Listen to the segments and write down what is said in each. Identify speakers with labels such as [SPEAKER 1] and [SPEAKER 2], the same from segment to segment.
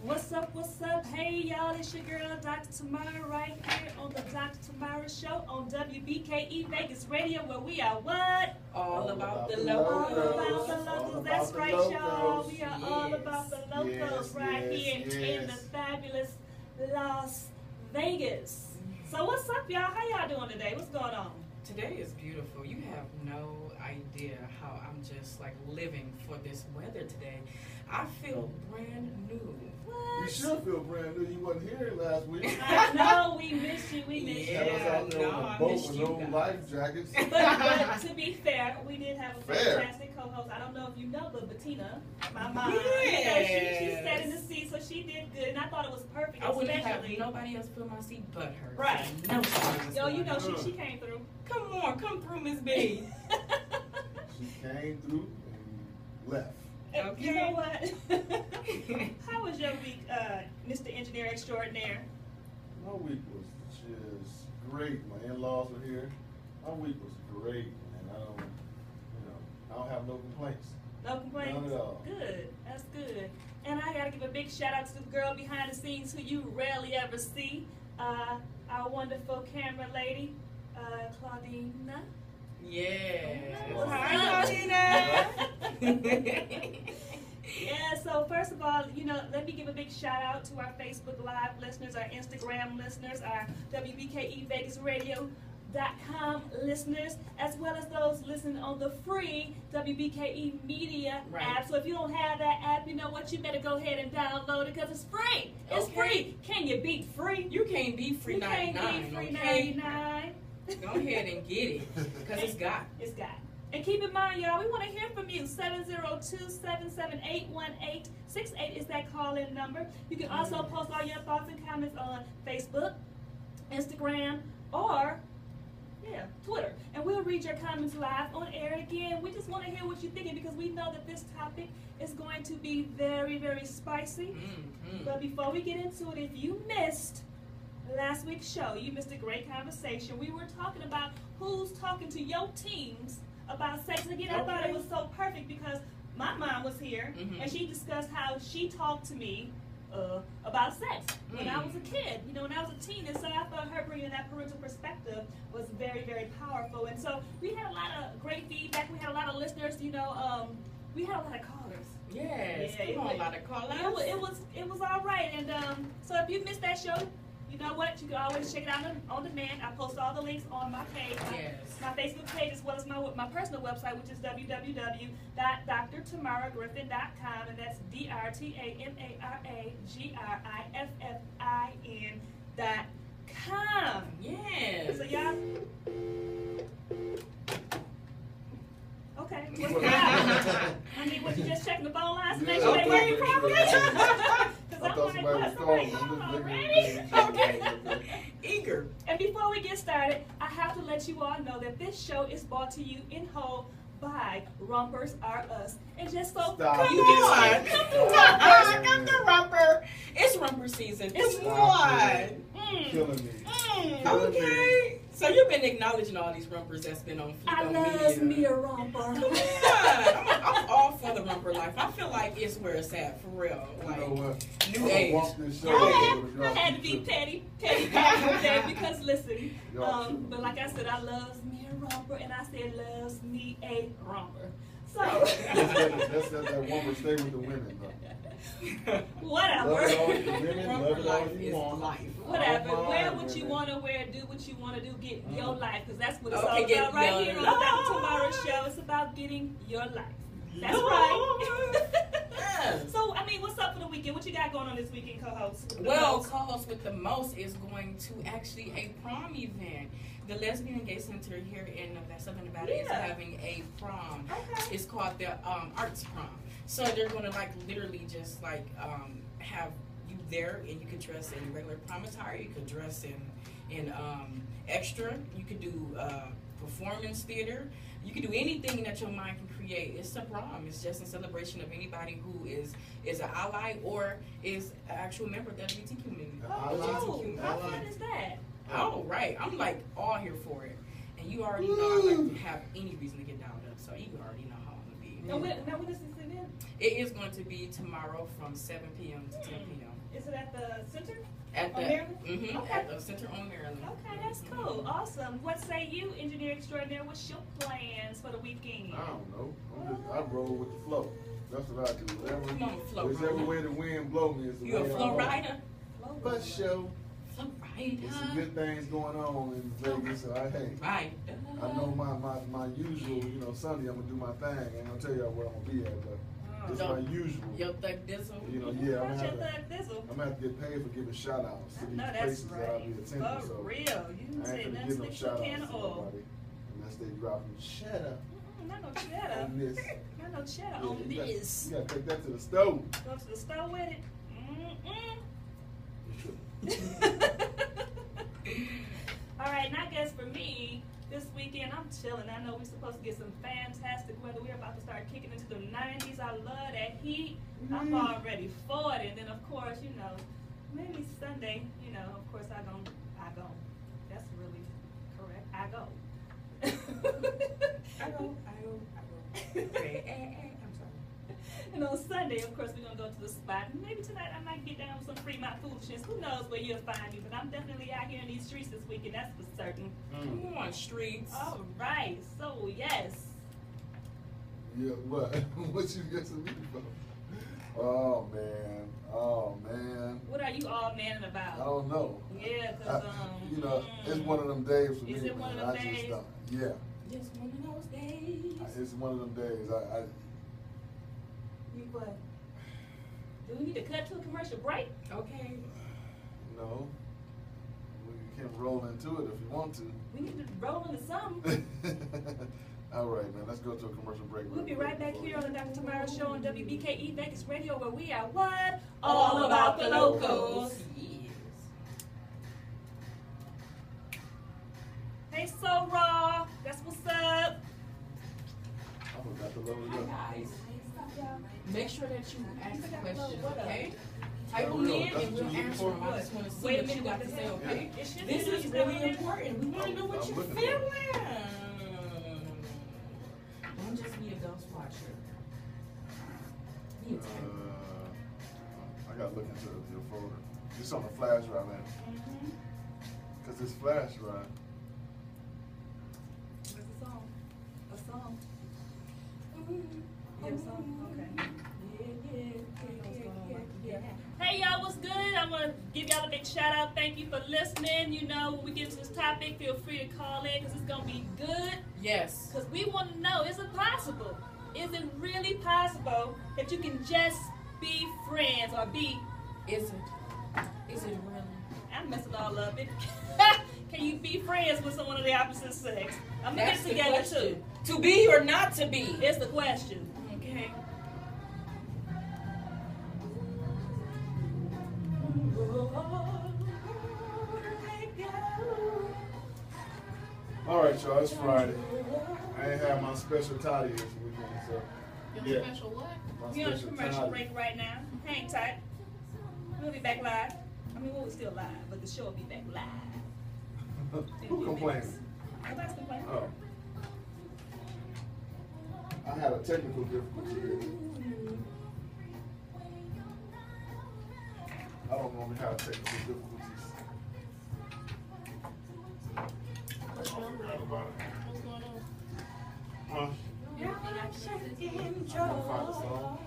[SPEAKER 1] What's up, what's up? Hey y'all, it's your girl Dr. TaMara right here on the Dr. TaMara Show on WBKE Vegas Radio, where we are what?
[SPEAKER 2] All about the
[SPEAKER 1] All
[SPEAKER 2] locals.
[SPEAKER 1] about the locals. That's right, y'all. We are all about the locals right here in the fabulous Las Vegas. So what's up, y'all? How y'all doing today? What's going on?
[SPEAKER 2] Today is beautiful. You have no idea how I'm just like living for this weather today. I feel brand new.
[SPEAKER 1] What?
[SPEAKER 3] You should feel brand new. You wasn't here last week.
[SPEAKER 1] I know, we miss you. We miss
[SPEAKER 2] Yeah,
[SPEAKER 1] you.
[SPEAKER 3] Had us out there
[SPEAKER 2] no,
[SPEAKER 3] on
[SPEAKER 2] I
[SPEAKER 3] a boat
[SPEAKER 2] missed
[SPEAKER 3] with
[SPEAKER 2] you
[SPEAKER 3] no
[SPEAKER 2] guys.
[SPEAKER 3] life jackets.
[SPEAKER 1] But to be fair, we did have a
[SPEAKER 3] Fair.
[SPEAKER 1] fantastic co-host. I don't know if you know, but Bettina, my mom,
[SPEAKER 2] Yes.
[SPEAKER 1] she sat in the seat, so she did good, and I thought it was perfect.
[SPEAKER 2] I wouldn't have
[SPEAKER 1] especially,
[SPEAKER 2] nobody else fill my seat but her.
[SPEAKER 1] Right.
[SPEAKER 2] So no surprises
[SPEAKER 1] yo, you
[SPEAKER 2] going
[SPEAKER 1] know,
[SPEAKER 2] on.
[SPEAKER 1] she came through.
[SPEAKER 2] Come on, come through, Miss B.
[SPEAKER 3] She came through and left.
[SPEAKER 2] Okay.
[SPEAKER 1] You know what? How was your week, Mr. Engineer Extraordinaire?
[SPEAKER 3] My week was just great. My in-laws were here. My week was great, and I don't have no complaints.
[SPEAKER 1] No complaints?
[SPEAKER 3] None at all.
[SPEAKER 1] Good. That's good. And I gotta give a big shout out to the girl behind the scenes who you rarely ever see. Our wonderful camera lady, Claudina.
[SPEAKER 2] Yes.
[SPEAKER 1] What's
[SPEAKER 2] Hi,
[SPEAKER 1] up?
[SPEAKER 2] Claudina.
[SPEAKER 1] Yeah, so first of all, let me give a big shout out to our Facebook Live listeners, our Instagram listeners, our WBKE Vegas Radio.com listeners, as well as those listening on the free WBKE Media
[SPEAKER 2] Right.
[SPEAKER 1] app. So if you don't have that app, you know what? You better go ahead and download it because it's free. It's
[SPEAKER 2] Okay.
[SPEAKER 1] free. Can you beat free?
[SPEAKER 2] You can't be free
[SPEAKER 1] You can't
[SPEAKER 2] 99,
[SPEAKER 1] beat free
[SPEAKER 2] okay?
[SPEAKER 1] 99.
[SPEAKER 2] Go ahead and get it, because it's got.
[SPEAKER 1] It's got. And keep in mind, y'all, we want to hear from you. 702-778-1868 is that call-in number. You can also post all your thoughts and comments on Facebook, Instagram, or Twitter. And we'll read your comments live on air again. We just want to hear what you're thinking because we know that this topic is going to be very, very spicy.
[SPEAKER 2] Mm-hmm.
[SPEAKER 1] But before we get into it, if you missed last week's show, you missed a great conversation. We were talking about who's talking to your teens about sex. And again, I thought it was so perfect because my mom was here and she discussed how she talked to me about sex when I was a kid, when I was a teen. And so I thought her bringing that parental perspective was very, very powerful. And so we had a lot of great feedback. We had a lot of listeners, we had a lot of callers.
[SPEAKER 2] Yes,
[SPEAKER 1] Yeah,
[SPEAKER 2] come on, a lot of call
[SPEAKER 1] It was all right. And so if you missed that show, you know what? You can always check it out on demand. I post all the links on my page, my Facebook page, as well as my personal website, which is www.drtamaragriffin.com, and that's DrTaMaragriffin.com.
[SPEAKER 2] Yes.
[SPEAKER 1] So y'all. Okay. What's
[SPEAKER 3] What?
[SPEAKER 1] I mean, was you just checking the phone lines to make
[SPEAKER 3] Yeah,
[SPEAKER 1] sure they
[SPEAKER 3] okay.
[SPEAKER 1] working properly?
[SPEAKER 3] I
[SPEAKER 1] Because
[SPEAKER 3] thought
[SPEAKER 1] I'm like,
[SPEAKER 3] somebody
[SPEAKER 1] what?
[SPEAKER 3] was
[SPEAKER 1] Somebody
[SPEAKER 3] calling.
[SPEAKER 1] called
[SPEAKER 3] I'm
[SPEAKER 1] already?
[SPEAKER 3] just
[SPEAKER 1] Okay.
[SPEAKER 2] Eager.
[SPEAKER 1] And before we get started, I have to let you all know that this show is brought to you in whole by Rumpers Are Us. And just so
[SPEAKER 3] Stop
[SPEAKER 1] you
[SPEAKER 3] it.
[SPEAKER 1] can
[SPEAKER 2] Come
[SPEAKER 1] see,
[SPEAKER 2] on, come to Rumper. It's Rumper season. Come
[SPEAKER 3] Stop
[SPEAKER 2] on.
[SPEAKER 3] it. Killing me.
[SPEAKER 2] Okay. So you've been acknowledging all these Rumpers that's been on
[SPEAKER 1] I
[SPEAKER 2] on
[SPEAKER 1] love
[SPEAKER 2] media.
[SPEAKER 1] me a rumper.
[SPEAKER 2] Come on. I'm all for the Rumper life. I feel like it's where it's at, for real.
[SPEAKER 3] You
[SPEAKER 2] Like,
[SPEAKER 3] know what?
[SPEAKER 2] new
[SPEAKER 3] I'm
[SPEAKER 2] age.
[SPEAKER 3] gonna walk this show
[SPEAKER 1] I
[SPEAKER 3] over with y'all
[SPEAKER 1] had to be
[SPEAKER 3] tripping.
[SPEAKER 1] petty today because listen,
[SPEAKER 3] Y'all tripping.
[SPEAKER 1] but like I said, I loves me a romper, and I said loves me a romper. So
[SPEAKER 3] That's that woman stay with the women, though.
[SPEAKER 1] whatever.
[SPEAKER 3] Love it all, the women,
[SPEAKER 2] Rumper
[SPEAKER 3] love it all
[SPEAKER 2] life
[SPEAKER 3] you
[SPEAKER 2] is
[SPEAKER 3] want.
[SPEAKER 2] life.
[SPEAKER 1] Whatever.
[SPEAKER 3] All
[SPEAKER 1] Wear
[SPEAKER 3] mine,
[SPEAKER 1] what you
[SPEAKER 3] women.
[SPEAKER 1] want to wear, do what you want to do, get your life, because that's what it's
[SPEAKER 2] Okay,
[SPEAKER 1] all
[SPEAKER 2] get
[SPEAKER 1] about right
[SPEAKER 2] your
[SPEAKER 1] here on the
[SPEAKER 2] life.
[SPEAKER 1] Dr. TaMara Show. It's about getting your life. That's
[SPEAKER 2] Lord.
[SPEAKER 1] right.
[SPEAKER 2] Yes.
[SPEAKER 1] So, I mean, what's up for the weekend? What you got going on this weekend, co-host?
[SPEAKER 2] Well, co-host with the most is going to actually a prom event. The Lesbian and Gay Center here in Southern Nevada is having a prom.
[SPEAKER 1] Okay.
[SPEAKER 2] It's called the Arts Prom. So they're going to literally just have you there, and you could dress in regular prom attire. You could dress in extra. You could do performance theater. You can do anything that your mind can create. It's a prom. It's just in celebration of anybody who is an ally or is an actual member of the LGBT community.
[SPEAKER 1] Oh, how fun is that?
[SPEAKER 2] Oh, right. I'm all here for it. And you already know I like to have any reason to get down up, so you already know how I'm going to be.
[SPEAKER 1] Now, when is this event?
[SPEAKER 2] It is going to be tomorrow from 7 p.m. to 10 p.m.
[SPEAKER 1] Is it at the center?
[SPEAKER 2] At
[SPEAKER 1] On
[SPEAKER 2] the
[SPEAKER 1] Maryland?
[SPEAKER 2] Mm-hmm,
[SPEAKER 1] Okay.
[SPEAKER 2] at the center on Maryland.
[SPEAKER 1] Okay, that's cool. Awesome. What say you, engineer extraordinaire? What's your plans for the weekend?
[SPEAKER 3] I don't know. I roll with the flow. That's what I do.
[SPEAKER 2] Come on, flow
[SPEAKER 3] Whichever
[SPEAKER 2] rider.
[SPEAKER 3] way the wind blow me is the
[SPEAKER 2] You a
[SPEAKER 3] way I
[SPEAKER 2] flow
[SPEAKER 3] roll.
[SPEAKER 2] rider?
[SPEAKER 3] But show.
[SPEAKER 2] Flow
[SPEAKER 3] There's some
[SPEAKER 2] rider.
[SPEAKER 3] good things going on in Vegas. So
[SPEAKER 2] Right.
[SPEAKER 3] I know my usual, Sunday I'm gonna do my thing. I ain't gonna tell y'all where I'm gonna be at, but it's my usual.
[SPEAKER 2] Your thug dizzle.
[SPEAKER 3] Yeah, I'm
[SPEAKER 1] What's your
[SPEAKER 3] gonna
[SPEAKER 1] thug thizzle?
[SPEAKER 3] have to get paid for giving shout outs to
[SPEAKER 1] I
[SPEAKER 3] these
[SPEAKER 1] know that's
[SPEAKER 3] places that I'll
[SPEAKER 1] right.
[SPEAKER 3] be attending.
[SPEAKER 1] For
[SPEAKER 3] So
[SPEAKER 1] real. You
[SPEAKER 3] I
[SPEAKER 1] didn't say
[SPEAKER 3] ain't gonna
[SPEAKER 1] nothing
[SPEAKER 3] give no
[SPEAKER 1] sticks to
[SPEAKER 3] shout
[SPEAKER 1] a can
[SPEAKER 3] outs
[SPEAKER 1] of
[SPEAKER 3] to
[SPEAKER 1] oil.
[SPEAKER 3] nobody unless they drop me cheddar
[SPEAKER 1] Not no cheddar.
[SPEAKER 3] on this.
[SPEAKER 1] Not no cheddar
[SPEAKER 3] Yeah,
[SPEAKER 1] on
[SPEAKER 3] you
[SPEAKER 1] this.
[SPEAKER 3] gotta take that to the stove.
[SPEAKER 1] Go to the store with it. All right, and I guess for me, this weekend I'm chilling. I know we're supposed to get some fantastic weather. We're about to start kicking into the 90s. I love that heat. I'm already for it. And then of course, maybe Sunday, of course I go. That's really correct. I go.
[SPEAKER 2] Okay. I'm sorry.
[SPEAKER 1] And on Sunday, of course, we're going to go to the spot. And maybe tonight I might get down with some Fremont foolishness. Who knows where you'll find me. But I'm definitely out here in these streets this weekend. That's for certain.
[SPEAKER 2] Come on, streets.
[SPEAKER 1] All right. So, yes.
[SPEAKER 3] Yeah, what? What you get to me for? Oh man.
[SPEAKER 1] What are you all manning
[SPEAKER 3] I
[SPEAKER 1] about?
[SPEAKER 3] don't know.
[SPEAKER 1] Yeah, because,
[SPEAKER 3] It's one of them days for
[SPEAKER 1] Is
[SPEAKER 3] me,
[SPEAKER 1] it one
[SPEAKER 3] man.
[SPEAKER 1] of them
[SPEAKER 3] I just
[SPEAKER 1] days?
[SPEAKER 3] don't. Yeah,
[SPEAKER 2] Just one of those days.
[SPEAKER 3] it's one of them days.
[SPEAKER 1] You what? Do we need to cut to a commercial break?
[SPEAKER 2] Okay.
[SPEAKER 3] No. You can roll into it if you want to.
[SPEAKER 1] We need to roll into something.
[SPEAKER 3] All right, man. Let's go to a commercial break.
[SPEAKER 1] We'll be right back here on the Dr. TaMara Show on WBKE Vegas Radio, where we are what? All about the locals.
[SPEAKER 2] Yes.
[SPEAKER 1] Hey, So Raw. That's what's up.
[SPEAKER 3] I forgot to load it up.
[SPEAKER 2] Guys, make sure that you ask questions,
[SPEAKER 1] What up?
[SPEAKER 2] okay? Type them
[SPEAKER 3] real.
[SPEAKER 2] in
[SPEAKER 3] That's
[SPEAKER 2] and
[SPEAKER 3] what
[SPEAKER 2] we'll
[SPEAKER 3] you
[SPEAKER 2] answer them. I just want to see
[SPEAKER 1] Wait a
[SPEAKER 2] what you
[SPEAKER 1] minute,
[SPEAKER 2] got
[SPEAKER 1] what
[SPEAKER 2] to
[SPEAKER 1] the
[SPEAKER 2] say,
[SPEAKER 1] hell?
[SPEAKER 2] okay?
[SPEAKER 1] It should
[SPEAKER 2] This
[SPEAKER 1] be
[SPEAKER 2] is
[SPEAKER 1] on
[SPEAKER 2] really
[SPEAKER 1] there.
[SPEAKER 2] important. We want to know what
[SPEAKER 3] I'm
[SPEAKER 2] you're
[SPEAKER 3] looking for
[SPEAKER 2] feeling.
[SPEAKER 3] it.
[SPEAKER 2] Don't just be a ghost watcher. Be a type.
[SPEAKER 3] I gotta look into your folder. It's on the flash drive, man. Cause it's flash drive.
[SPEAKER 1] What's the song? A song? You have a song? Okay. Hey y'all, what's good? I'm gonna give y'all a big shout out. Thank you for listening. When we get into this topic, feel free to call in because it's gonna be good.
[SPEAKER 2] Yes.
[SPEAKER 1] Because we want to know, is it possible? Is it really possible that you can just be friends or be?
[SPEAKER 2] Is it really?
[SPEAKER 1] I'm messing all up. Can you be friends with someone of the opposite sex? I'm gonna
[SPEAKER 2] That's
[SPEAKER 1] get it
[SPEAKER 2] the
[SPEAKER 1] together
[SPEAKER 2] question.
[SPEAKER 1] too.
[SPEAKER 2] To be or not to be?
[SPEAKER 1] It's the question.
[SPEAKER 2] Okay.
[SPEAKER 3] All right, y'all. It's Friday. I ain't have my special toddy this weekend, so
[SPEAKER 2] Your special what?
[SPEAKER 3] my
[SPEAKER 1] We're on a
[SPEAKER 3] special
[SPEAKER 1] commercial
[SPEAKER 3] toddy.
[SPEAKER 1] break right now. Hang tight. We'll be back live. We're still live, but the show will be back live.
[SPEAKER 3] Who complaining?
[SPEAKER 1] Nobody's complaining.
[SPEAKER 3] Oh. I had a technical difficulty here. I don't normally have technical difficulties.
[SPEAKER 2] What's going on?
[SPEAKER 3] Huh?
[SPEAKER 2] You're
[SPEAKER 3] I'm trying to find a song.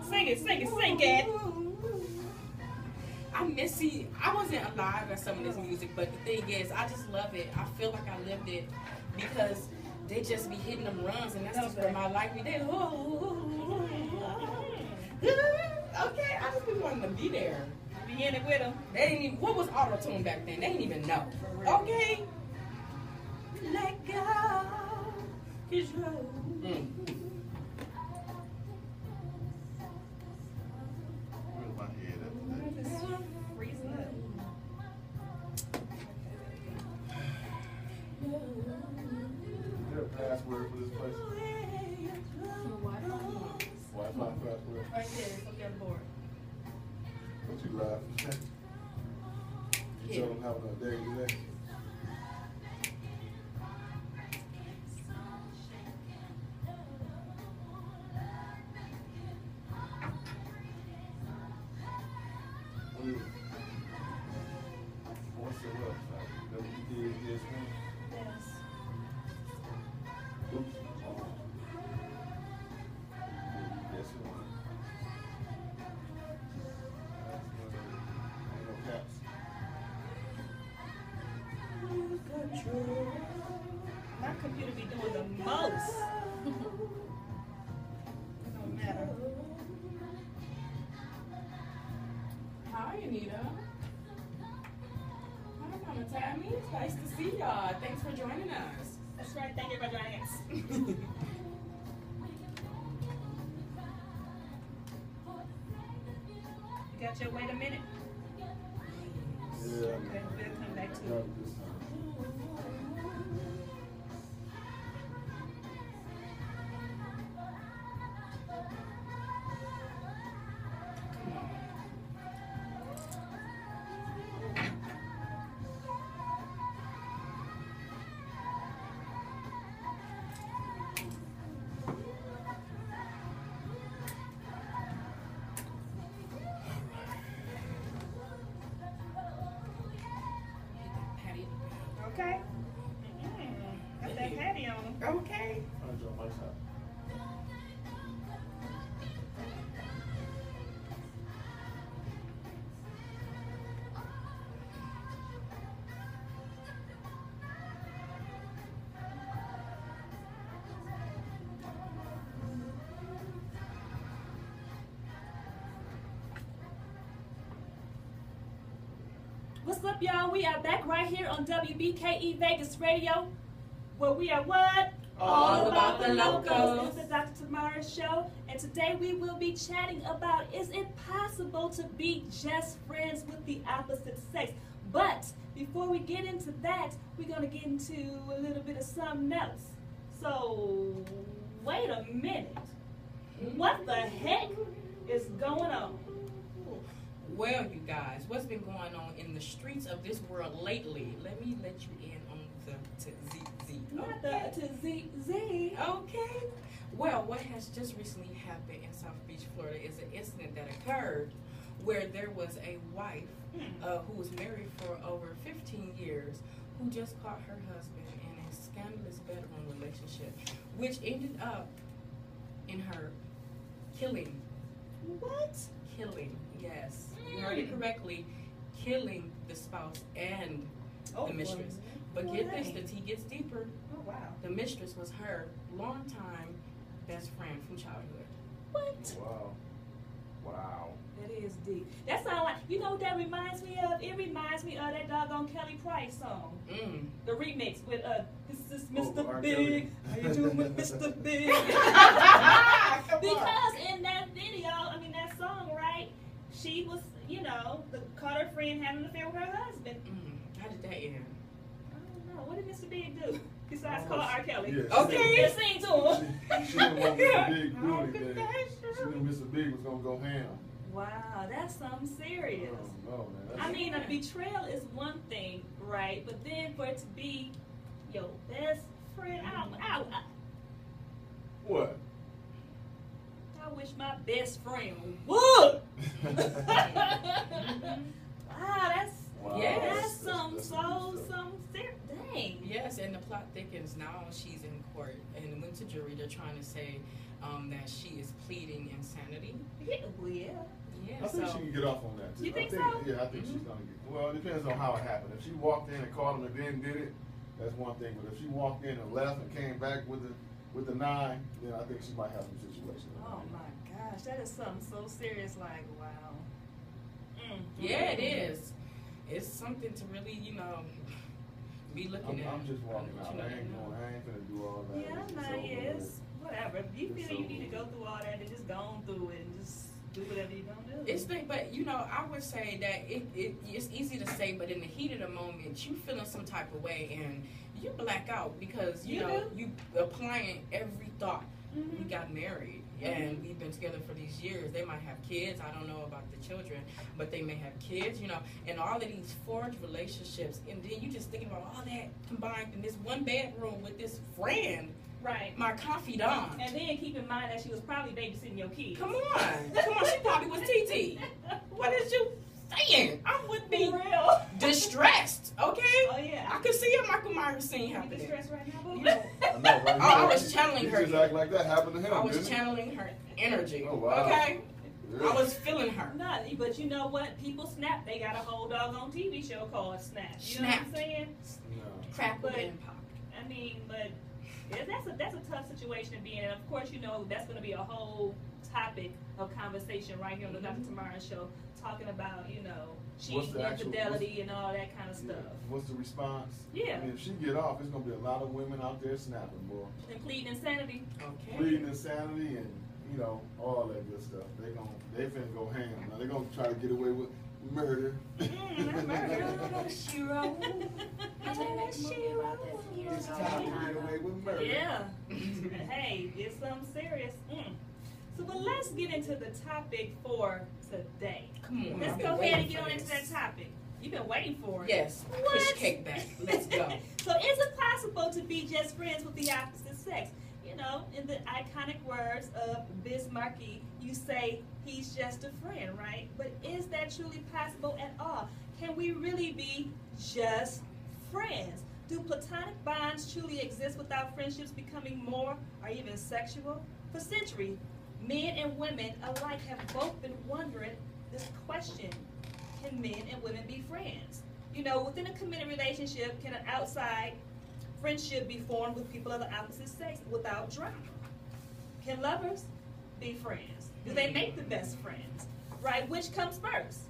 [SPEAKER 1] Sing it.
[SPEAKER 2] I wasn't alive at some of this music, but the thing is, I just love it. I feel like I lived it because they just be hitting them runs, and that's just where my life be there. Okay, I just be wanting to be there.
[SPEAKER 1] Be in it with them.
[SPEAKER 2] They didn't even, what was auto-tune back then? They didn't even know. Okay? Let go. Control.
[SPEAKER 3] Where's my head at today?
[SPEAKER 1] It's freezing up.
[SPEAKER 3] Is there a password for this place? Wi-Fi password.
[SPEAKER 1] Right there, it's up there on the board.
[SPEAKER 3] What you laughing? You tell them having a day today?
[SPEAKER 2] Anita. Hi, Mama Tammy. It's nice to see y'all. Thanks for joining us.
[SPEAKER 1] That's right. Thank you for joining us. You got your wait a minute?
[SPEAKER 3] Yeah.
[SPEAKER 1] Okay, we'll come back to it.
[SPEAKER 3] This time.
[SPEAKER 2] Patty.
[SPEAKER 1] Okay. Got that patty on them.
[SPEAKER 2] Okay.
[SPEAKER 3] I'll enjoy my time.
[SPEAKER 1] What's up, y'all? We are back right here on WBKE Vegas Radio, where we are what?
[SPEAKER 2] All about the locals.
[SPEAKER 1] It's the Dr. TaMara show, and today we will be chatting about, is it possible to be just friends with the opposite sex? But before we get into that, we're going to get into a little bit of something else. So, wait a minute. What the heck is going on?
[SPEAKER 2] Well, you guys, what's been going on in the streets of this world lately? Let me let you in on the TZ.
[SPEAKER 1] Not the to Z.
[SPEAKER 2] Okay. Well, what has just recently happened in South Beach, Florida, is an incident that occurred where there was a wife who was married for over 15 years who just caught her husband in a scandalous bedroom relationship, which ended up in her killing.
[SPEAKER 1] What?
[SPEAKER 2] Killing, yes. You heard it correctly. Killing the spouse and the mistress. But get this, the tea gets deeper.
[SPEAKER 1] Oh, wow.
[SPEAKER 2] The mistress was her longtime best friend from childhood.
[SPEAKER 1] What?
[SPEAKER 3] Wow. Wow.
[SPEAKER 1] That is deep. That sounds like, you know what that reminds me of? It reminds me of that doggone Kelly Price song. The remix with, this is Mr.
[SPEAKER 3] R.
[SPEAKER 1] Big.
[SPEAKER 3] Kelly.
[SPEAKER 1] How you doing with Mr. Big? Because in that video, I mean that song, right? She was, caught her friend having an affair with her husband.
[SPEAKER 2] How did that end?
[SPEAKER 1] I don't know. What did Mr. Big do? Besides
[SPEAKER 3] Oh,
[SPEAKER 1] call R. Kelly.
[SPEAKER 3] yeah,
[SPEAKER 2] Okay.
[SPEAKER 1] Just sing to him.
[SPEAKER 3] She didn't want Mr. Big to do
[SPEAKER 2] Oh,
[SPEAKER 3] anything.
[SPEAKER 2] that's
[SPEAKER 3] She
[SPEAKER 2] true.
[SPEAKER 3] knew Mr. Big was gonna go ham.
[SPEAKER 1] Wow, that's something serious.
[SPEAKER 3] Oh, no, man.
[SPEAKER 1] I mean, a betrayal is one thing, right? But then for it to be your best friend,
[SPEAKER 3] What?
[SPEAKER 1] I wish my best friend would. Wow, that's
[SPEAKER 2] Yes.
[SPEAKER 1] that's some serious. Dang.
[SPEAKER 2] Yes, and the plot thickens. Now she's in court and went to jury. They're trying to say that she is pleading insanity.
[SPEAKER 1] Yeah, well, yeah.
[SPEAKER 2] Yeah,
[SPEAKER 3] I think
[SPEAKER 2] so
[SPEAKER 3] she can get off on that too.
[SPEAKER 1] You think
[SPEAKER 3] I
[SPEAKER 1] so?
[SPEAKER 3] Yeah, I think she's gonna get. Well, it depends on how it happened. If she walked in and caught him and then did it, that's one thing. But if she walked in and left and came back with the 9, then I think she might have some situation.
[SPEAKER 1] Oh my gosh, that is something so serious. Like, wow.
[SPEAKER 2] yeah, it is. It's something to really, be looking at.
[SPEAKER 3] I'm just walking out.
[SPEAKER 2] You know,
[SPEAKER 3] I ain't gonna do all that.
[SPEAKER 1] Yeah,
[SPEAKER 3] It's
[SPEAKER 1] no,
[SPEAKER 3] over
[SPEAKER 1] yes.
[SPEAKER 3] with.
[SPEAKER 1] Whatever. If you
[SPEAKER 3] It's
[SPEAKER 1] feel you need to
[SPEAKER 3] over
[SPEAKER 1] go through all that, then just go on through it and just do whatever you're gonna do.
[SPEAKER 2] It's but I would say that it's easy to say, but in the heat of the moment, you feeling some type of way and you black out because you applying every thought. We got married and we've been together for these years. They might have kids. I don't know about the children, but they may have kids. And all of these forged relationships, and then you just thinking about all that combined in this one bedroom with this friend.
[SPEAKER 1] Right.
[SPEAKER 2] My confidant.
[SPEAKER 1] And then keep in mind that she was probably babysitting your kids.
[SPEAKER 2] Come on, she probably was TT. What is you saying? I would be
[SPEAKER 1] For real.
[SPEAKER 2] distressed, okay?
[SPEAKER 1] Oh yeah.
[SPEAKER 2] I could see a Michael Myers scene
[SPEAKER 1] You
[SPEAKER 2] happening.
[SPEAKER 1] distressed right now, boo?
[SPEAKER 2] You know,
[SPEAKER 3] I know, right?
[SPEAKER 2] I was channeling
[SPEAKER 3] You
[SPEAKER 2] her.
[SPEAKER 3] just act like that happened to him.
[SPEAKER 2] I was
[SPEAKER 3] didn't it?
[SPEAKER 2] channeling her energy,
[SPEAKER 3] Oh, wow.
[SPEAKER 2] okay?
[SPEAKER 3] Yeah.
[SPEAKER 2] I was feeling her.
[SPEAKER 1] No, but you know what? People snap. They got a whole doggone TV show called Snap. You know what I'm
[SPEAKER 2] Snapped.
[SPEAKER 1] saying?
[SPEAKER 3] No.
[SPEAKER 2] Crackled
[SPEAKER 1] But-
[SPEAKER 2] and popped.
[SPEAKER 1] I mean, but that's a tough situation to be in. And of course, that's going to be a whole topic of conversation right here on the Dr. TaMara show, talking about, you know,
[SPEAKER 3] What's the
[SPEAKER 1] cheating,
[SPEAKER 3] actual-
[SPEAKER 1] infidelity, and all that kind of
[SPEAKER 3] Yeah.
[SPEAKER 1] stuff.
[SPEAKER 3] What's the response?
[SPEAKER 1] Yeah.
[SPEAKER 3] I mean, if she get off, it's gonna be a lot of women out there snapping, boy.
[SPEAKER 1] And pleading insanity.
[SPEAKER 2] Okay.
[SPEAKER 3] Pleading insanity and, you know, all that good stuff. They finna go ham. Now they gonna try to get away with murder.
[SPEAKER 1] Not murder.
[SPEAKER 2] Shiro.
[SPEAKER 3] It's time to get away with murder.
[SPEAKER 1] Yeah. Hey, it's something serious. So, well, let's get into the topic for today.
[SPEAKER 2] Come on.
[SPEAKER 1] Let's
[SPEAKER 2] I've
[SPEAKER 1] go
[SPEAKER 2] been
[SPEAKER 1] ahead and
[SPEAKER 2] waiting
[SPEAKER 1] get
[SPEAKER 2] for
[SPEAKER 1] on into
[SPEAKER 2] this.
[SPEAKER 1] that topic. You've been waiting for it.
[SPEAKER 2] Yes.
[SPEAKER 1] What?
[SPEAKER 2] Push cake back. Let's go.
[SPEAKER 1] So, is it possible to be just friends with the opposite sex? You know, in the iconic words of Bismarcky, you say he's just a friend, right? But is that truly possible at all? Can we really be just friends? Do platonic bonds truly exist without friendships becoming more or even sexual? For centuries, men and women alike have both been wondering this question: can men and women be friends? You know, within a committed relationship, can an outside friendship be formed with people of the opposite sex without drama? Can lovers be friends? Do they make the best friends? Right? Which comes first?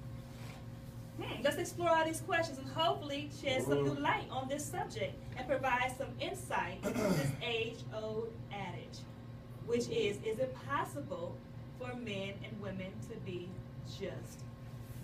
[SPEAKER 1] Let's explore all these questions and hopefully shed some new light on this subject and provide some insight into this age-old adage, which is it possible for men and women to be just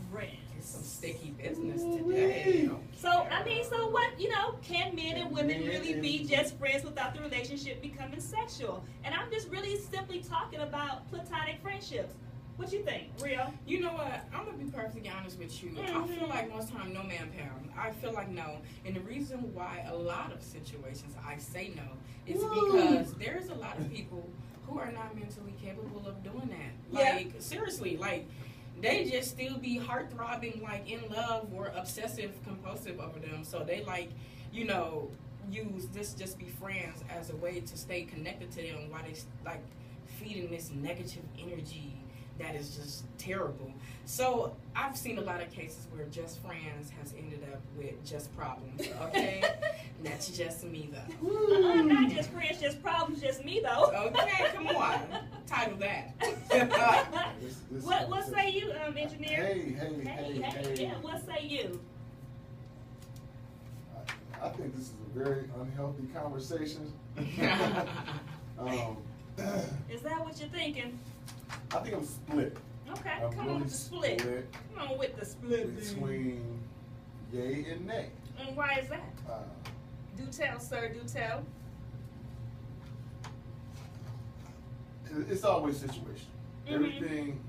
[SPEAKER 1] friends?
[SPEAKER 2] It's some sticky business today.
[SPEAKER 1] So, I mean, so what, you know, can men and women really be just friends without the relationship becoming sexual? And I'm just really simply talking about platonic friendships. What you think, Rio?
[SPEAKER 2] You know what? I'm gonna be perfectly honest with you. I feel like most time no man pound. I feel like no. And the reason why a lot of situations I say no is because there's a lot of people who are not mentally capable of doing that. Like, seriously, like, they just still be heart throbbing, like in love or obsessive compulsive over them. So they like, you know, use this just be friends as a way to stay connected to them while they like feeding this negative energy that is just terrible. So I've seen a lot of cases where just friends has ended up with just problems. Okay, that's just me though.
[SPEAKER 1] Not just friends, just problems, just me though.
[SPEAKER 2] Okay, come on, title that.
[SPEAKER 1] What say you, engineer?
[SPEAKER 3] Hey.
[SPEAKER 1] Yeah, what say you?
[SPEAKER 3] I think this is a very unhealthy conversation.
[SPEAKER 1] Is that what you're thinking?
[SPEAKER 3] I think I'm split.
[SPEAKER 1] Okay,
[SPEAKER 3] I'm
[SPEAKER 1] come on
[SPEAKER 3] really
[SPEAKER 1] with the split. Come on with the split.
[SPEAKER 3] Between yay and nay.
[SPEAKER 1] And why is that? Do tell, sir, do tell.
[SPEAKER 3] It's always situational.
[SPEAKER 1] Mhm.
[SPEAKER 3] Everything,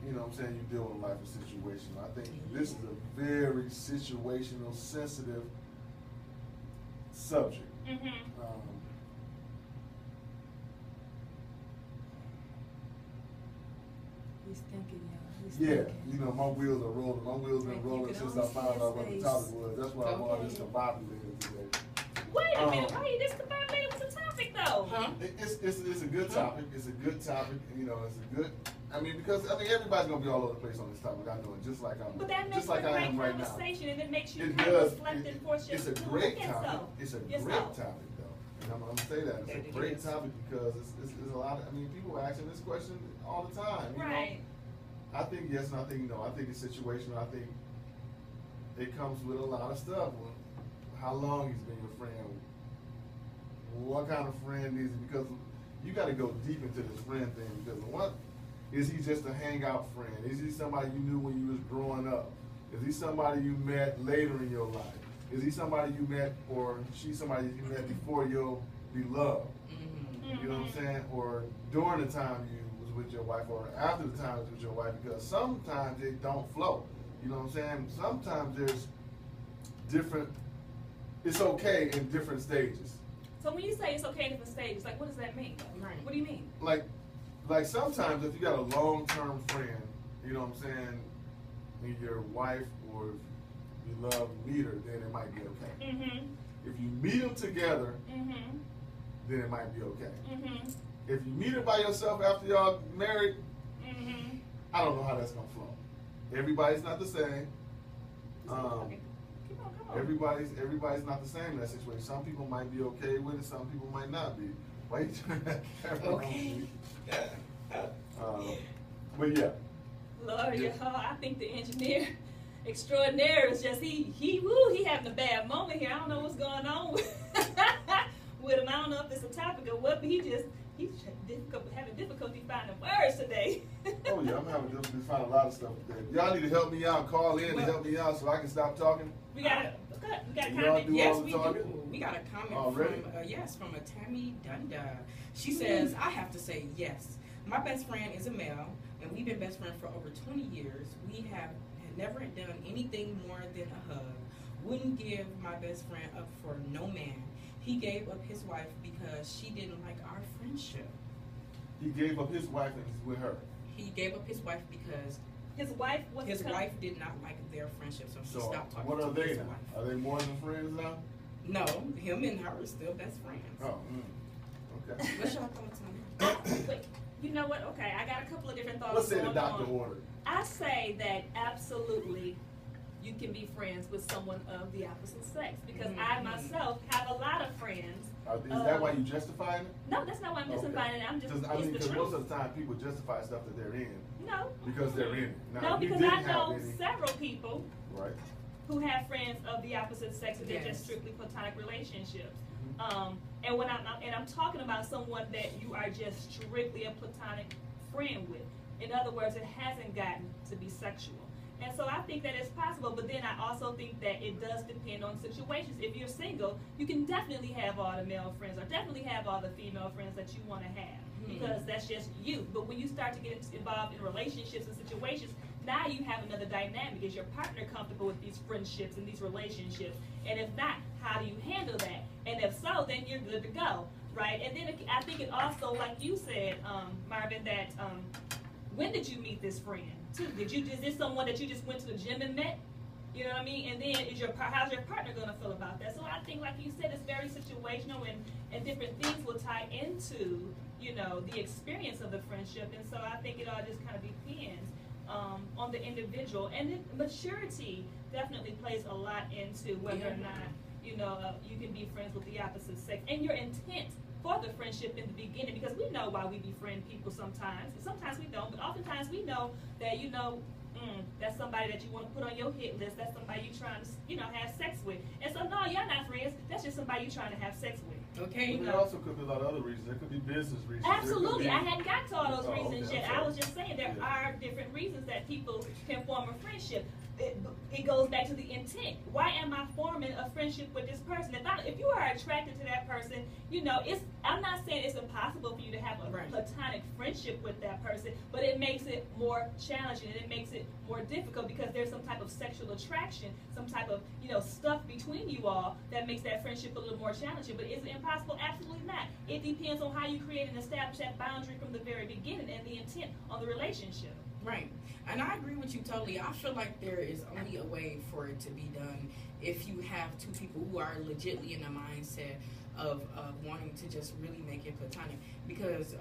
[SPEAKER 3] you know what I'm saying, you deal with life is situational. I think this is a very situational, sensitive subject.
[SPEAKER 1] Mm-hmm.
[SPEAKER 2] He's thinking, y'all.
[SPEAKER 3] Yeah, you know, my wheels are rolling. My wheels been
[SPEAKER 2] Like, you
[SPEAKER 3] rolling
[SPEAKER 2] can
[SPEAKER 3] since I
[SPEAKER 2] only
[SPEAKER 3] found
[SPEAKER 2] see
[SPEAKER 3] out what
[SPEAKER 2] his
[SPEAKER 3] the topic
[SPEAKER 2] face.
[SPEAKER 3] was. That's why I'm all this
[SPEAKER 2] Okay.
[SPEAKER 3] combobulated today.
[SPEAKER 1] Wait a minute, why are you discombobulated with the topic though?
[SPEAKER 2] Huh?
[SPEAKER 3] It's a good topic. It's a good topic. You know, it's a good. I mean, because everybody's gonna be all over the place on this topic. I know it, just like I'm.
[SPEAKER 1] But that makes
[SPEAKER 3] just like
[SPEAKER 1] for a
[SPEAKER 3] I
[SPEAKER 1] great
[SPEAKER 3] am right now.
[SPEAKER 1] conversation and it makes you
[SPEAKER 3] It
[SPEAKER 1] kind
[SPEAKER 3] does.
[SPEAKER 1] of reflect and force
[SPEAKER 3] It's a
[SPEAKER 1] yourself to
[SPEAKER 3] great
[SPEAKER 1] look at
[SPEAKER 3] topic.
[SPEAKER 1] yourself.
[SPEAKER 3] It's a
[SPEAKER 1] Yourself.
[SPEAKER 3] great topic, though. And I'm gonna say that
[SPEAKER 2] That
[SPEAKER 3] it's a
[SPEAKER 2] it
[SPEAKER 3] great
[SPEAKER 2] is.
[SPEAKER 3] topic because it's a lot. I mean, people are asking this question all the time. You
[SPEAKER 1] Right.
[SPEAKER 3] know? I think yes, and I think no. I think it's situational. I think it comes with a lot of stuff. How long he's been your friend? What kind of friend is he? Because you got to go deep into this friend thing. Because what is he? Just a hangout friend? Is he somebody you knew when you was growing up? Is he somebody you met later in your life? Is he somebody you met, or she somebody you met before your beloved?
[SPEAKER 2] Mm-hmm.
[SPEAKER 3] You know what I'm saying? Or during the time you was with your wife, or after the time you was with your wife, because sometimes it don't flow. You know what I'm saying? Sometimes there's different, it's okay in different stages.
[SPEAKER 1] So when you say it's okay in different stages, like what does that mean?
[SPEAKER 2] Right.
[SPEAKER 1] What do you mean?
[SPEAKER 3] Like sometimes if you got a long-term friend, you know what I'm saying, and your wife or you love meet her, then it might be okay.
[SPEAKER 1] Mm-hmm.
[SPEAKER 3] If you meet them together,
[SPEAKER 1] Mm-hmm.
[SPEAKER 3] then it might be okay.
[SPEAKER 1] Mm-hmm.
[SPEAKER 3] If you meet her by yourself after y'all married,
[SPEAKER 1] Mm-hmm.
[SPEAKER 3] I don't know how that's gonna flow. Everybody's not the same.
[SPEAKER 1] Come on.
[SPEAKER 3] Everybody's not the same in that situation. Some people might be okay with it. Some people might not be. Why you turn that camera on
[SPEAKER 2] Okay.
[SPEAKER 3] me? But yeah.
[SPEAKER 1] Lord,
[SPEAKER 3] Yeah.
[SPEAKER 1] I think the engineer extraordinaire is just he having a bad moment here. I don't know what's going on with him. I don't know if it's a topic or what, but he's having difficulty finding words today.
[SPEAKER 3] Oh yeah, I'm having difficulty finding a lot of stuff today. Y'all need to help me out. Call in and help me out so I can stop talking.
[SPEAKER 1] We got a
[SPEAKER 3] Y'all
[SPEAKER 1] comment.
[SPEAKER 3] do
[SPEAKER 2] Yes,
[SPEAKER 3] all the
[SPEAKER 2] we
[SPEAKER 3] talking?
[SPEAKER 2] do. We got a comment
[SPEAKER 3] Already?
[SPEAKER 2] from a Tammy Dunda. She says, I have to say yes. My best friend is a male, and we've been best friends for over 20 years. We have never done anything more than a hug. Wouldn't give my best friend up for no man. He gave up his wife because she didn't like our friendship.
[SPEAKER 3] He gave up his wife and he's with her.
[SPEAKER 2] He gave up his wife because
[SPEAKER 1] His wife was
[SPEAKER 2] his wife did not like their friendship, so she
[SPEAKER 3] So
[SPEAKER 2] stopped talking
[SPEAKER 3] what are
[SPEAKER 2] to
[SPEAKER 3] they
[SPEAKER 2] his
[SPEAKER 3] now?
[SPEAKER 2] wife.
[SPEAKER 3] Are they more than friends now?
[SPEAKER 2] No, him and her are still best friends.
[SPEAKER 3] Oh, okay.
[SPEAKER 2] What's your thoughts on that?
[SPEAKER 1] Wait, you know what? Okay, I got a couple of different thoughts.
[SPEAKER 3] Let's say the
[SPEAKER 1] going
[SPEAKER 3] doctor
[SPEAKER 1] on.
[SPEAKER 3] ordered.
[SPEAKER 1] I say that absolutely you can be friends with someone of the opposite sex because I myself have a lot of friends.
[SPEAKER 3] Is that why you justifying it?
[SPEAKER 1] No, that's not why I'm justifying it. I'm just
[SPEAKER 3] Because I mean,
[SPEAKER 1] it's the
[SPEAKER 3] most
[SPEAKER 1] truth.
[SPEAKER 3] of the time people justify stuff that they're in
[SPEAKER 1] No.
[SPEAKER 3] because they're in it. Now,
[SPEAKER 1] No,
[SPEAKER 3] if you
[SPEAKER 1] because I
[SPEAKER 3] didn't have
[SPEAKER 1] know
[SPEAKER 3] any,
[SPEAKER 1] several people
[SPEAKER 3] right?
[SPEAKER 1] who have friends of the opposite sex and they're
[SPEAKER 2] Yes.
[SPEAKER 1] just strictly platonic relationships.
[SPEAKER 3] Mm-hmm.
[SPEAKER 1] And when I'm talking about someone that you are just strictly a platonic friend with. In other words, it hasn't gotten to be sexual. And so I think that it's possible, but then I also think that it does depend on situations. If you're single, you can definitely have all the male friends or definitely have all the female friends that you want to have because that's just you. But when you start to get involved in relationships and situations, now you have another dynamic. Is your partner comfortable with these friendships and these relationships? And if not, how do you handle that? And if so, then you're good to go, right? And then I think it also, like you said, Marvin, that when did you meet this friend? Too? Is this someone that you just went to the gym and met? You know what I mean? And then how's your partner gonna feel about that? So I think, like you said, it's very situational and different things will tie into, the experience of the friendship. And so I think it all just kind of depends on the individual. And then maturity definitely plays a lot into whether or not, you can be friends with the opposite sex. And your intent for the friendship in the beginning, because we know why we befriend people sometimes. Sometimes we don't, but oftentimes we know that, that's somebody that you want to put on your hit list. That's somebody you're trying to, have sex with. And so, no, you're not friends. That's just somebody you're trying to have sex with.
[SPEAKER 2] Okay.
[SPEAKER 3] But there also could be a lot of other reasons. There could be business reasons.
[SPEAKER 1] Absolutely.
[SPEAKER 3] There
[SPEAKER 1] I
[SPEAKER 3] could be-
[SPEAKER 1] hadn't got to all those
[SPEAKER 3] Oh,
[SPEAKER 1] reasons
[SPEAKER 3] okay,
[SPEAKER 1] yet.
[SPEAKER 3] I'm
[SPEAKER 1] I
[SPEAKER 3] sorry.
[SPEAKER 1] was just saying there
[SPEAKER 3] Yeah.
[SPEAKER 1] are different reasons that people can form a friendship. It goes back to the intent. Why am I forming a friendship with this person? If you are attracted to that person, I'm not saying it's impossible for you to have a
[SPEAKER 2] Right.
[SPEAKER 1] platonic friendship with that person, but it makes it more challenging and it makes it more difficult because there's some type of sexual attraction, some type of stuff between you all that makes that friendship a little more challenging. But is it impossible? Absolutely not. It depends on how you create and establish that boundary from the very beginning and the intent on the relationship.
[SPEAKER 2] Right. And I agree with you totally. I feel like there is only a way for it to be done if you have two people who are legitly in the mindset of wanting to just really make it platonic. Because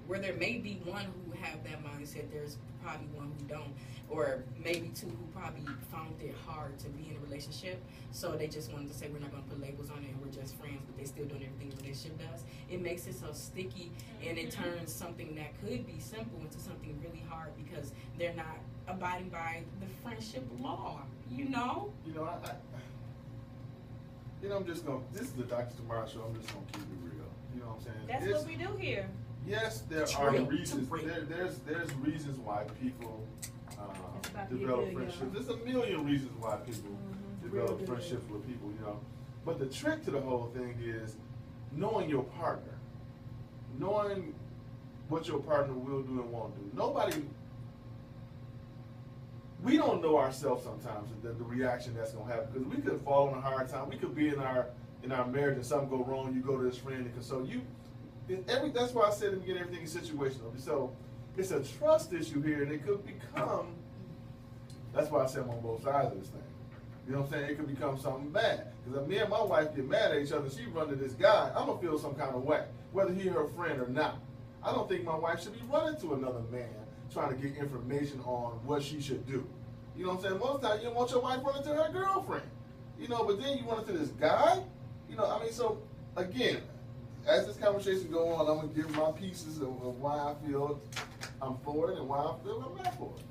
[SPEAKER 2] where there may be one who have that mindset, there's probably one who don't. Or maybe two who probably found it hard to be in a relationship. So they just wanted to say, we're not going to put labels on it and we're just friends, but they still doing everything a relationship does. It makes it so sticky and it turns something that could be simple into something really hard because they're not abiding by the friendship law,
[SPEAKER 3] I'm just going to, this is the Dr. TaMara show, I'm just going to keep it real. You know what I'm saying?
[SPEAKER 1] That's what we do here.
[SPEAKER 3] Yes, there
[SPEAKER 2] It's
[SPEAKER 3] are
[SPEAKER 2] real.
[SPEAKER 3] reasons.
[SPEAKER 2] It's real.
[SPEAKER 3] There's reasons why people
[SPEAKER 1] It's about to get
[SPEAKER 3] develop
[SPEAKER 1] good,
[SPEAKER 3] friendships.
[SPEAKER 1] y'all.
[SPEAKER 3] There's a million reasons why people
[SPEAKER 1] Real
[SPEAKER 3] develop
[SPEAKER 1] good.
[SPEAKER 3] friendships with people, But the trick to the whole thing is knowing your partner, knowing what your partner will do and won't do. We don't know ourselves sometimes, the reaction that's gonna happen, because we could fall on a hard time. We could be in our marriage and something go wrong. You go to this friend and console you. That's why I said in the beginning, everything is situational. So it's a trust issue here, and it could become. That's why I said I'm on both sides of this thing. You know what I'm saying? It could become something bad. Because me and my wife get mad at each other, and she run to this guy, I'm gonna feel some kind of way, whether he her friend or not. I don't think my wife should be running to another man trying to get information on what she should do. You know what I'm saying? Most of the time you don't want your wife running to her girlfriend. But then you run into this guy. So again, as this conversation go on, I'm gonna give my pieces of why I feel I'm for it and why I feel I'm not for it.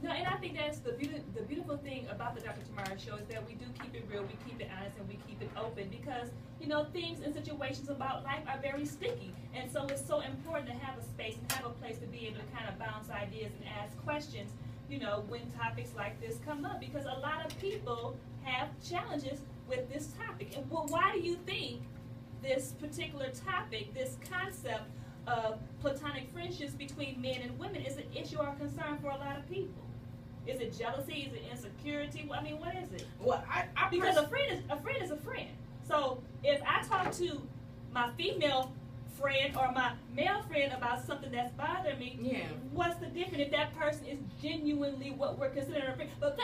[SPEAKER 1] No, and I think that's the beautiful thing about the Dr. TaMara show is that we do keep it real, we keep it honest, and we keep it open because, you know, things and situations about life are very sticky. And so it's so important to have a space and have a place to be able to kind of bounce ideas and ask questions, you know, when topics like this come up, because a lot of people have challenges with this topic. And well, why do you think this particular topic, this concept of platonic friendships between men and women is an issue or concern for a lot of people? Is it jealousy? Is it insecurity? I mean, what is it?
[SPEAKER 2] Well,
[SPEAKER 1] because a friend is a friend. So if I talk to my female friend or my male friend about something that's bothering me,
[SPEAKER 2] yeah,
[SPEAKER 1] what's the difference if that person is genuinely what we're considering a friend? But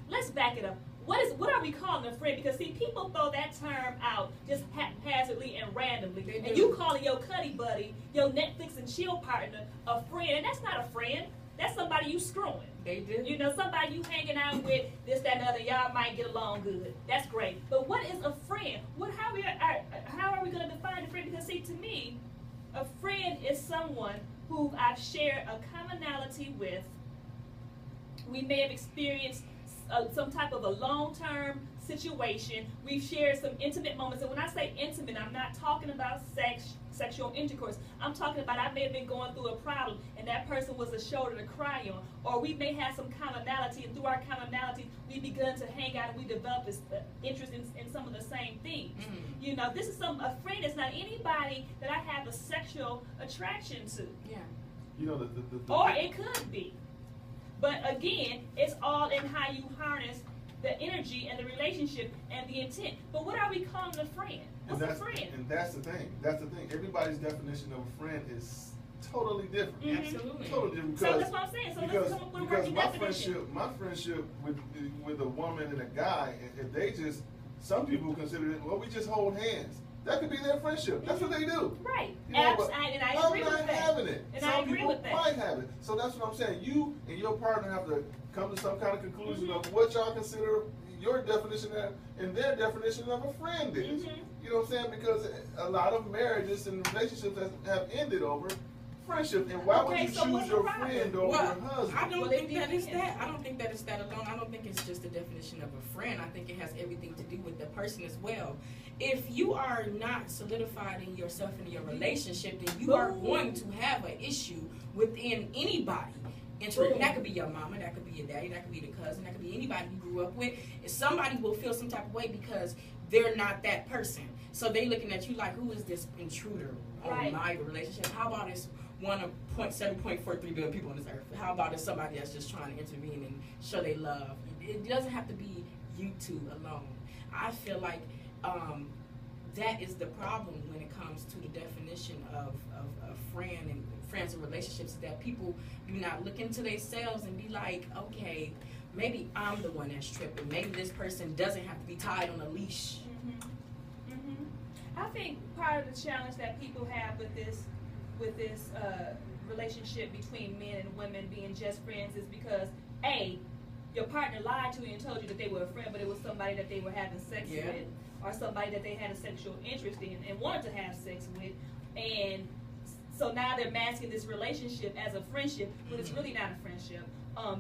[SPEAKER 1] let's back it up. What are we calling a friend? Because see, people throw that term out just haphazardly and randomly. And you calling your cuddy buddy, your Netflix and chill partner a friend, and that's not a friend. That's somebody you screwing.
[SPEAKER 2] They do.
[SPEAKER 1] You know, somebody you hanging out with, this, that, and other. Y'all might get along good. That's great. But what is a friend? How are we going to define a friend? Because see, to me, a friend is someone who I've shared a commonality with. We may have experienced some type of a long-term situation. We've shared some intimate moments. And when I say intimate, I'm not talking about sexual intercourse. I'm talking about I may have been going through a problem and that person was a shoulder to cry on. Or we may have some commonality, and through our commonality, we begun to hang out and we develop this interest in some of the same things. Mm-hmm. You know, this is a friend is not anybody that I have a sexual attraction to.
[SPEAKER 2] Yeah.
[SPEAKER 3] You know,
[SPEAKER 1] or it could be. But again, it's all in how you harness the energy and the relationship and the intent. But what are we calling a friend? What's a friend?
[SPEAKER 3] And that's the thing. That's the thing. Everybody's definition of a friend is totally different.
[SPEAKER 2] Mm-hmm. Absolutely.
[SPEAKER 3] Totally different.
[SPEAKER 1] So that's what I'm saying. So let's come up with a working definition.
[SPEAKER 3] My friendship with a woman and a guy, if they just, some people consider it, well, we just hold hands. That could be their friendship. That's what they do.
[SPEAKER 1] Right.
[SPEAKER 3] You know,
[SPEAKER 1] and I agree with that.
[SPEAKER 3] I'm not having it.
[SPEAKER 1] And
[SPEAKER 3] some
[SPEAKER 1] I agree
[SPEAKER 3] people
[SPEAKER 1] with that.
[SPEAKER 3] might have it. So that's what I'm saying. You and your partner have to come to some kind of conclusion
[SPEAKER 1] mm-hmm.
[SPEAKER 3] of what y'all consider your definition and their definition of a friend is.
[SPEAKER 1] Mm-hmm.
[SPEAKER 3] You know what I'm saying? Because a lot of marriages and relationships have ended over friendship. And why would you choose your friend over your husband?
[SPEAKER 2] I don't think that is that. I don't think that is that alone. I don't think it's just the definition of a friend. I think it has everything to do with the person as well. If you are not solidified in yourself in your relationship, then you are going to have an issue within anybody. That could be your mama, that could be your daddy, that could be the cousin, that could be anybody you grew up with. And somebody will feel some type of way because they're not that person. So they looking at you like, who is this intruder on my relationship? How about this 7.43 billion people on this earth? How about it's somebody that's just trying to intervene and show they love? It doesn't have to be you two alone. I feel like that is the problem when it comes to the definition of friend and friends and relationships, that people do not look into themselves and be like, okay, maybe I'm the one that's tripping. Maybe this person doesn't have to be tied on a leash.
[SPEAKER 1] Mm-hmm. Mm-hmm. I think part of the challenge that people have with this relationship between men and women being just friends is because your partner lied to you and told you that they were a friend, but it was somebody that they were having sex with, or somebody that they had a sexual interest in and wanted to have sex with, and so now they're masking this relationship as a friendship, but it's really not a friendship.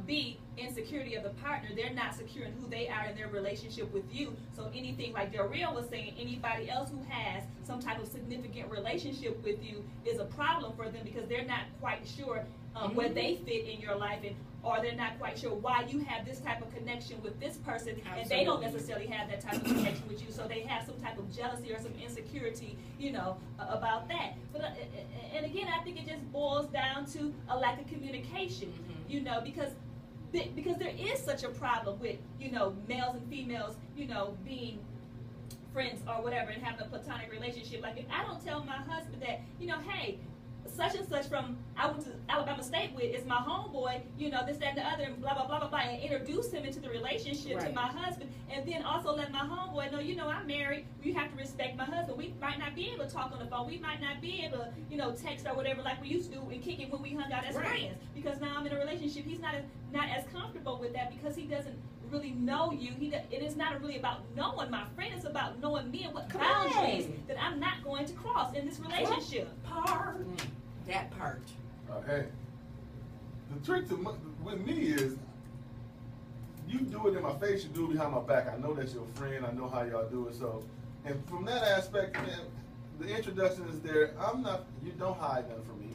[SPEAKER 1] B, insecurity of the partner. They're not secure in who they are in their relationship with you. So anything, like Del Rio was saying, anybody else who has some type of significant relationship with you is a problem for them because they're not quite sure where they fit in your life, or they're not quite sure why you have this type of connection with this person. Absolutely. And they don't necessarily have that type of connection with you, so they have some type of jealousy or some insecurity, about that. But and again, I think it just boils down to a lack of communication, because there is such a problem with, males and females, being friends or whatever and having a platonic relationship. Like if I don't tell my husband that, hey, such and such from I went to Alabama State with is my homeboy, this, that, and the other, and blah, blah, blah, blah, blah, and introduce him into the relationship to my husband, and then also let my homeboy know, I'm married, you have to respect my husband. We might not be able to talk on the phone. We might not be able to, text or whatever like we used to do and kick it when we hung out as friends, because now I'm in a relationship. He's not as comfortable with that because he doesn't really know you. It is not really about knowing my friend. It's about knowing me and what boundaries that I'm not going to cross in this relationship.
[SPEAKER 2] that part.
[SPEAKER 3] Hey, the trick with me is you do it in my face, you do it behind my back. I know that's your friend. I know how y'all do it. So, and from that aspect, man, the introduction is there. You don't hide nothing from me.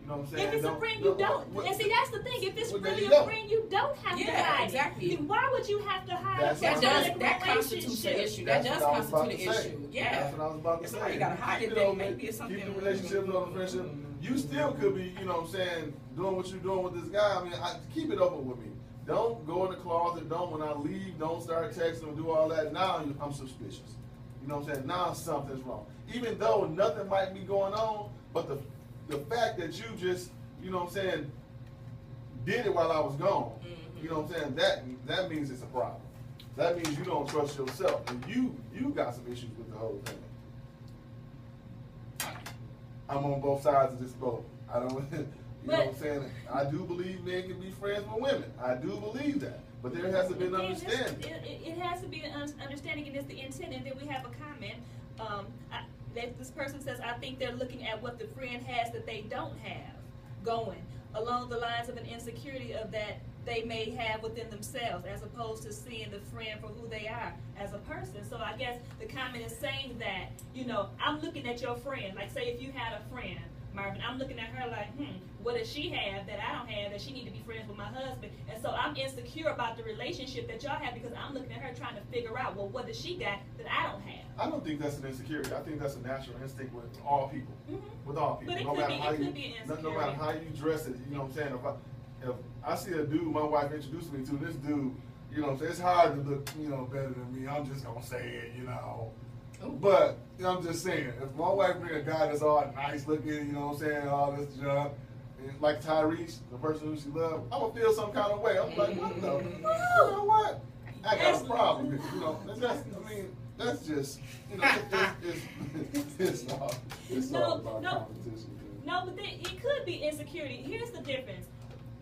[SPEAKER 3] You know what I'm saying?
[SPEAKER 1] If it's a friend, you don't. And see, that's the thing. If it's really a friend, you don't have to hide.
[SPEAKER 2] Exactly.
[SPEAKER 1] Why would you have to hide?
[SPEAKER 2] That constitutes an issue. That does constitute an issue. Yeah.
[SPEAKER 3] That's what I was about to say.
[SPEAKER 2] Somebody gotta hide it though. Maybe it's something.
[SPEAKER 3] Keep the relationships on the friendship. You still could be, you know what I'm saying, doing what you're doing with this guy. I mean, keep it open with me. Don't go in the closet. Don't, when I leave, don't start texting or do all that. Now I'm suspicious. You know what I'm saying? Now something's wrong. Even though nothing might be going on, but the fact that you just, you know what I'm saying, did it while I was gone, you know what I'm saying, that means it's a problem. That means you don't trust yourself. And you got some issues with the whole thing. I'm on both sides of this boat. I don't, you know what I'm saying? I do believe men can be friends with women. I do believe that. But there has to be an understanding.
[SPEAKER 1] It has to be an understanding, and it's the intent. And then we have a comment that this person says, I think they're looking at what the friend has that they don't have going, along the lines of an insecurity of that they may have within themselves, as opposed to seeing the friend for who they are as a person. So I guess the comment is saying that, you know, I'm looking at your friend. Like, say if you had a friend, Marvin, I'm looking at her like, what does she have that I don't have that she need to be friends with my husband? And so I'm insecure about the relationship that y'all have because I'm looking at her trying to figure out, well, what does she got that I don't have?
[SPEAKER 3] I don't think that's an insecurity. I think that's a natural instinct with all people. With all people.
[SPEAKER 1] But
[SPEAKER 3] no matter how you dress it, you know what I'm saying? If I see a dude my wife introduced me to, this dude, you know what I'm saying, it's hard to look, you know, better than me. I'm just gonna say it, you know. But you know, I'm just saying, if my wife bring a guy that's all nice looking, you know what I'm saying, all this junk, like Tyrese, the person who she loved, I'm gonna feel some kind of way. I'm like, what the? You know what? I got a problem with it. You know, that's just, you know, it's all about competition.
[SPEAKER 1] No, but it could be insecurity. Here's the difference.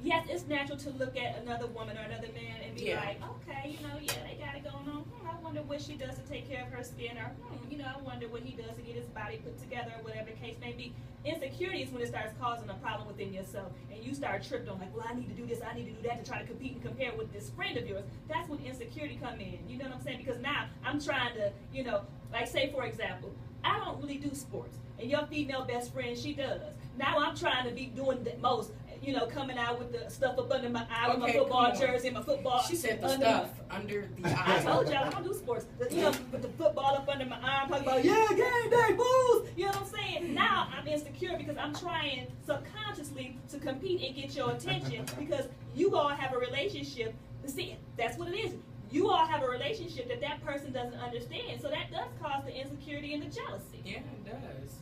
[SPEAKER 1] Yes, it's natural to look at another woman or another man and be like, okay, you know, they got it going on. I wonder what she does to take care of her skin, or you know, I wonder what he does to get his body put together, or whatever the case may be. Insecurity is when it starts causing a problem within yourself, and you start tripped on like, well, I need to do this, I need to do that to try to compete and compare with this friend of yours. That's when insecurity come in. You know what I'm saying? Because now I'm trying to, you know, like say for example, I don't really do sports, and your female best friend, she does. Now I'm trying to be doing the most. You know, coming out with the stuff up under my eye with my football jersey and my football.
[SPEAKER 2] She said the stuff under the eye.
[SPEAKER 1] I told y'all I don't do sports. You know, put the football up under my arm, talking about, yeah, game day, booze. You know what I'm saying? Now I'm insecure because I'm trying subconsciously to compete and get your attention because you all have a relationship. See, that's what it is. You all have a relationship that person doesn't understand. So that does cause the insecurity and the jealousy.
[SPEAKER 2] Yeah, it does.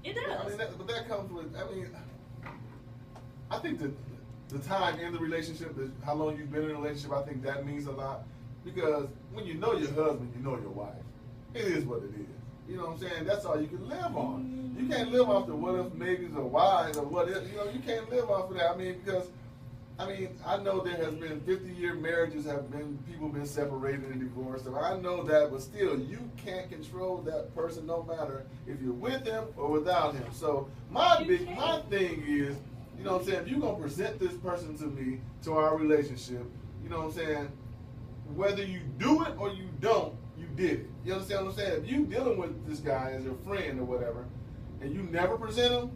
[SPEAKER 1] It does.
[SPEAKER 3] Yeah, I mean, but that comes with, I think the time in the relationship, how long you've been in a relationship, I think that means a lot. Because when you know your husband, you know your wife. It is what it is. You know what I'm saying? That's all you can live on. You can't live off the what if, maybes, or whys, or what if. You know, you can't live off of that. I mean, because, I know there has been 50-year marriages, people been separated and divorced, and I know that, but still, you can't control that person no matter if you're with him or without him. So my thing is, you know what I'm saying, if you're going to present this person to me, to our relationship, you know what I'm saying, whether you do it or you don't, you did it. You understand what I'm saying? If you dealing with this guy as your friend or whatever, and you never present him,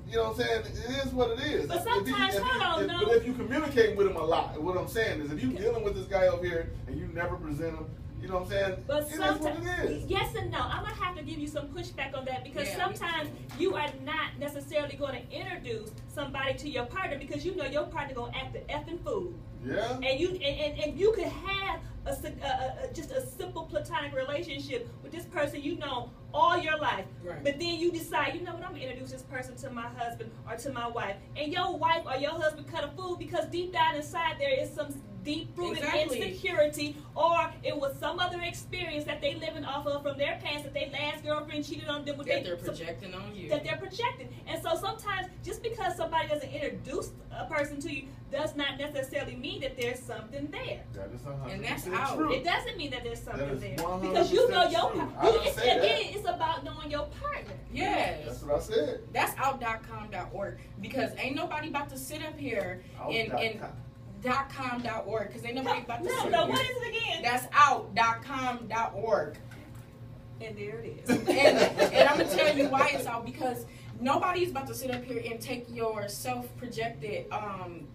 [SPEAKER 3] you know what I'm saying, it is what it is.
[SPEAKER 1] But sometimes,
[SPEAKER 3] but if you communicate with him a lot, what I'm saying is if you dealing with this guy over here and you never present him, you know what I'm saying?
[SPEAKER 1] But
[SPEAKER 3] it is what it is.
[SPEAKER 1] Yes and no. I'm going to have to give you some pushback on that because sometimes you are not necessarily going to introduce somebody to your partner because you know your partner going to act the effing fool.
[SPEAKER 3] Yeah.
[SPEAKER 1] And you could have just a simple platonic relationship with this person you know all your life.
[SPEAKER 2] Right.
[SPEAKER 1] But then you decide, you know what, I'm going to introduce this person to my husband or to my wife. And your wife or your husband cut a fool because deep down inside there is some deep-rooted insecurity, or it was some other experience that they living off of from their past that their last girlfriend cheated on them with.
[SPEAKER 2] That they're projecting on you.
[SPEAKER 1] That they're projecting. And so sometimes, just because somebody doesn't introduce a person to you does not necessarily mean that there's something there.
[SPEAKER 3] That is 100%
[SPEAKER 2] And that's
[SPEAKER 3] true.
[SPEAKER 2] out.
[SPEAKER 1] It doesn't mean that there's something
[SPEAKER 3] That is
[SPEAKER 1] there
[SPEAKER 3] 100%
[SPEAKER 1] because you know your
[SPEAKER 3] true.
[SPEAKER 1] partner.
[SPEAKER 3] I didn't say that.
[SPEAKER 1] Again, it's about knowing your partner.
[SPEAKER 2] Yes.
[SPEAKER 3] That's what I said.
[SPEAKER 2] That's out.com.org because ain't nobody about to sit up here and .com.org because ain't nobody about to sit
[SPEAKER 1] No,
[SPEAKER 2] up
[SPEAKER 1] what
[SPEAKER 2] here.
[SPEAKER 1] is it again?
[SPEAKER 2] That's out.com.org.
[SPEAKER 1] And there it is.
[SPEAKER 2] And I'm gonna tell you why it's out because nobody's about to sit up here and take your self-projected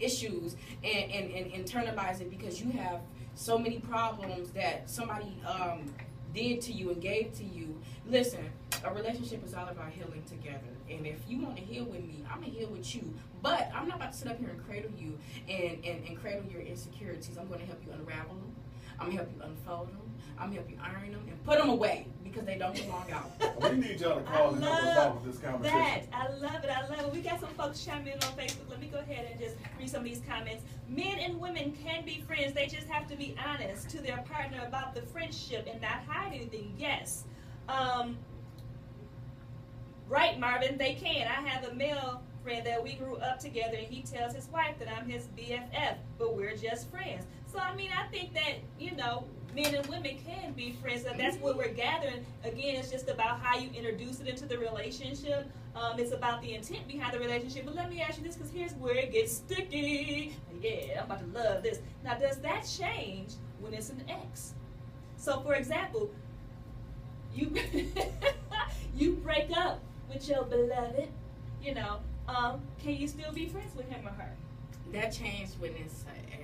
[SPEAKER 2] issues and internalize it because you have so many problems that somebody did to you and gave to you. Listen, a relationship is all about healing together. And if you want to heal with me, I'm going to heal with you. But I'm not about to sit up here and cradle you and cradle your insecurities. I'm going to help you unravel them. I'm going to help you unfold them. I'm going to help you iron them and put them away because they don't belong out.
[SPEAKER 3] We need y'all to call and help us out with this conversation.
[SPEAKER 1] That. I love it. I love it. We got some folks chiming in on Facebook. Let me go ahead and just read some of these comments. Men and women can be friends. They just have to be honest to their partner about the friendship and not hide anything. Yes. Right, Marvin, they can. I have a male friend that we grew up together, and he tells his wife that I'm his BFF, but we're just friends. So, I mean, I think that, you know, men and women can be friends. So that's what we're gathering. Again, it's just about how you introduce it into the relationship. It's about the intent behind the relationship. But let me ask you this, because here's where it gets sticky. Yeah, I'm about to love this. Now, does that change when it's an ex? So, for example, you you break up with your beloved, you know, can you still be friends with him or her?
[SPEAKER 2] That changed when it's an ex.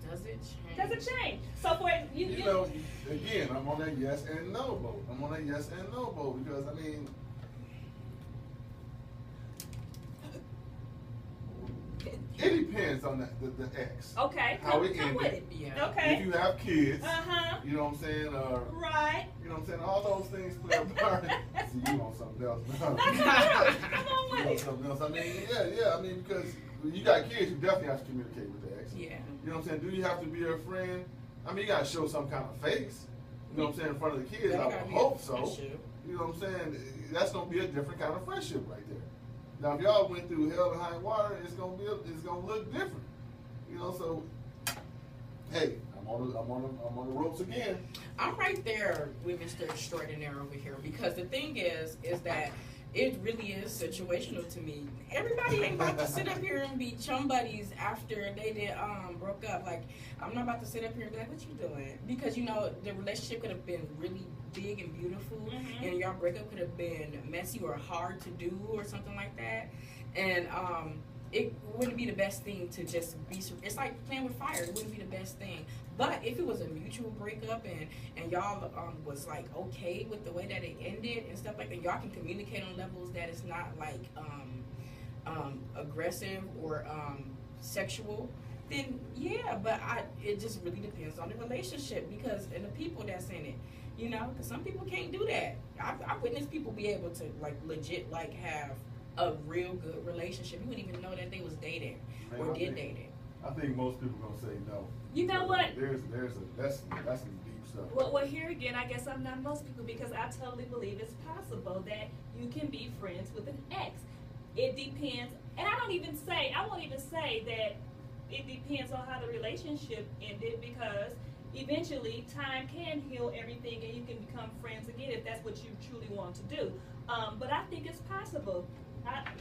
[SPEAKER 2] Does it change?
[SPEAKER 1] Does it change? So for
[SPEAKER 3] You know, again, I'm on that yes and no boat. I'm on that yes and no boat because, I mean, it depends on the ex.
[SPEAKER 1] Okay,
[SPEAKER 3] How it
[SPEAKER 1] come with
[SPEAKER 3] ended.
[SPEAKER 1] it.
[SPEAKER 2] Yeah.
[SPEAKER 1] Okay.
[SPEAKER 3] If you have kids,
[SPEAKER 1] Uh-huh.
[SPEAKER 3] you know what I'm saying?
[SPEAKER 1] Right.
[SPEAKER 3] You know what I'm saying? All those things play a part. See, you want something else.
[SPEAKER 1] Come on
[SPEAKER 3] You
[SPEAKER 1] with
[SPEAKER 3] want
[SPEAKER 1] it.
[SPEAKER 3] something else. I mean, yeah. I mean, because when you got kids, you definitely have to communicate with the ex.
[SPEAKER 2] Yeah.
[SPEAKER 3] You know what I'm saying? Do you have to be a friend? I mean, you got to show some kind of face. You know what I'm saying? In front of the kids. I would hope so. You know what I'm saying? That's going to be a different kind of friendship right there. Now, if y'all went through hell and high water, it's going to look different. You know, so hey, I'm on the ropes again.
[SPEAKER 2] I'm right there with Mr. Extraordinaire over here because the thing is that it really is situational to me. Everybody ain't about to sit up here and be chum buddies after they did broke up. Like, I'm not about to sit up here and be like, what you doing? Because, you know, the relationship could have been really big and beautiful, and y'all breakup could have been messy or hard to do or something like that. And it wouldn't be the best thing to just be, it's like playing with fire. It wouldn't be the best thing. But if it was a mutual breakup and y'all was like okay with the way that it ended and stuff like that, y'all can communicate on levels that it's not like aggressive or sexual, then yeah, but it just really depends on the relationship because and the people that's in it, you know, because some people can't do that. I've witnessed people be able to like legit like have a real good relationship. You wouldn't even know that they was dating or did dating.
[SPEAKER 3] I think most people gonna say no.
[SPEAKER 1] You know what?
[SPEAKER 3] That's some deep stuff.
[SPEAKER 1] Well, here again, I guess I'm not most people because I totally believe it's possible that you can be friends with an ex. It depends, and I won't even say that it depends on how the relationship ended because eventually time can heal everything and you can become friends again if that's what you truly want to do. But I think it's possible.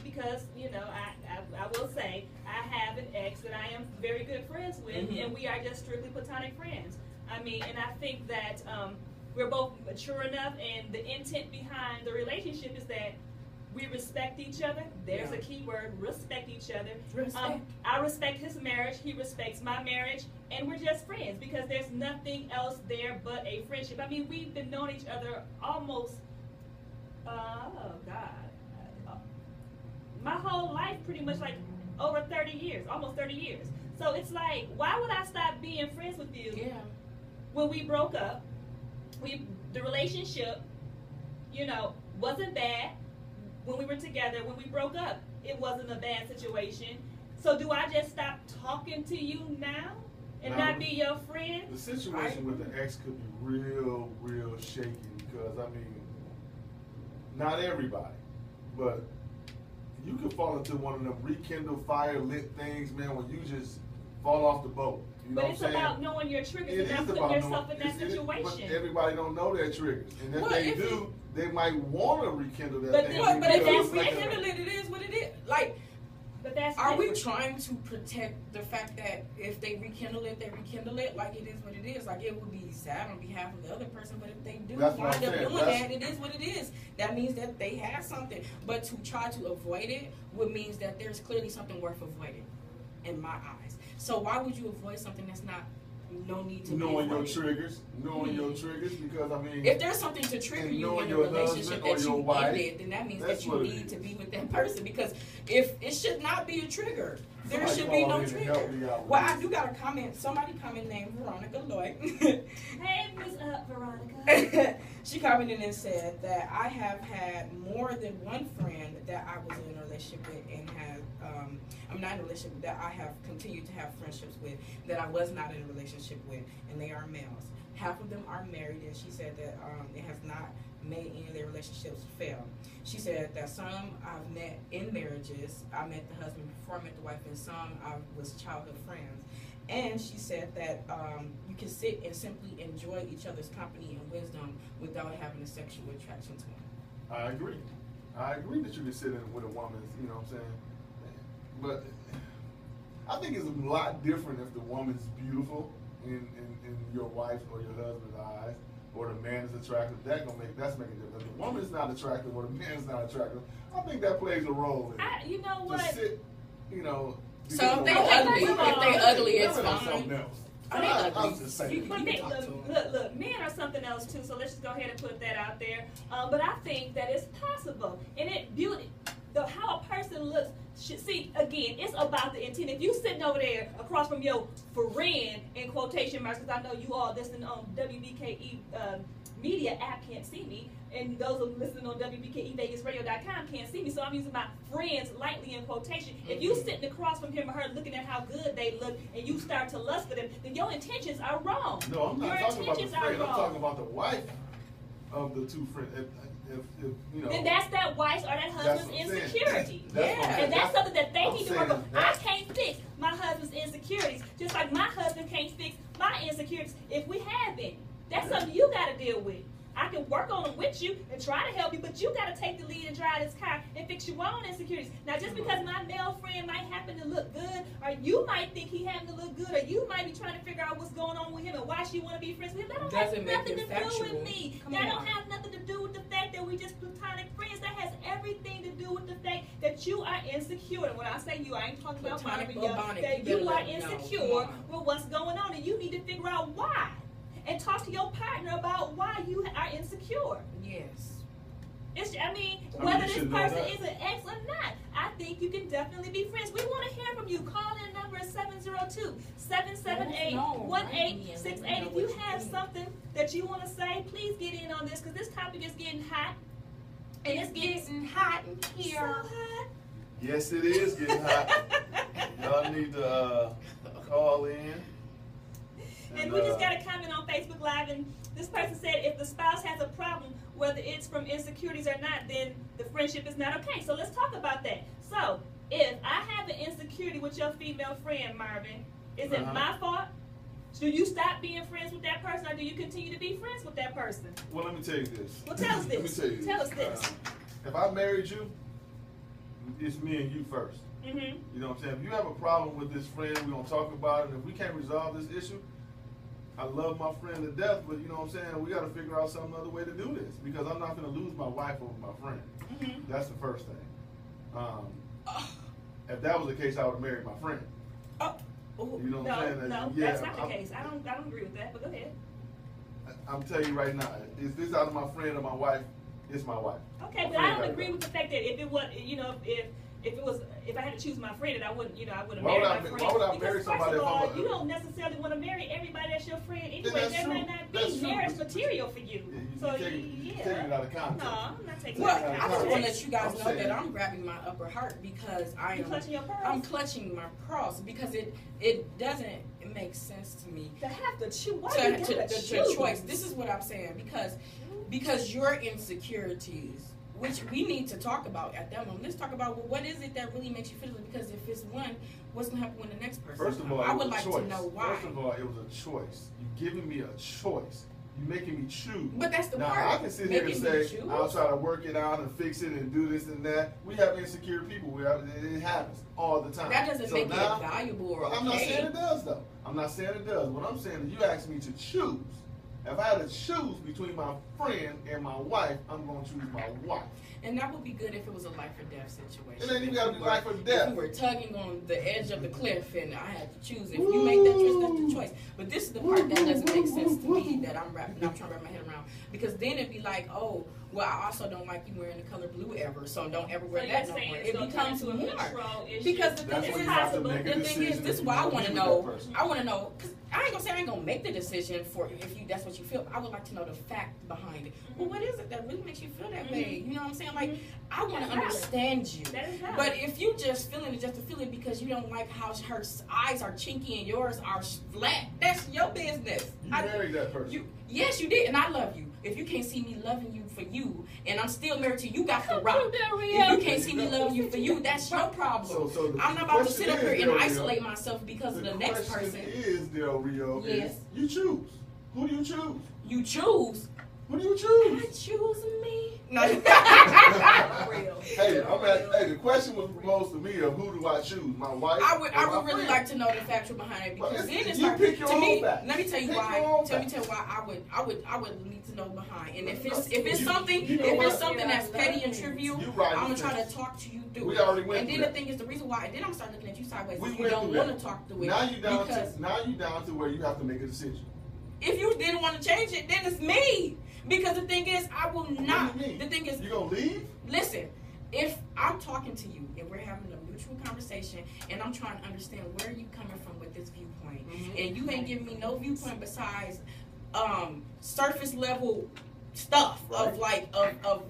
[SPEAKER 1] Because, you know, I will say I have an ex that I am very good friends with, and we are just strictly platonic friends. I mean, and I think that we're both mature enough, and the intent behind the relationship is that we respect each other. There's a key word, respect each other.
[SPEAKER 2] Respect.
[SPEAKER 1] I respect his marriage, he respects my marriage, and we're just friends because there's nothing else there but a friendship. I mean, we've been knowing each other almost, my whole life, pretty much like over 30 years, almost 30 years. So it's like, why would I stop being friends with you?
[SPEAKER 2] Yeah.
[SPEAKER 1] When we broke up, the relationship, you know, wasn't bad. When we were together, when we broke up, it wasn't a bad situation. So do I just stop talking to you now and not be your friend?
[SPEAKER 3] The situation with the ex could be real, real shaky because, I mean, not everybody, but you could fall into one of them rekindle fire lit things, man, when you just fall off the boat. You know
[SPEAKER 1] But it's
[SPEAKER 3] what I'm saying?
[SPEAKER 1] about knowing your triggers
[SPEAKER 3] It
[SPEAKER 1] and not
[SPEAKER 3] is
[SPEAKER 1] putting
[SPEAKER 3] about
[SPEAKER 1] yourself
[SPEAKER 3] knowing,
[SPEAKER 1] in that situation.
[SPEAKER 3] but everybody don't know their triggers, and if
[SPEAKER 2] Well,
[SPEAKER 3] they
[SPEAKER 2] if
[SPEAKER 3] do, they might want to rekindle that.
[SPEAKER 1] But
[SPEAKER 3] thing.
[SPEAKER 1] then-
[SPEAKER 2] But if
[SPEAKER 1] that's
[SPEAKER 2] you
[SPEAKER 1] like
[SPEAKER 2] rekindle it, it is what it is. Like,
[SPEAKER 1] But that's
[SPEAKER 2] are we
[SPEAKER 1] different.
[SPEAKER 2] trying to protect the fact that if they rekindle it, they rekindle it? Like, it is what it is. Like, it would be sad on behalf of the other person, but if they do
[SPEAKER 3] That's what
[SPEAKER 2] wind
[SPEAKER 3] I'm
[SPEAKER 2] up
[SPEAKER 3] saying.
[SPEAKER 2] doing that, it is what it is. That means that they have something. But to try to avoid it would means that there's clearly something worth avoiding, in my eyes. So why would you avoid something that's not no need to
[SPEAKER 3] knowing
[SPEAKER 2] be
[SPEAKER 3] your
[SPEAKER 2] avoided?
[SPEAKER 3] triggers, because I mean,
[SPEAKER 2] If there's something to trigger
[SPEAKER 3] and
[SPEAKER 2] you
[SPEAKER 3] knowing
[SPEAKER 2] in a
[SPEAKER 3] your
[SPEAKER 2] relationship
[SPEAKER 3] husband or
[SPEAKER 2] that
[SPEAKER 3] your
[SPEAKER 2] you
[SPEAKER 3] wife,
[SPEAKER 2] ended, then that means
[SPEAKER 3] that's
[SPEAKER 2] that you
[SPEAKER 3] what it
[SPEAKER 2] need
[SPEAKER 3] is.
[SPEAKER 2] to be with that person. Because if it should not be a trigger, there
[SPEAKER 3] Somebody
[SPEAKER 2] should be
[SPEAKER 3] call
[SPEAKER 2] no
[SPEAKER 3] in and
[SPEAKER 2] trigger.
[SPEAKER 3] help me out with
[SPEAKER 2] Well, I
[SPEAKER 3] this.
[SPEAKER 2] do got a comment. Somebody comment named Veronica Lloyd.
[SPEAKER 1] Hey, Miss Veronica.
[SPEAKER 2] She commented and said that I have had more than one friend that I was in a relationship with and had, I'm not in a relationship, that I have continued to have friendships with, that I was not in a relationship with, and they are males. Half of them are married, and she said that it has not made any of their relationships fail. She said that some I've met in marriages, I met the husband before I met the wife, and some I was childhood friends. And she said that you can sit and simply enjoy each other's company and wisdom without having a sexual attraction to them.
[SPEAKER 3] I agree. I agree that you can sit in with a woman, you know what I'm saying? But I think it's a lot different if the woman's beautiful in your wife's or your husband's eyes, or the man is attractive. That's making a difference. If the woman is not attractive or the man is not attractive, I think that plays a role in
[SPEAKER 1] You know
[SPEAKER 3] to
[SPEAKER 1] what?
[SPEAKER 3] sit, you know.
[SPEAKER 2] So if they
[SPEAKER 3] because-
[SPEAKER 2] ugly, if they ugly, it's
[SPEAKER 3] Women are
[SPEAKER 2] fine.
[SPEAKER 3] something else.
[SPEAKER 2] I mean,
[SPEAKER 3] I'm just saying.
[SPEAKER 1] But
[SPEAKER 2] You
[SPEAKER 1] they,
[SPEAKER 2] can talk to 'em.
[SPEAKER 1] look, men are something else too. So let's just go ahead and put that out there. But I think that it's possible, and it beauty, how a person looks. See, again, it's about the intent. If you sitting over there across from your friend, in quotation marks, because I know you all listening on WBKE media app can't see me, and those who listening on WBKEVegasRadio.com can't see me, so I'm using my friends lightly in quotation. If you sitting across from him or her looking at how good they look, and you start to lust for them, then your intentions are wrong.
[SPEAKER 3] No, I'm not
[SPEAKER 1] Your
[SPEAKER 3] talking about the
[SPEAKER 1] intentions are
[SPEAKER 3] friend. I'm
[SPEAKER 1] wrong.
[SPEAKER 3] talking about the wife of the two friends. If you know.
[SPEAKER 1] Then that's that wife's or that husband's
[SPEAKER 3] what I'm saying.
[SPEAKER 1] insecurity.
[SPEAKER 3] That's what I'm
[SPEAKER 2] Yeah.
[SPEAKER 3] saying.
[SPEAKER 1] And that's something that they
[SPEAKER 3] I'm
[SPEAKER 1] need to work
[SPEAKER 3] saying
[SPEAKER 1] on. I
[SPEAKER 3] that-
[SPEAKER 1] can't fix my husband's insecurities, just like my husband can't fix my insecurities if we have any. That's something you got to deal with. I can work on them with you and try to help you, but you got to take the lead and drive this car and fix your own insecurities. Now, just because my male friend might happen to look good, or you might think he happen to look good, or you might be trying to figure out what's going on with him and why she want to be friends with him, that don't
[SPEAKER 2] Doesn't
[SPEAKER 1] have
[SPEAKER 2] make
[SPEAKER 1] nothing
[SPEAKER 2] it
[SPEAKER 1] to do
[SPEAKER 2] factual.
[SPEAKER 1] with me.
[SPEAKER 2] Come
[SPEAKER 1] That
[SPEAKER 2] on.
[SPEAKER 1] don't have nothing to do with the fact that we just platonic friends. That has everything to do with the fact that you are insecure. And when I say you, I ain't talking about
[SPEAKER 2] Platonic
[SPEAKER 1] Marvin,
[SPEAKER 2] bubonic,
[SPEAKER 1] that
[SPEAKER 2] you
[SPEAKER 1] you
[SPEAKER 2] better
[SPEAKER 1] are
[SPEAKER 2] let me know.
[SPEAKER 1] insecure
[SPEAKER 2] Come on.
[SPEAKER 1] with what's going on, and you need to figure out why. And talk to your partner about why you are insecure.
[SPEAKER 2] Yes.
[SPEAKER 1] I mean,
[SPEAKER 3] I mean,
[SPEAKER 1] whether
[SPEAKER 3] you
[SPEAKER 1] this
[SPEAKER 3] should know
[SPEAKER 1] person
[SPEAKER 3] that.
[SPEAKER 1] is an ex or not, I think you can definitely be friends. We want to hear from you. Call in number 702-778-1868. If you have something that you want to say, please get in on this, because this topic is getting hot. And it's getting
[SPEAKER 2] hot in
[SPEAKER 1] so hot.
[SPEAKER 3] Yes, it is getting hot. Y'all need to call in.
[SPEAKER 1] And we just got a comment on Facebook Live, and this person said if the spouse has a problem, whether it's from insecurities or not, then the friendship is not okay. So let's talk about that. So if I have an insecurity with your female friend, Marvin, is it my fault? Do you stop being friends with that person, or do you continue to be friends with that person?
[SPEAKER 3] Well, let me tell you this.
[SPEAKER 1] Well, tell us
[SPEAKER 3] Let me
[SPEAKER 1] this.
[SPEAKER 3] tell you
[SPEAKER 1] Tell us this.
[SPEAKER 3] If I married you, it's me and you first.
[SPEAKER 1] Mm-hmm.
[SPEAKER 3] You know what I'm saying? If you have a problem with this friend, we're going to talk about it. And if we can't resolve this issue, I love my friend to death, but you know what I'm saying? We got to figure out some other way to do this, because I'm not going to lose my wife over my friend.
[SPEAKER 1] Mm-hmm.
[SPEAKER 3] That's the first thing. If that was the case, I would have married my friend.
[SPEAKER 2] Oh.
[SPEAKER 3] You know what I'm saying?
[SPEAKER 1] No,
[SPEAKER 3] Yeah,
[SPEAKER 1] that's not the case. I don't agree with that, but go ahead.
[SPEAKER 3] I'm telling you right now, is this out of my friend or my wife? It's my wife.
[SPEAKER 1] Okay,
[SPEAKER 3] My
[SPEAKER 1] but I
[SPEAKER 3] friend
[SPEAKER 1] don't
[SPEAKER 3] got
[SPEAKER 1] agree
[SPEAKER 3] it.
[SPEAKER 1] with the fact that if it was, you know, if I had to choose my friend, and I wouldn't, I wouldn't
[SPEAKER 3] Why
[SPEAKER 1] marry
[SPEAKER 3] would
[SPEAKER 1] my
[SPEAKER 3] I-
[SPEAKER 1] friend.
[SPEAKER 3] why would I
[SPEAKER 1] because
[SPEAKER 3] marry
[SPEAKER 1] first
[SPEAKER 3] somebody
[SPEAKER 1] of
[SPEAKER 3] if I'm
[SPEAKER 1] all,
[SPEAKER 3] a-
[SPEAKER 1] you don't necessarily want to marry everybody that's your friend anyway.
[SPEAKER 3] that's
[SPEAKER 1] That
[SPEAKER 3] true.
[SPEAKER 1] might not
[SPEAKER 3] That's
[SPEAKER 1] be
[SPEAKER 3] true,
[SPEAKER 1] marriage
[SPEAKER 3] but-
[SPEAKER 1] material for you.
[SPEAKER 3] You
[SPEAKER 1] So
[SPEAKER 3] taking
[SPEAKER 1] yeah.
[SPEAKER 3] it out of context.
[SPEAKER 1] No, I'm not taking
[SPEAKER 2] Well,
[SPEAKER 1] it out of
[SPEAKER 2] I just want to
[SPEAKER 1] context.
[SPEAKER 2] let you guys
[SPEAKER 3] I'm
[SPEAKER 2] know
[SPEAKER 3] saying-
[SPEAKER 2] that I'm grabbing my upper heart because I
[SPEAKER 1] You
[SPEAKER 2] am.
[SPEAKER 1] clutching your pearls?
[SPEAKER 2] I'm clutching my pearls because it doesn't make sense to me
[SPEAKER 1] To have to choose. Why
[SPEAKER 2] to,
[SPEAKER 1] you gotta
[SPEAKER 2] to
[SPEAKER 1] choose?
[SPEAKER 2] choice. This is what I'm saying because your insecurities which we need to talk about at that moment. Let's talk about, well, what is it that really makes you feel it? Because if it's one, what's gonna happen when the next person
[SPEAKER 3] First of
[SPEAKER 2] comes?
[SPEAKER 3] all,
[SPEAKER 2] I
[SPEAKER 3] it
[SPEAKER 2] would
[SPEAKER 3] was
[SPEAKER 2] like
[SPEAKER 3] a choice.
[SPEAKER 2] to know why.
[SPEAKER 3] First of all, it was a choice. You giving me a choice. You making me choose.
[SPEAKER 2] But that's the
[SPEAKER 3] now,
[SPEAKER 2] part.
[SPEAKER 3] I can sit here and
[SPEAKER 2] Making
[SPEAKER 3] say,
[SPEAKER 2] me choose?
[SPEAKER 3] I'll try to work it out and fix it and do this and that. We have insecure people. It happens all the time.
[SPEAKER 2] That doesn't make
[SPEAKER 3] now,
[SPEAKER 2] it valuable or okay.
[SPEAKER 3] I'm not saying it does, though. I'm not saying it does. What I'm saying is you asked me to choose. If I had to choose between my friend and my wife, I'm going to choose my wife.
[SPEAKER 2] And that would be good if it was a life or death situation.
[SPEAKER 3] It ain't even got to be life or death.
[SPEAKER 2] If we were tugging on the edge of the cliff and I had to choose. If you make that choice, that's the choice. But this is the part that doesn't make sense to me that I'm trying to wrap my head around. Because then it'd be like, oh, well, I also don't like you wearing the color blue ever, so don't ever wear that no more. It becomes more. Because the thing is, this is why I want to know. I want to know, because I ain't gonna say I ain't gonna make the decision for if you that's what you feel. I would like to know the fact behind it. Well, what is it that really makes you feel that way? You know what I'm saying? Like, I want to understand you. But if you just feeling it just to feel it because you don't like how her eyes are chinky and yours are flat, that's your business.
[SPEAKER 3] You married that person.
[SPEAKER 2] Yes, you did, and I love you. If you can't see me loving you for you, and I'm still married to you, got the rock. If you can't see me loving you for you, that's your problem.
[SPEAKER 3] So
[SPEAKER 2] I'm not about to sit up here and isolate myself because of the next person.
[SPEAKER 3] The question is, Del Rio,
[SPEAKER 2] yes.
[SPEAKER 3] You choose. Who do you choose?
[SPEAKER 2] You choose.
[SPEAKER 3] Who do you choose?
[SPEAKER 2] I choose me. No.
[SPEAKER 3] Hey, the question was proposed to me of who do I choose? My wife?
[SPEAKER 2] I would really like to know the factual behind it because then it's
[SPEAKER 3] you pick your
[SPEAKER 2] to
[SPEAKER 3] own
[SPEAKER 2] me.
[SPEAKER 3] back.
[SPEAKER 2] Let me tell you why. Tell me why I would need to know behind. And if it's something that's petty and trivial, I'm gonna try to talk to you through.
[SPEAKER 3] We already went.
[SPEAKER 2] And then the thing is the reason why. And then I'm start looking at you sideways. If you don't want to talk through it.
[SPEAKER 3] Now you down to where you have to make a decision.
[SPEAKER 2] If you didn't want to change it, then it's me. Because the thing is, I will not. The thing is,
[SPEAKER 3] you gonna leave?
[SPEAKER 2] Listen, if I'm talking to you and we're having a mutual conversation, and I'm trying to understand where you coming from with this viewpoint, and you ain't giving me no viewpoint besides surface level stuff of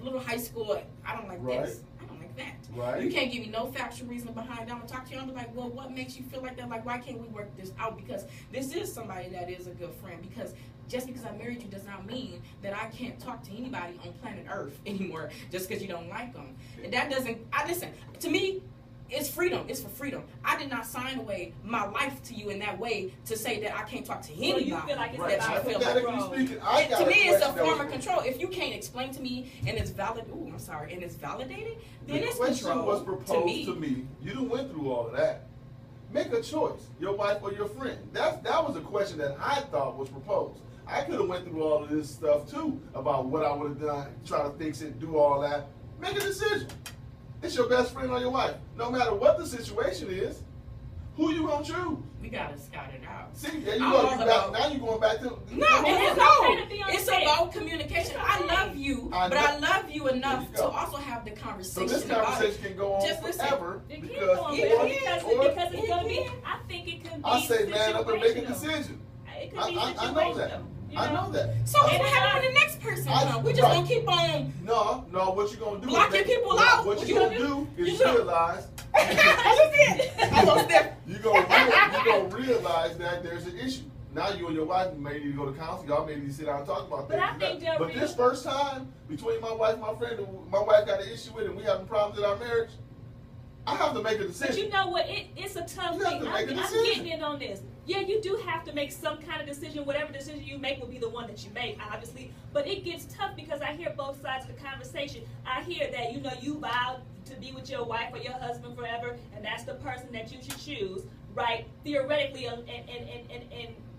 [SPEAKER 2] little high school. I don't like this. I don't like that.
[SPEAKER 3] Right.
[SPEAKER 2] You can't give me no factual reason behind it. I'm gonna talk to you. I'm gonna be like, well, what makes you feel like that? Like, why can't we work this out? Because this is somebody that is a good friend. Because just because I married you does not mean that I can't talk to anybody on planet Earth anymore just because you don't like them. And that doesn't, listen, to me, it's freedom. It's for freedom. I did not sign away my life to you in that way to say that I can't talk to anybody.
[SPEAKER 1] So you feel like it's
[SPEAKER 3] right.
[SPEAKER 1] about
[SPEAKER 2] To me, it's a form of control. If you can't explain to me and it's valid, and it's validated, then it's control.
[SPEAKER 3] The question was proposed to me. You done went through all of that. Make a choice, your wife or your friend. That was a question that I thought was proposed. I could have went through all of this stuff too about what I would have done, try to fix it, do all that. Make a decision. It's your best friend or your wife. No matter what the situation is, who you gonna choose?
[SPEAKER 2] We gotta scout it out.
[SPEAKER 3] See, there you go. Now you're going back to
[SPEAKER 2] it's about communication. I love you, but I love you enough to also have the conversation.
[SPEAKER 3] So this conversation can go on forever
[SPEAKER 1] because it's gonna be. I think it could be.
[SPEAKER 3] I say, man, I'm gonna make a decision.
[SPEAKER 1] It could be
[SPEAKER 3] I know that. I know that.
[SPEAKER 2] So what happened when the next person comes? We just gonna keep on.
[SPEAKER 3] No. What you gonna do?
[SPEAKER 2] Blocking people out.
[SPEAKER 3] What you gonna do is realize. You gonna realize that there's an issue. Now you and your wife may need to go to counseling. Y'all may need to sit down and talk about that. But this first time between my wife and my friend, my wife got an issue with, and we having problems in our marriage. I have to make a decision.
[SPEAKER 1] But you know what? It's a tough thing. I'm getting in on this. Yeah, you do have to make some kind of decision. Whatever decision you make will be the one that you make, obviously. But it gets tough because I hear both sides of the conversation. I hear that, you vowed to be with your wife or your husband forever, and that's the person that you should choose, right? Theoretically, and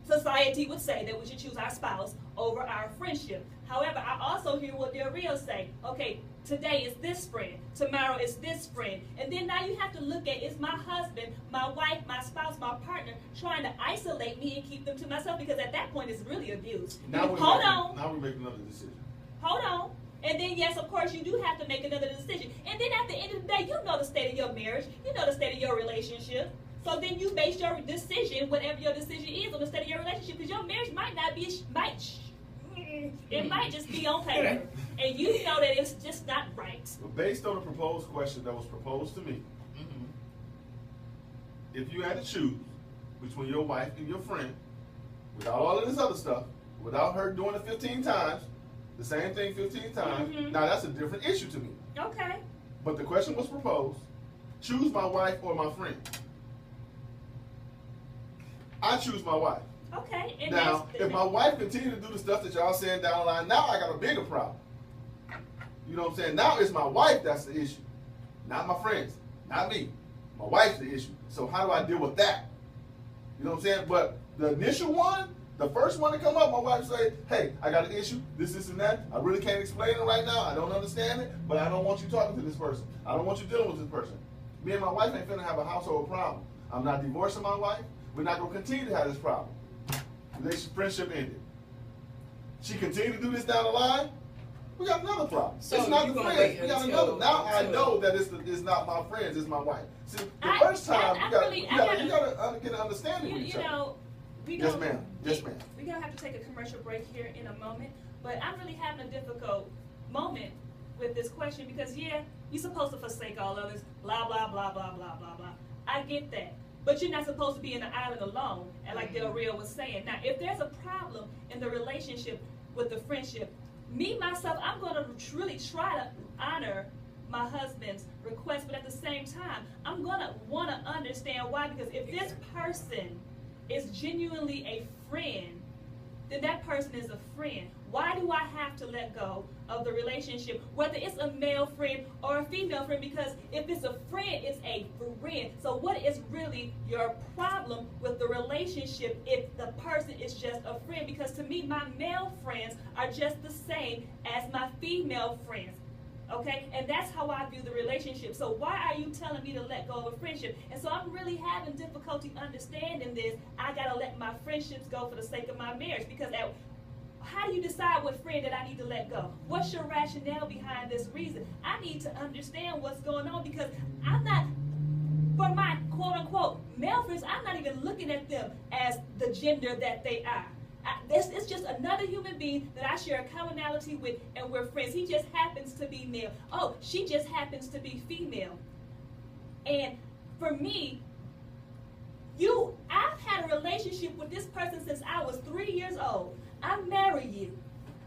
[SPEAKER 1] society would say that we should choose our spouse over our friendship. However, I also hear what Del Rio say. Okay, today is this friend, tomorrow is this friend. And then now you have to look at, is my husband, my wife, my spouse, my partner trying to isolate me and keep them to myself? Because at that point, it's really abuse.
[SPEAKER 3] Now we're making another decision.
[SPEAKER 1] Hold on. And then, yes, of course, you do have to make another decision. And then at the end of the day, you know the state of your marriage. You know the state of your relationship. So then you base your decision, whatever your decision is, on the state of your relationship. Because your marriage might not be, it might just be on paper. And you know that it's just not right.
[SPEAKER 3] But based on the proposed question that was proposed to me, if you had to choose between your wife and your friend, without all of this other stuff, without her doing it 15 times, the same thing 15 times, now that's a different issue to me.
[SPEAKER 1] Okay.
[SPEAKER 3] But the question was proposed: choose my wife or my friend. I choose my wife.
[SPEAKER 1] Okay. And
[SPEAKER 3] Now,
[SPEAKER 1] that's,
[SPEAKER 3] if my wife continues to do the stuff that y'all saying down the line, now I got a bigger problem. You know what I'm saying? Now it's my wife that's the issue, not my friends, not me. My wife's the issue. So how do I deal with that? You know what I'm saying? But the initial one, the first one to come up, my wife say, hey, I got an issue, this and that. I really can't explain it right now. I don't understand it, but I don't want you talking to this person. I don't want you dealing with this person. Me and my wife ain't finna have a household problem. I'm not divorcing my wife. We're not gonna continue to have this problem. Friendship ended. She continued to do this down the line, we got another problem.
[SPEAKER 2] So
[SPEAKER 3] it's not
[SPEAKER 2] you
[SPEAKER 3] the
[SPEAKER 2] gonna
[SPEAKER 3] friends.
[SPEAKER 2] wait
[SPEAKER 3] We got
[SPEAKER 2] until-
[SPEAKER 3] another. Now I
[SPEAKER 2] until-
[SPEAKER 3] know that it's not my friends. It's my wife. See, the
[SPEAKER 1] I-
[SPEAKER 3] first time
[SPEAKER 1] I
[SPEAKER 3] you got
[SPEAKER 1] really-
[SPEAKER 3] you
[SPEAKER 1] I
[SPEAKER 3] got
[SPEAKER 1] gotta-
[SPEAKER 3] get an understanding with
[SPEAKER 1] you
[SPEAKER 3] each other.
[SPEAKER 1] know, we
[SPEAKER 3] Yes,
[SPEAKER 1] gonna-
[SPEAKER 3] ma'am. Yes, ma'am.
[SPEAKER 1] We're gonna have to take a commercial break here in a moment, but I'm really having a difficult moment with this question because yeah, you're supposed to forsake all others, blah blah blah blah blah blah blah. I get that. But you're not supposed to be in the island alone, and like Del Rio was saying. Now, if there's a problem in the relationship with the friendship, me, myself, I'm going to really try to honor my husband's request, but at the same time, I'm going to want to understand why, because if this person is genuinely a friend, then that person is a friend. Why do I have to let go of the relationship, whether it's a male friend or a female friend? Because if it's a friend, it's a friend. So what is really your problem with the relationship if the person is just a friend? Because to me, my male friends are just the same as my female friends. Okay, and that's how I view the relationship. So why are you telling me to let go of a friendship? And so I'm really having difficulty understanding this. I gotta let my friendships go for the sake of my marriage. Because how do you decide what friend that I need to let go? What's your rationale behind this reason? I need to understand what's going on, because I'm not, for my quote unquote male friends, I'm not even looking at them as the gender that they are. It's just another human being that I share a commonality with, and we're friends. He just happens to be male. Oh, she just happens to be female. And for me, I've had a relationship with this person since I was 3 years old. I marry you.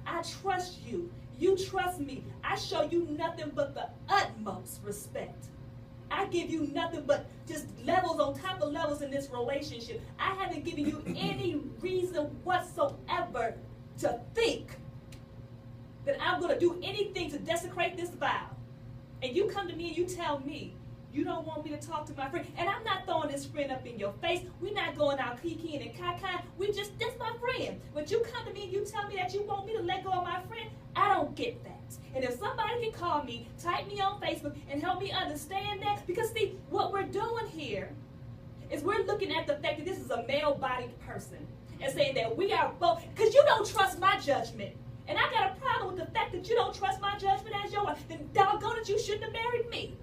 [SPEAKER 1] I trust you. You trust me. I show you nothing but the utmost respect. I give you nothing but just levels on top of levels in this relationship. I haven't given you any reason whatsoever to think that I'm going to do anything to desecrate this vow. And you come to me and you tell me you don't want me to talk to my friend. And I'm not throwing this friend up in your face. We're not going out kikiing and caca. That's my friend. But you come to me and you tell me that you want me to let go of my friend. I don't get that. And if somebody can call me, type me on Facebook, and help me understand that, because see, what we're doing here is we're looking at the fact that this is a male-bodied person and saying that we are both, because you don't trust my judgment. And I got a problem with the fact that you don't trust my judgment as your wife. Then doggone it, you shouldn't have married me.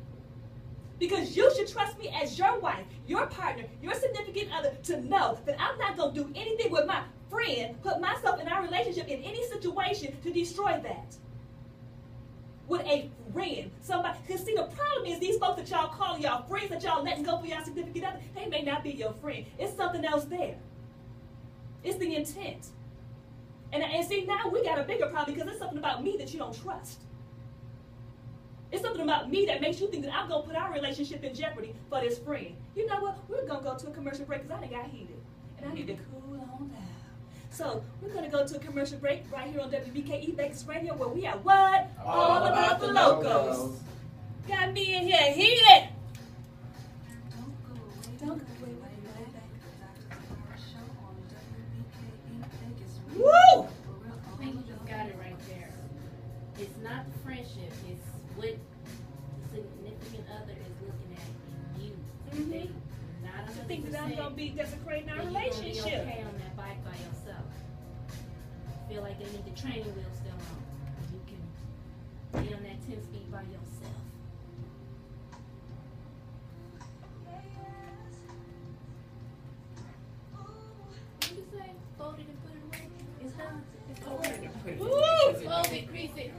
[SPEAKER 1] Because you should trust me as your wife, your partner, your significant other, to know that I'm not going to do anything with my friend, put myself in our relationship in any situation to destroy that. With a friend, somebody, because see, the problem is these folks that y'all call y'all friends, that y'all letting go for y'all significant other, they may not be your friend. It's something else there. It's the intent. And see, now we got a bigger problem because it's something about me that you don't trust. It's something about me that makes you think that I'm going to put our relationship in jeopardy for this friend. You know what? We're going to go to a commercial break because I done got heated. And I need to cool on down. So we're going to go to a commercial break right here on WBKE Vegas Radio, where we are what? All about the locals. Got me in here heated. Don't go away. Woo!
[SPEAKER 4] I think you just got it right there. It's not the friendship, it's what the significant other is looking at in you.
[SPEAKER 1] Mhm.
[SPEAKER 4] They not
[SPEAKER 1] To think that I'm going to be desecrating our relationship.
[SPEAKER 4] You're gonna be okay on that bike by yourself. Feel like they need the training wheels still on. You can be on that 10 speed by yourself. What did you say? Fold it and put it away? It's done. It's over.
[SPEAKER 1] Woo!
[SPEAKER 4] Fold it, crease it.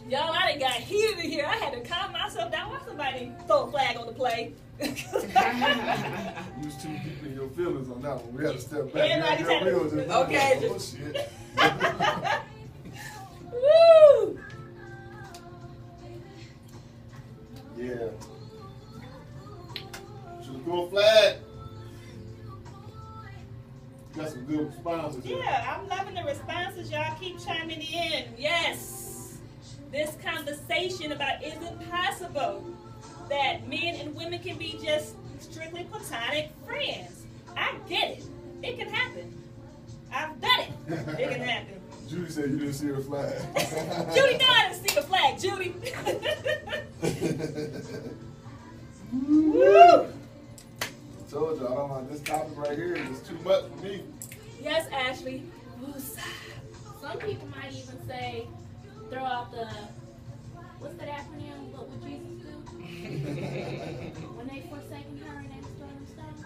[SPEAKER 1] Y'all, I done got heated in here. I had to calm myself down. Why somebody throw a flag on the play?
[SPEAKER 3] You was too deep in your feelings on that one. We had to step back.
[SPEAKER 1] Everybody's had to-
[SPEAKER 3] We was just
[SPEAKER 1] okay,
[SPEAKER 3] like,
[SPEAKER 1] just-
[SPEAKER 3] oh, shit.
[SPEAKER 1] Woo!
[SPEAKER 3] Cool flag. Got some good responses here.
[SPEAKER 1] Yeah, I'm loving the responses. Y'all keep chiming in. Yes. This conversation about is it possible that men and women can be just strictly platonic friends? I get it. It can happen. I've done it. It can happen.
[SPEAKER 3] Judy said you didn't see her flag.
[SPEAKER 1] Judy, no, I didn't see the flag, Judy.
[SPEAKER 3] Woo! I told you, I don't want this topic right here. It's too much for me.
[SPEAKER 1] Yes, Ashley.
[SPEAKER 4] Some people might even say, throw out the, what's that acronym? What would Jesus do? When they forsaken her and they was throwing stones?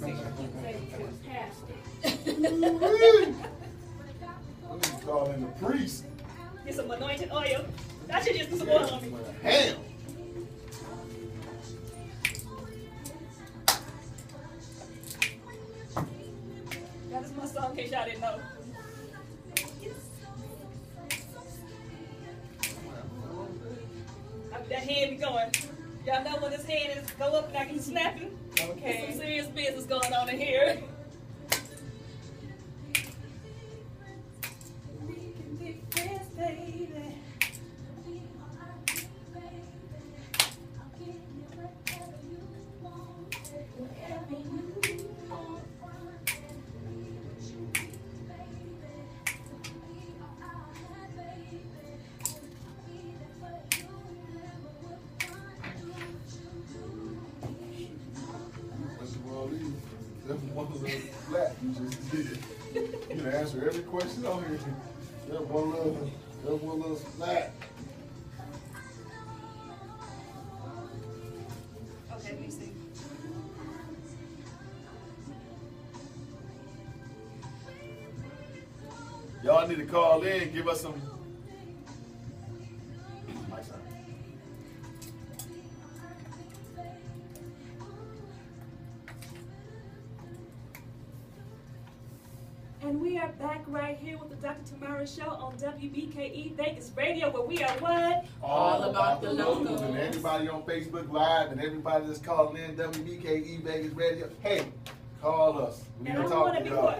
[SPEAKER 4] You say it was past it.
[SPEAKER 3] I need to call in the priest.
[SPEAKER 1] Get some anointed oil. That should just put some oil on me.
[SPEAKER 3] Ham.
[SPEAKER 1] That is my song, in case y'all didn't know. That hand be going. Y'all know when this hand is go up and I can snap it?
[SPEAKER 2] Okay.
[SPEAKER 1] There's some serious business going on in here. We can be friends, baby.
[SPEAKER 3] That's one little flat you just did. You can answer every question on here. That's one little flat.
[SPEAKER 1] Okay, let me see.
[SPEAKER 3] Y'all need to call in, give us some.
[SPEAKER 1] And we are back right here with the Dr. TaMara Show on WBKE Vegas Radio, where we are what?
[SPEAKER 2] All about the locals.
[SPEAKER 3] And everybody on Facebook Live and everybody that's calling in WBKE Vegas Radio. Hey, call us. We
[SPEAKER 1] And I
[SPEAKER 3] gonna talk
[SPEAKER 1] want
[SPEAKER 3] to
[SPEAKER 1] to,
[SPEAKER 3] y'all.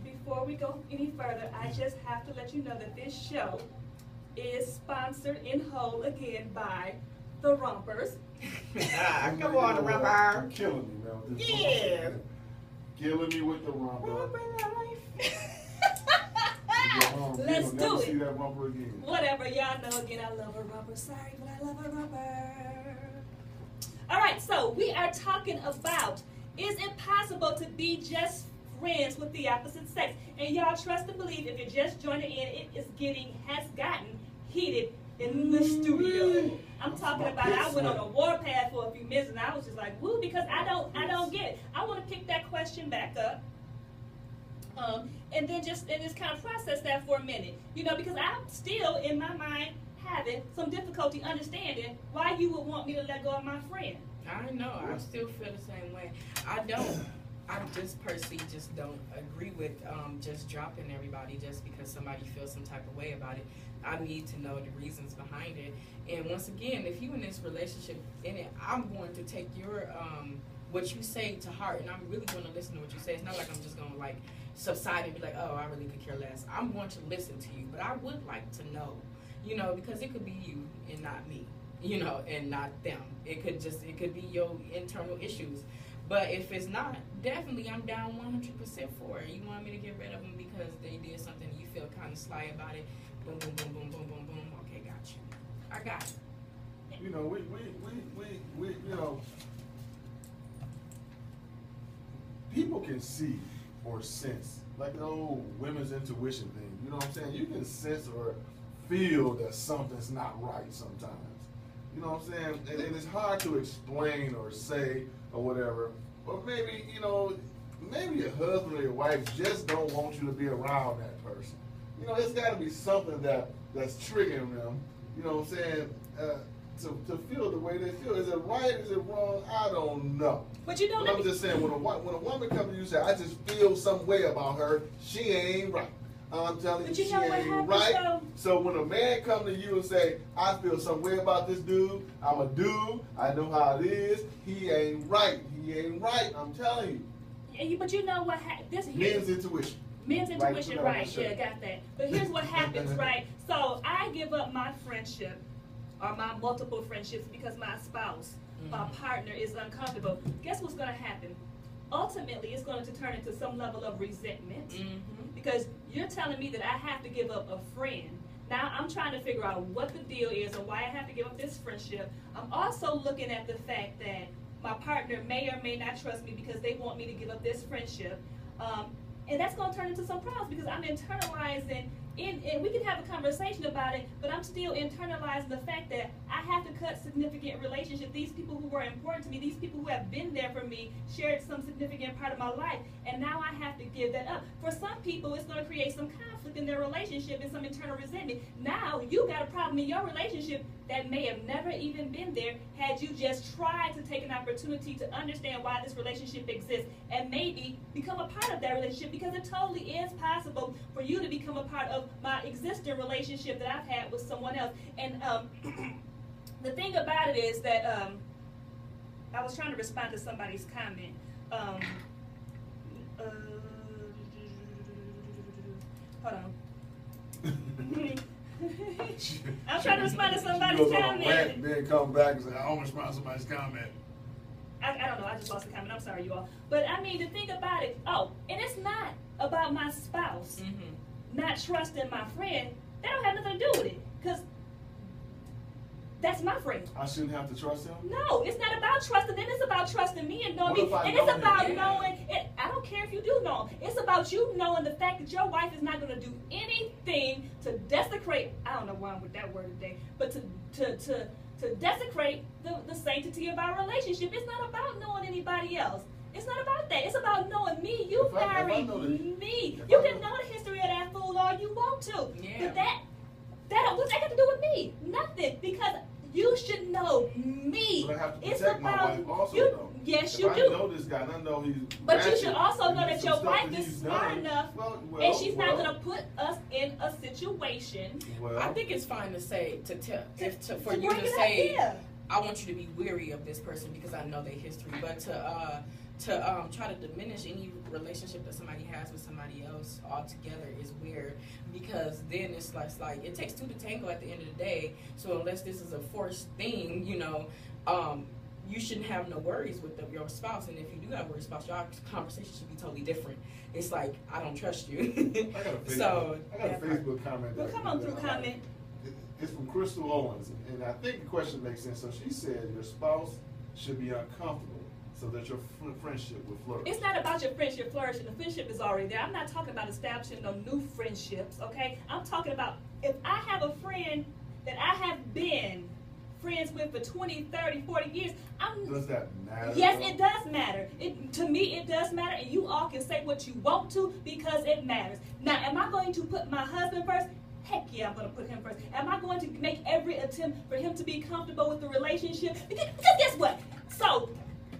[SPEAKER 1] before we go any further, I just have to let you know that this show is sponsored in whole again by the Rompers.
[SPEAKER 2] Come on, Rubber.
[SPEAKER 3] You're killing me, man. With this
[SPEAKER 2] Yeah.
[SPEAKER 3] romper. Killing me with the romper.
[SPEAKER 1] Romper life.
[SPEAKER 3] Let's
[SPEAKER 1] do it.
[SPEAKER 3] See that romper again.
[SPEAKER 1] Whatever, y'all know again, I love a romper. Sorry, but I love a romper. All right, so we are talking about, is it possible to be just friends with the opposite sex? And y'all trust and believe, if you're just joining in, it has gotten heated in the studio. I'm talking about, I went on a warpath for a few minutes and I was just like, woo, because I don't get it. I want to pick that question back up. And then just kind of process that for a minute, because I'm still in my mind having some difficulty understanding why you would want me to let go of my friend.
[SPEAKER 2] I know. I still feel the same way. I just personally just don't agree with just dropping everybody just because somebody feels some type of way about it. I need to know the reasons behind it. And once again, if you in this relationship in it, I'm going to take your what you say to heart, and I'm really going to listen to what you say. It's not like I'm just going to like subside and be like, oh, I really could care less. I'm going to listen to you, but I would like to know, because it could be you and not me, and not them. It could be your internal issues. But if it's not, definitely I'm down 100% for it. You want me to get rid of them because they did something you feel kind of sly about it. Boom, boom, boom, boom, boom, boom, boom. Okay, got you. I got it.
[SPEAKER 3] We people can see or sense, like the old women's intuition thing. You know what I'm saying? You can sense or feel that something's not right sometimes. You know what I'm saying? And it's hard to explain or say or whatever. Or maybe, maybe your husband or your wife just don't want you to be around that person. It's got to be something that's triggering them. You know what I'm saying? To feel the way they feel. Is it right? Is it wrong? I don't know.
[SPEAKER 1] But
[SPEAKER 3] I'm just saying, when a woman comes to you and says, I just feel some way about her, she ain't right. I'm telling
[SPEAKER 1] But
[SPEAKER 3] you,
[SPEAKER 1] you
[SPEAKER 3] she
[SPEAKER 1] know what
[SPEAKER 3] ain't
[SPEAKER 1] happens,
[SPEAKER 3] right.
[SPEAKER 1] though?
[SPEAKER 3] So when a man come to you and say, I feel some way about this dude, I'm a dude, I know how it is, he ain't right. He ain't right. I'm telling you.
[SPEAKER 1] But you know what?
[SPEAKER 3] Men's intuition.
[SPEAKER 1] Men's
[SPEAKER 3] Right,
[SPEAKER 1] intuition,
[SPEAKER 3] put that on
[SPEAKER 1] right?
[SPEAKER 3] the shirt.
[SPEAKER 1] Yeah, got that. But here's what happens, right? So I give up my friendship or my multiple friendships because my spouse, my partner is uncomfortable. Guess what's going to happen? Ultimately, it's going to turn into some level of resentment because you're telling me that I have to give up a friend. Now I'm trying to figure out what the deal is and why I have to give up this friendship. I'm also looking at the fact that my partner may or may not trust me because they want me to give up this friendship. And that's going to turn into some problems because I'm internalizing, and we can have a conversation about it, but I'm still internalizing the fact that I have to cut significant relationships. These people who were important to me, these people who have been there for me, shared some significant part of my life, and now I have to give that up. For some people, it's going to create some conflict in their relationship and some internal resentment. Now, you got a problem in your relationship that may have never even been there had you just tried to take an opportunity to understand why this relationship exists and maybe become a part of that relationship, because it totally is possible for you to become a part of my existing relationship that I've had with someone else. And the thing about it is that I was trying to respond to somebody's comment. Hold on. I'm trying to respond to somebody's comment.
[SPEAKER 3] Rant, then come back and say, I don't respond to somebody's comment.
[SPEAKER 1] I don't know, I just lost the comment. I'm sorry, you all. But I mean, the thing about it, and it's not about my spouse not trusting my friend. That don't have nothing to do with it, because that's my friend.
[SPEAKER 3] I shouldn't have to trust him?
[SPEAKER 1] No, it's not about trusting him. It's about trusting me and knowing
[SPEAKER 3] What
[SPEAKER 1] me.
[SPEAKER 3] if I
[SPEAKER 1] And
[SPEAKER 3] know
[SPEAKER 1] it's
[SPEAKER 3] him?
[SPEAKER 1] about
[SPEAKER 2] Yeah.
[SPEAKER 1] knowing it. I don't care if you do know him. It's about you knowing the fact that your wife is not going to do anything to desecrate, I don't know why I'm with that word today, but to desecrate the sanctity of our relationship. It's not about knowing anybody else. It's not about that. It's about knowing me. You
[SPEAKER 3] If I
[SPEAKER 1] married
[SPEAKER 3] know that-
[SPEAKER 1] me.
[SPEAKER 3] if
[SPEAKER 1] You
[SPEAKER 3] I
[SPEAKER 1] can
[SPEAKER 3] know-
[SPEAKER 1] know the history of that fool all you want to.
[SPEAKER 2] Yeah.
[SPEAKER 1] But what's that got to do with me? Nothing. Because you should know me.
[SPEAKER 3] But I have to
[SPEAKER 1] It's
[SPEAKER 3] protect my
[SPEAKER 1] about
[SPEAKER 3] wife also,
[SPEAKER 1] you.
[SPEAKER 3] though.
[SPEAKER 1] Yes,
[SPEAKER 3] If
[SPEAKER 1] you
[SPEAKER 3] I
[SPEAKER 1] do.
[SPEAKER 3] know this guy and I know he's
[SPEAKER 1] But you
[SPEAKER 3] ratchet
[SPEAKER 1] should also
[SPEAKER 3] and
[SPEAKER 1] know
[SPEAKER 3] there's
[SPEAKER 1] that
[SPEAKER 3] some
[SPEAKER 1] your
[SPEAKER 3] stuff
[SPEAKER 1] wife
[SPEAKER 3] that
[SPEAKER 1] is
[SPEAKER 3] he's
[SPEAKER 1] smart
[SPEAKER 3] done.
[SPEAKER 1] enough,
[SPEAKER 3] Well,
[SPEAKER 1] and she's not
[SPEAKER 3] well,
[SPEAKER 1] going to put us in a situation
[SPEAKER 3] Well,
[SPEAKER 2] I think it's fine to say for
[SPEAKER 1] to
[SPEAKER 2] you
[SPEAKER 1] bring
[SPEAKER 2] to
[SPEAKER 1] it
[SPEAKER 2] say,
[SPEAKER 1] up. Yeah.
[SPEAKER 2] I want you to be weary of this person because I know their history, but to try to diminish any relationship that somebody has with somebody else altogether is weird, because then it's like it takes two to tango at the end of the day. So unless this is a forced thing, you shouldn't have no worries with your spouse. And if you do have worries about your conversation should be totally different. It's like, I don't trust you.
[SPEAKER 3] I got a Facebook,
[SPEAKER 2] So,
[SPEAKER 3] I got a Facebook comment.
[SPEAKER 1] Well,
[SPEAKER 3] that-
[SPEAKER 1] come on
[SPEAKER 3] that
[SPEAKER 1] through,
[SPEAKER 3] I like.
[SPEAKER 1] comment.
[SPEAKER 3] It's from Crystal Owens, and I think the question makes sense. So she said your spouse should be uncomfortable so that your friendship will flourish.
[SPEAKER 1] It's not about your friendship flourishing. The friendship is already there. I'm not talking about establishing no new friendships, okay? I'm talking about if I have a friend that I have been friends with for 20, 30, 40 years,
[SPEAKER 3] Does that matter?
[SPEAKER 1] yes,
[SPEAKER 3] though?
[SPEAKER 1] it does matter. To me, it does matter, and you all can say what you want to because it matters. Now, am I going to put my husband first? Heck yeah, I'm going to put him first. Am I going to make every attempt for him to be comfortable with the relationship? Because guess what? So,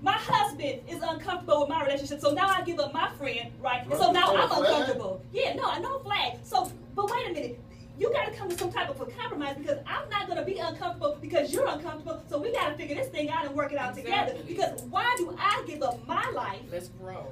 [SPEAKER 1] my husband is uncomfortable with my relationship, so now I give up my friend, right? And so now I'm uncomfortable. Yeah, no flag. So, but wait a minute. You got to come to some type of a compromise, because I'm not going to be uncomfortable because you're uncomfortable. So we got to figure this thing out and work it out together.
[SPEAKER 2] Exactly.
[SPEAKER 1] Because why do I give up my life,
[SPEAKER 2] Let's grow.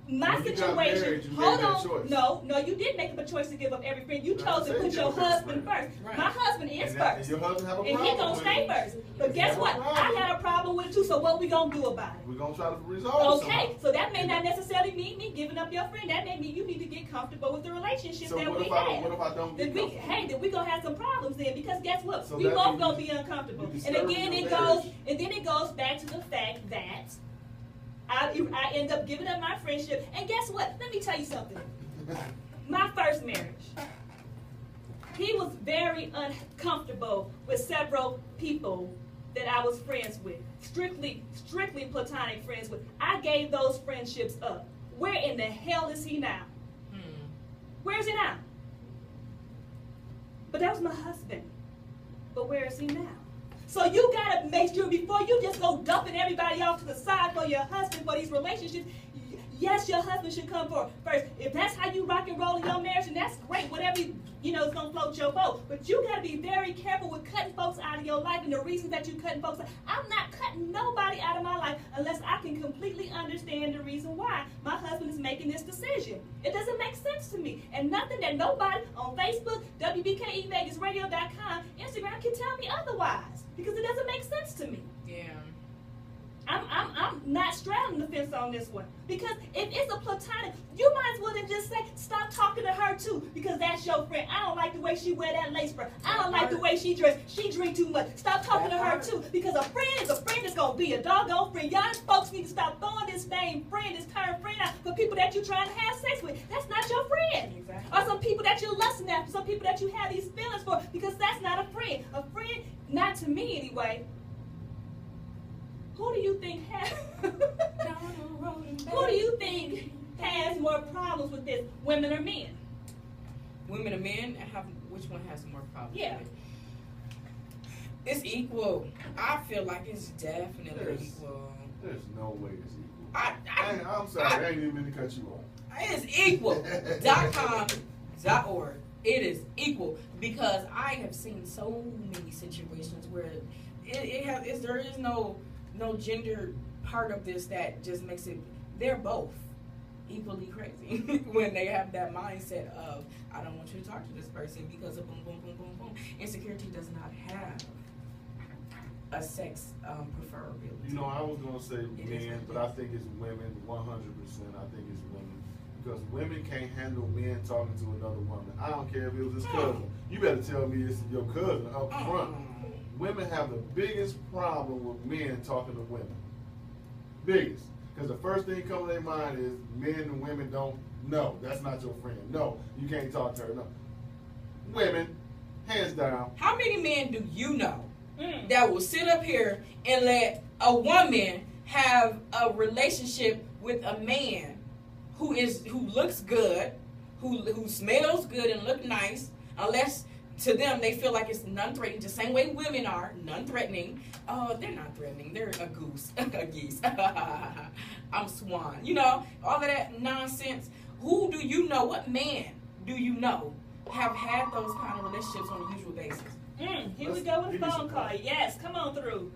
[SPEAKER 1] my
[SPEAKER 3] When you got
[SPEAKER 1] situation?
[SPEAKER 3] married, you
[SPEAKER 1] Hold
[SPEAKER 3] made that
[SPEAKER 1] on.
[SPEAKER 3] choice.
[SPEAKER 1] No, you did make a choice to give up every friend. You
[SPEAKER 3] No,
[SPEAKER 1] chose
[SPEAKER 3] I
[SPEAKER 1] to
[SPEAKER 3] said
[SPEAKER 1] put
[SPEAKER 3] you
[SPEAKER 1] your
[SPEAKER 3] give up
[SPEAKER 1] husband
[SPEAKER 3] friend.
[SPEAKER 1] first.
[SPEAKER 2] Right.
[SPEAKER 1] My husband is
[SPEAKER 3] And
[SPEAKER 1] first.
[SPEAKER 3] your husband have a
[SPEAKER 1] And
[SPEAKER 3] problem
[SPEAKER 1] he gonna
[SPEAKER 3] with
[SPEAKER 1] stay
[SPEAKER 3] it.
[SPEAKER 1] first. But
[SPEAKER 3] You
[SPEAKER 1] guess
[SPEAKER 3] have a
[SPEAKER 1] what? I
[SPEAKER 3] problem.
[SPEAKER 1] got a problem with it too, so what we gonna do about it?
[SPEAKER 3] We're going to try to resolve it
[SPEAKER 1] Okay,
[SPEAKER 3] somehow.
[SPEAKER 1] so that may not necessarily mean me giving up your friend. That may mean you need to get comfortable with the relationship
[SPEAKER 3] So
[SPEAKER 1] that
[SPEAKER 3] what
[SPEAKER 1] we
[SPEAKER 3] if I
[SPEAKER 1] have.
[SPEAKER 3] what if I don't
[SPEAKER 1] Then
[SPEAKER 3] get
[SPEAKER 1] we,
[SPEAKER 3] comfortable?
[SPEAKER 1] hey, then we gonna have some problems then, because guess what?
[SPEAKER 3] So
[SPEAKER 1] We
[SPEAKER 3] that
[SPEAKER 1] both
[SPEAKER 3] means
[SPEAKER 1] gonna be uncomfortable.
[SPEAKER 3] you
[SPEAKER 1] And
[SPEAKER 3] disturb
[SPEAKER 1] again,
[SPEAKER 3] your
[SPEAKER 1] it
[SPEAKER 3] marriage.
[SPEAKER 1] goes back to the fact that I end up giving up my friendship. And guess what? Let me tell you something. My first marriage, he was very uncomfortable with several people that I was friends with. Strictly platonic friends with. I gave those friendships up. Where in the hell is he now? Where is he now? But that was my husband. But where is he now? So you gotta make sure before you just go dumping everybody off to the side for your husband for these relationships, yes, your husband should come forward first. If that's how you rock and roll in your marriage, and that's great, whatever you know is gonna float your boat. But you gotta be very careful with cutting folks out of your life and the reasons that you cutting folks out. I'm not cutting nobody out of my life unless I can completely understand the reason why my husband is making this decision. It doesn't make sense to me. And nothing that nobody on Facebook, WBKEVegasRadio.com, Instagram can tell me otherwise. Because it doesn't make sense to me.
[SPEAKER 2] Yeah.
[SPEAKER 1] I'm not straddling the fence on this one. Because if it's a platonic, you might as well then just say, stop talking to her too, because that's your friend. I don't like the way she wear that lace front. I don't like the way she dress. She drink too much. Stop talking to her too, because a friend is a friend is gonna be a doggone friend. Y'all folks need to stop throwing this name friend, this term friend out for people that you're trying to have sex with. That's not your friend.
[SPEAKER 2] Exactly.
[SPEAKER 1] Or some people that you're lusting after, some people that you have these feelings for, because that's not a friend. A friend, not to me anyway. Who do you think has who do you think has more problems with this, women or men?
[SPEAKER 2] Women or men? Which one has more problems?
[SPEAKER 1] Yeah.
[SPEAKER 2] with it? It's equal. I feel like it's definitely equal.
[SPEAKER 3] There's no way it's equal.
[SPEAKER 2] I'm
[SPEAKER 3] sorry, I ain't even mean to cut you off.
[SPEAKER 2] It's equal.com.org. It is equal, because I have seen so many situations where there is no gender part of this that just makes it. They're both equally crazy when they have that mindset of, I don't want you to talk to this person because of boom, boom, boom, boom, boom. Insecurity does not have a sex preferability.
[SPEAKER 3] You know, I was going to say men, but I think it's women, 100%. I think it's women. Because women can't handle men talking to another woman. I don't care if it was his cousin. You better tell me it's your cousin up front. Women have the biggest problem with men talking to women. Biggest. Because the first thing coming to their mind is men and women don't know. That's not your friend. No, you can't talk to her. No. Women, hands down.
[SPEAKER 2] How many men do you know that will sit up here and let a woman have a relationship with a man who looks good, who smells good and look nice, unless to them they feel like it's non-threatening, the same way women are non-threatening. Oh, they're not threatening. They're a goose, a geese. I'm swan. You know, all of that nonsense. Who do you know? What man do you know have had those kind of relationships on a usual basis?
[SPEAKER 1] Here we go with a phone call. Yes, come on through.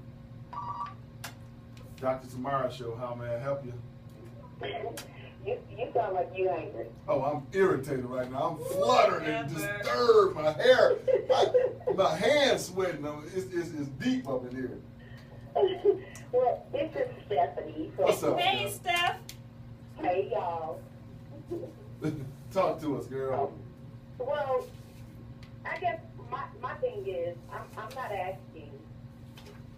[SPEAKER 3] Dr. TaMara show, how may I help you?
[SPEAKER 5] You sound like you angry.
[SPEAKER 3] Oh, I'm irritated right now. I'm fluttering and disturbed. My hair, my hands sweating. It's deep up in here.
[SPEAKER 5] Well, this is Stephanie.
[SPEAKER 3] What's up,
[SPEAKER 1] Hey,
[SPEAKER 3] Steph?
[SPEAKER 1] Steph.
[SPEAKER 5] Hey, y'all.
[SPEAKER 3] Talk to us, girl.
[SPEAKER 5] Well, I guess my thing is, I'm not asking.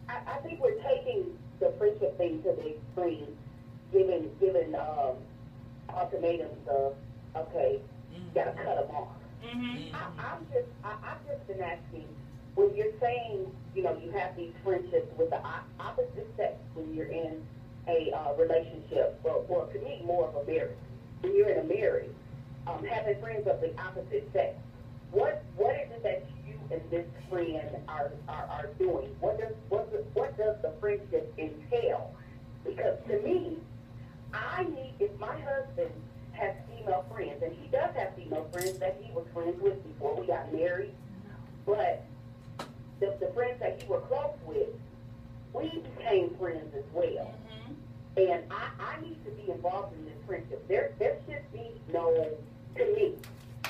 [SPEAKER 5] I think we're taking the friendship thing to the extreme, giving ultimatums of, okay, gotta cut them off. I've just been asking, when you're saying, you know, you have these friendships with the opposite sex when you're in a relationship, or to me, more of a marriage. When you're in a marriage, having friends of the opposite sex, what is it that you and this friend are doing? What does the friendship entail? Because to me, if my husband has female friends, and he does have female friends that he was friends with before we got married, but the friends that he was close with, we became friends as well. And I need to be involved in this friendship. There should be no, to me,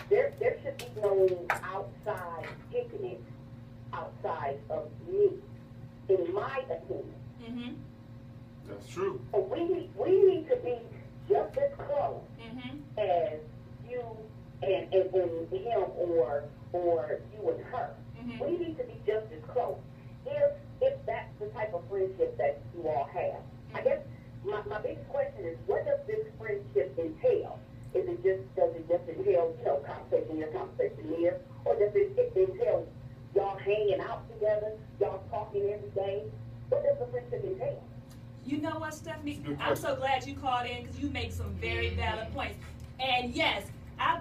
[SPEAKER 5] there should be no outside picnic outside of me, in my opinion.
[SPEAKER 3] That's true.
[SPEAKER 5] We need to be just as close as you and him, or you and her. We need to be just as close. If that's the type of friendship that you all have. I guess my biggest question is, what does this friendship entail? Does it just entail, you know, conversation here, or does it entail y'all hanging out together, y'all talking every day? What does the friendship entail?
[SPEAKER 1] You know what, Stephanie? I'm so glad you called in, because you make some very valid points. And yes, I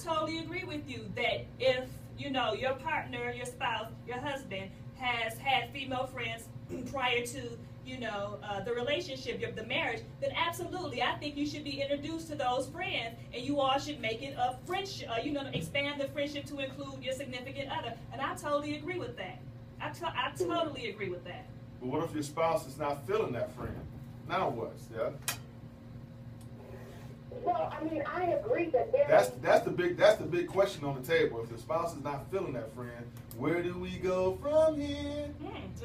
[SPEAKER 1] totally agree with you that if, you know, your partner, your spouse, your husband has had female friends prior to the relationship, the marriage, then absolutely, I think you should be introduced to those friends, and you all should make it a friendship. Expand the friendship to include your significant other. And I totally agree with that. I totally agree with that.
[SPEAKER 3] But what if your spouse is not feeling that friend? Now what, Steph?
[SPEAKER 5] Well, I mean, I agree that
[SPEAKER 3] that's the big question on the table. If the spouse is not feeling that friend, where do we go from here?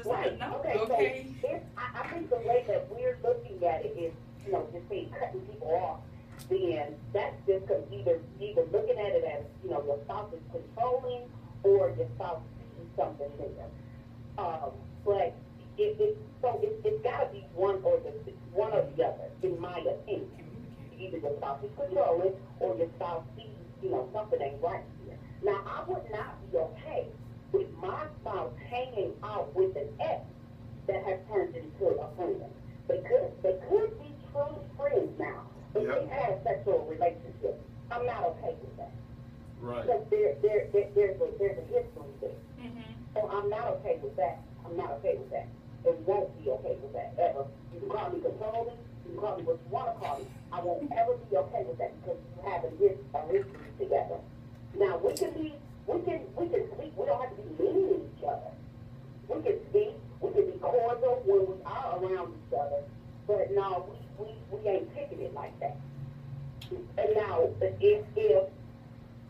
[SPEAKER 5] Right. Okay. So I think the way that we're looking at it is, just saying cutting people off. Then that's just either looking at it as, your spouse is controlling or your spouse sees something there. But it's got to be one or the other, in my opinion. Either your spouse is controlling or your spouse sees, something ain't right here. Now, I would not be okay with my spouse hanging out with an ex that has turned into a friend. They could be true friends now, but they had a sexual relationship. I'm not okay with that.
[SPEAKER 3] Right.
[SPEAKER 5] Because there's a history there.
[SPEAKER 1] Mm-hmm.
[SPEAKER 5] So I'm not okay with that. I'm not okay with that. And won't be okay with that ever. You can call me controlling. You can call me what you want to call me. I won't ever be okay with that because you have a history together. Now we can speak. We don't have to be mean to each other. We can speak. We can be cordial when we are around each other. But no, we ain't taking it like that. And now,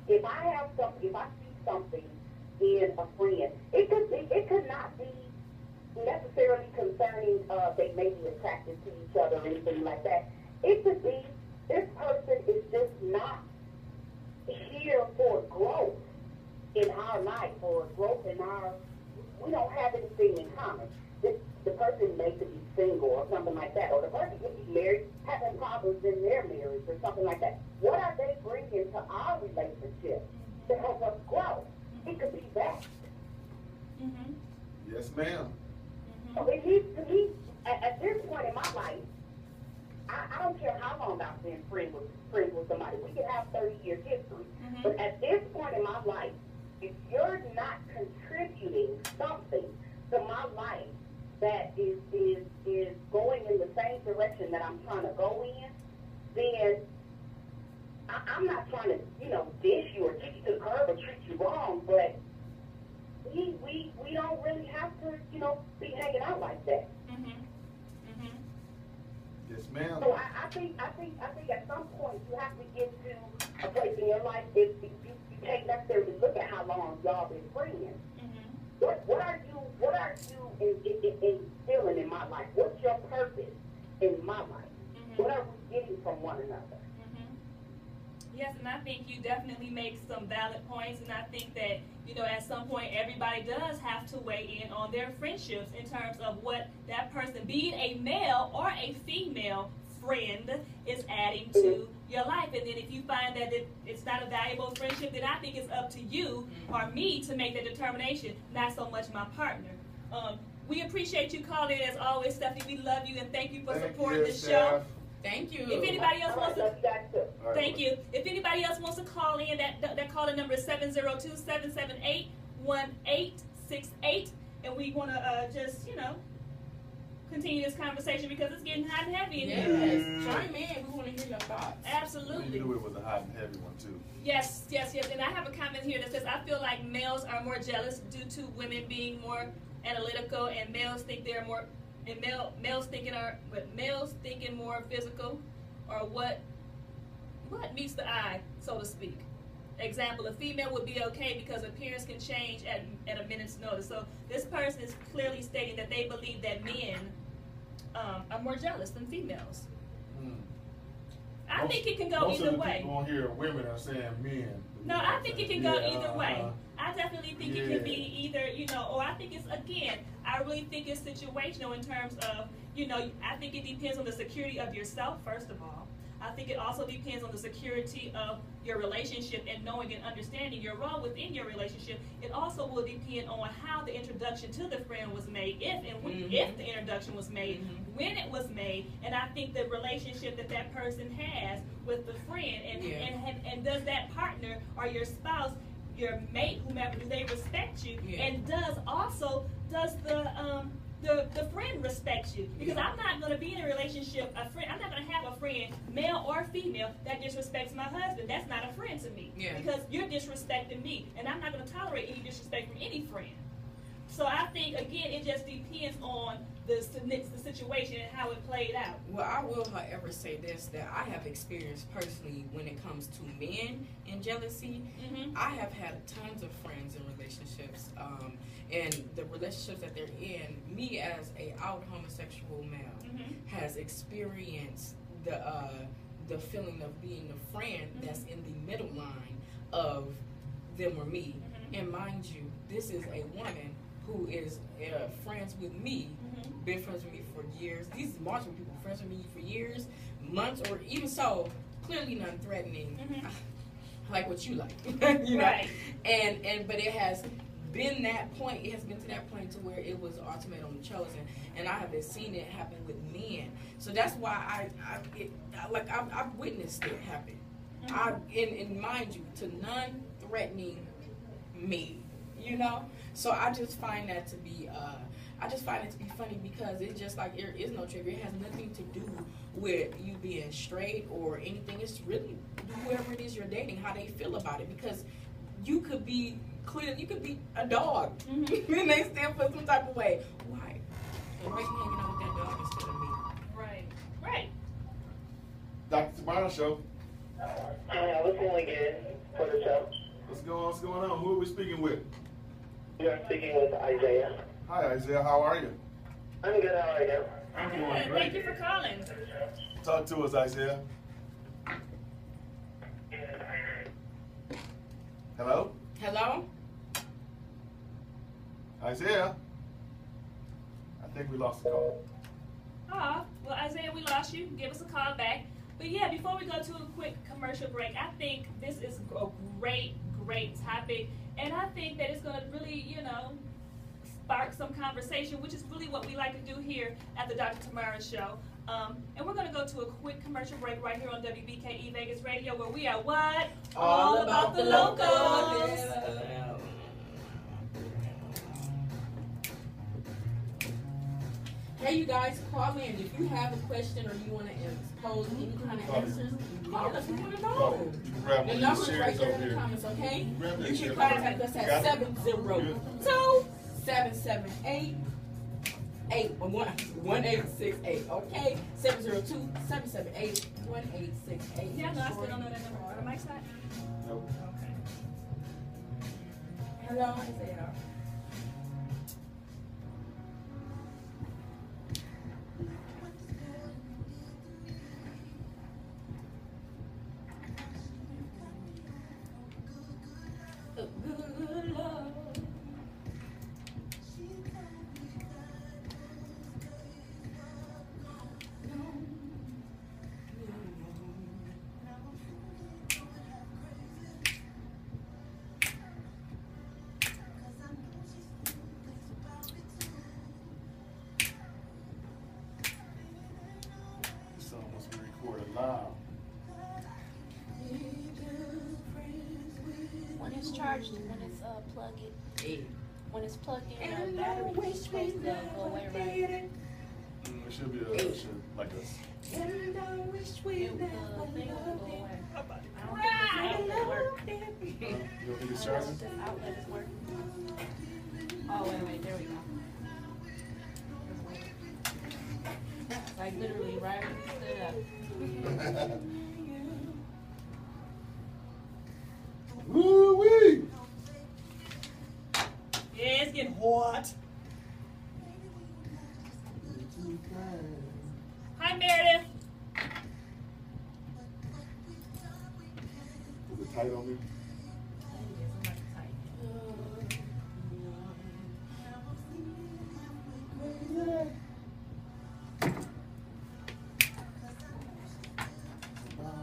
[SPEAKER 5] if I see something in a friend, it could not be necessarily concerning they may be attracted to each other or anything like that. It could be this person is just not here for growth in our life or growth in we don't have anything in common. The person may be single or something like that, or the person could be married, having problems in their marriage or something like that. What are they bringing to our relationship to help us grow? It could be that.
[SPEAKER 1] Mm-hmm.
[SPEAKER 3] Yes, ma'am.
[SPEAKER 5] So it needs to be, at this point in my life, I don't care how long I've been friends with somebody. We can have 30 years history.
[SPEAKER 1] Mm-hmm.
[SPEAKER 5] But at this point in my life, if you're not contributing something to my life that is going in the same direction that I'm trying to go in, then I'm not trying to, dish you or kick you to the curb or treat you wrong, but we don't really have to, be hanging out like that.
[SPEAKER 1] Mm-hmm. Mm-hmm.
[SPEAKER 3] Yes, ma'am.
[SPEAKER 5] So I think at some point you have to get to a place in your life if you can't necessarily look at how long y'all been friends.
[SPEAKER 1] Mm-hmm.
[SPEAKER 5] What are you instilling in my life? What's your purpose in my life?
[SPEAKER 1] Mm-hmm.
[SPEAKER 5] What are we getting from one another?
[SPEAKER 1] Yes, and I think you definitely make some valid points, and I think that, at some point everybody does have to weigh in on their friendships in terms of what that person, being a male or a female friend, is adding to your life. And then if you find that it's not a valuable friendship, then I think it's up to you or me to make the determination, not so much my partner. We appreciate you calling in as always, Stephanie. We love you and thank you for supporting the show.
[SPEAKER 2] Thank you.
[SPEAKER 1] If anybody else wants to,
[SPEAKER 3] Right.
[SPEAKER 1] thank you. If anybody else wants to call in, that calling number is 702-778-1868, and we want to just continue this conversation because it's getting hot and heavy in here.
[SPEAKER 2] Yes, chime in. We want to hear your thoughts.
[SPEAKER 1] Absolutely.
[SPEAKER 3] You knew it was a hot and heavy one too.
[SPEAKER 1] Yes. And I have a comment here that says, I feel like males are more jealous due to women being more analytical, and males think they're more. And males thinking more physical, or what meets the eye, so to speak. Example: a female would be okay because appearance can change at a minute's notice. So this person is clearly stating that they believe that men are more jealous than females. I think it can go either way.
[SPEAKER 3] Most of the people on here, women are saying men.
[SPEAKER 1] No, I think it can go either way. I definitely think it could be either, or I think it's, again, I really think it's situational in terms of, I think it depends on the security of yourself, first of all. I think it also depends on the security of your relationship and knowing and understanding your role within your relationship. It also will depend on how the introduction to the friend was made, if the introduction was made, when it was made, and I think the relationship that person has with the friend, and does that partner or your spouse, your mate, whomever, do they respect you, and does the friend respects you. Because I'm not going to be in a relationship, I'm not going to have a friend, male or female, that disrespects my husband. That's not a friend to me.
[SPEAKER 2] Yeah.
[SPEAKER 1] Because you're disrespecting me. And I'm not going to tolerate any disrespect from any friend. So I think, again, it just depends on the situation and how it played out.
[SPEAKER 2] Well, I will, however, say this, that I have experienced personally when it comes to men and jealousy.
[SPEAKER 1] Mm-hmm.
[SPEAKER 2] I have had tons of friends in relationships, and the relationships that they're in, me as a out homosexual male,
[SPEAKER 1] Mm-hmm.
[SPEAKER 2] has experienced the feeling of being a friend
[SPEAKER 1] Mm-hmm.
[SPEAKER 2] that's in the middle line of them or me.
[SPEAKER 1] Mm-hmm.
[SPEAKER 2] And mind you, this is a woman who is friends with me,
[SPEAKER 1] Mm-hmm.
[SPEAKER 2] been friends with me for years. These marginal people, friends with me for years, months, or even so, clearly non-threatening,
[SPEAKER 1] Mm-hmm.
[SPEAKER 2] like what you like, you know.
[SPEAKER 1] Right.
[SPEAKER 2] And but it has been that point. It has been to that point to where it was ultimatum chosen, and I have seen it happen with men. So that's why I've witnessed it happen.
[SPEAKER 1] Mm-hmm.
[SPEAKER 2] And mind you, to non-threatening me, you know. So I just find that to be funny because it's just like there is no trigger. It has nothing to do with you being straight or anything. It's really whoever it is you're dating, how they feel about it. Because you could be a dog,
[SPEAKER 1] Mm-hmm.
[SPEAKER 2] and they still feel some type of way. Why? And why you hanging out with that dog instead of me?
[SPEAKER 1] Right. Right.
[SPEAKER 3] Dr. TaMara show.
[SPEAKER 6] Hi, what's going on for the show?
[SPEAKER 3] What's going on? Who are we speaking with?
[SPEAKER 6] You are speaking with Isaiah.
[SPEAKER 3] Hi, Isaiah. How are you?
[SPEAKER 6] I'm good, how are you?
[SPEAKER 3] I'm
[SPEAKER 1] Good.
[SPEAKER 3] doing
[SPEAKER 1] Thank
[SPEAKER 3] great.
[SPEAKER 1] you for calling.
[SPEAKER 3] Talk to us, Isaiah. Hello?
[SPEAKER 2] Hello?
[SPEAKER 3] Isaiah? I think we lost the call.
[SPEAKER 1] Oh, well, Isaiah, we lost you. Give us a call back. But yeah, before we go to a quick commercial break, I think this is a great topic. And I think that it's going to really, spark some conversation, which is really what we like to do here at the Dr. TaMara Show. And we're going to go to a quick commercial break right here on WBKE Vegas Radio, where we are what?
[SPEAKER 2] All about the locals. Hey, you guys, call in if you have a question or you want to pose any kind of answers. Call us. We want to know.
[SPEAKER 3] You can grab
[SPEAKER 2] The
[SPEAKER 3] one of
[SPEAKER 2] number's
[SPEAKER 3] these
[SPEAKER 2] right
[SPEAKER 3] chairs
[SPEAKER 2] there
[SPEAKER 3] over
[SPEAKER 2] in the
[SPEAKER 3] here.
[SPEAKER 2] comments, okay?
[SPEAKER 3] Grab that
[SPEAKER 2] You
[SPEAKER 3] chair.
[SPEAKER 2] can contact us
[SPEAKER 3] Got
[SPEAKER 2] at
[SPEAKER 3] it?
[SPEAKER 2] 702-778-1868, okay? 702-778-1868.
[SPEAKER 1] Yeah, no, I still don't know that number. Are the mics hot?
[SPEAKER 3] Nope.
[SPEAKER 1] Okay.
[SPEAKER 2] Hello, Isaiah. Good love.
[SPEAKER 3] This song must be recorded live.
[SPEAKER 4] When it's charged, when it's plugged in,
[SPEAKER 2] Hey.
[SPEAKER 4] when it's plugged in, the battery is supposed to go away, right?
[SPEAKER 3] It should be like a.
[SPEAKER 4] The thing will go away. I don't think this outlet works.
[SPEAKER 3] You don't think it's
[SPEAKER 4] I don't know
[SPEAKER 3] charging?
[SPEAKER 4] if this outlet is working. Oh, wait, there we go. Like literally right when you stood up.
[SPEAKER 3] Woo-wee!
[SPEAKER 1] Yeah, it's getting hot. Hi, Meredith.
[SPEAKER 3] Is it tight on me?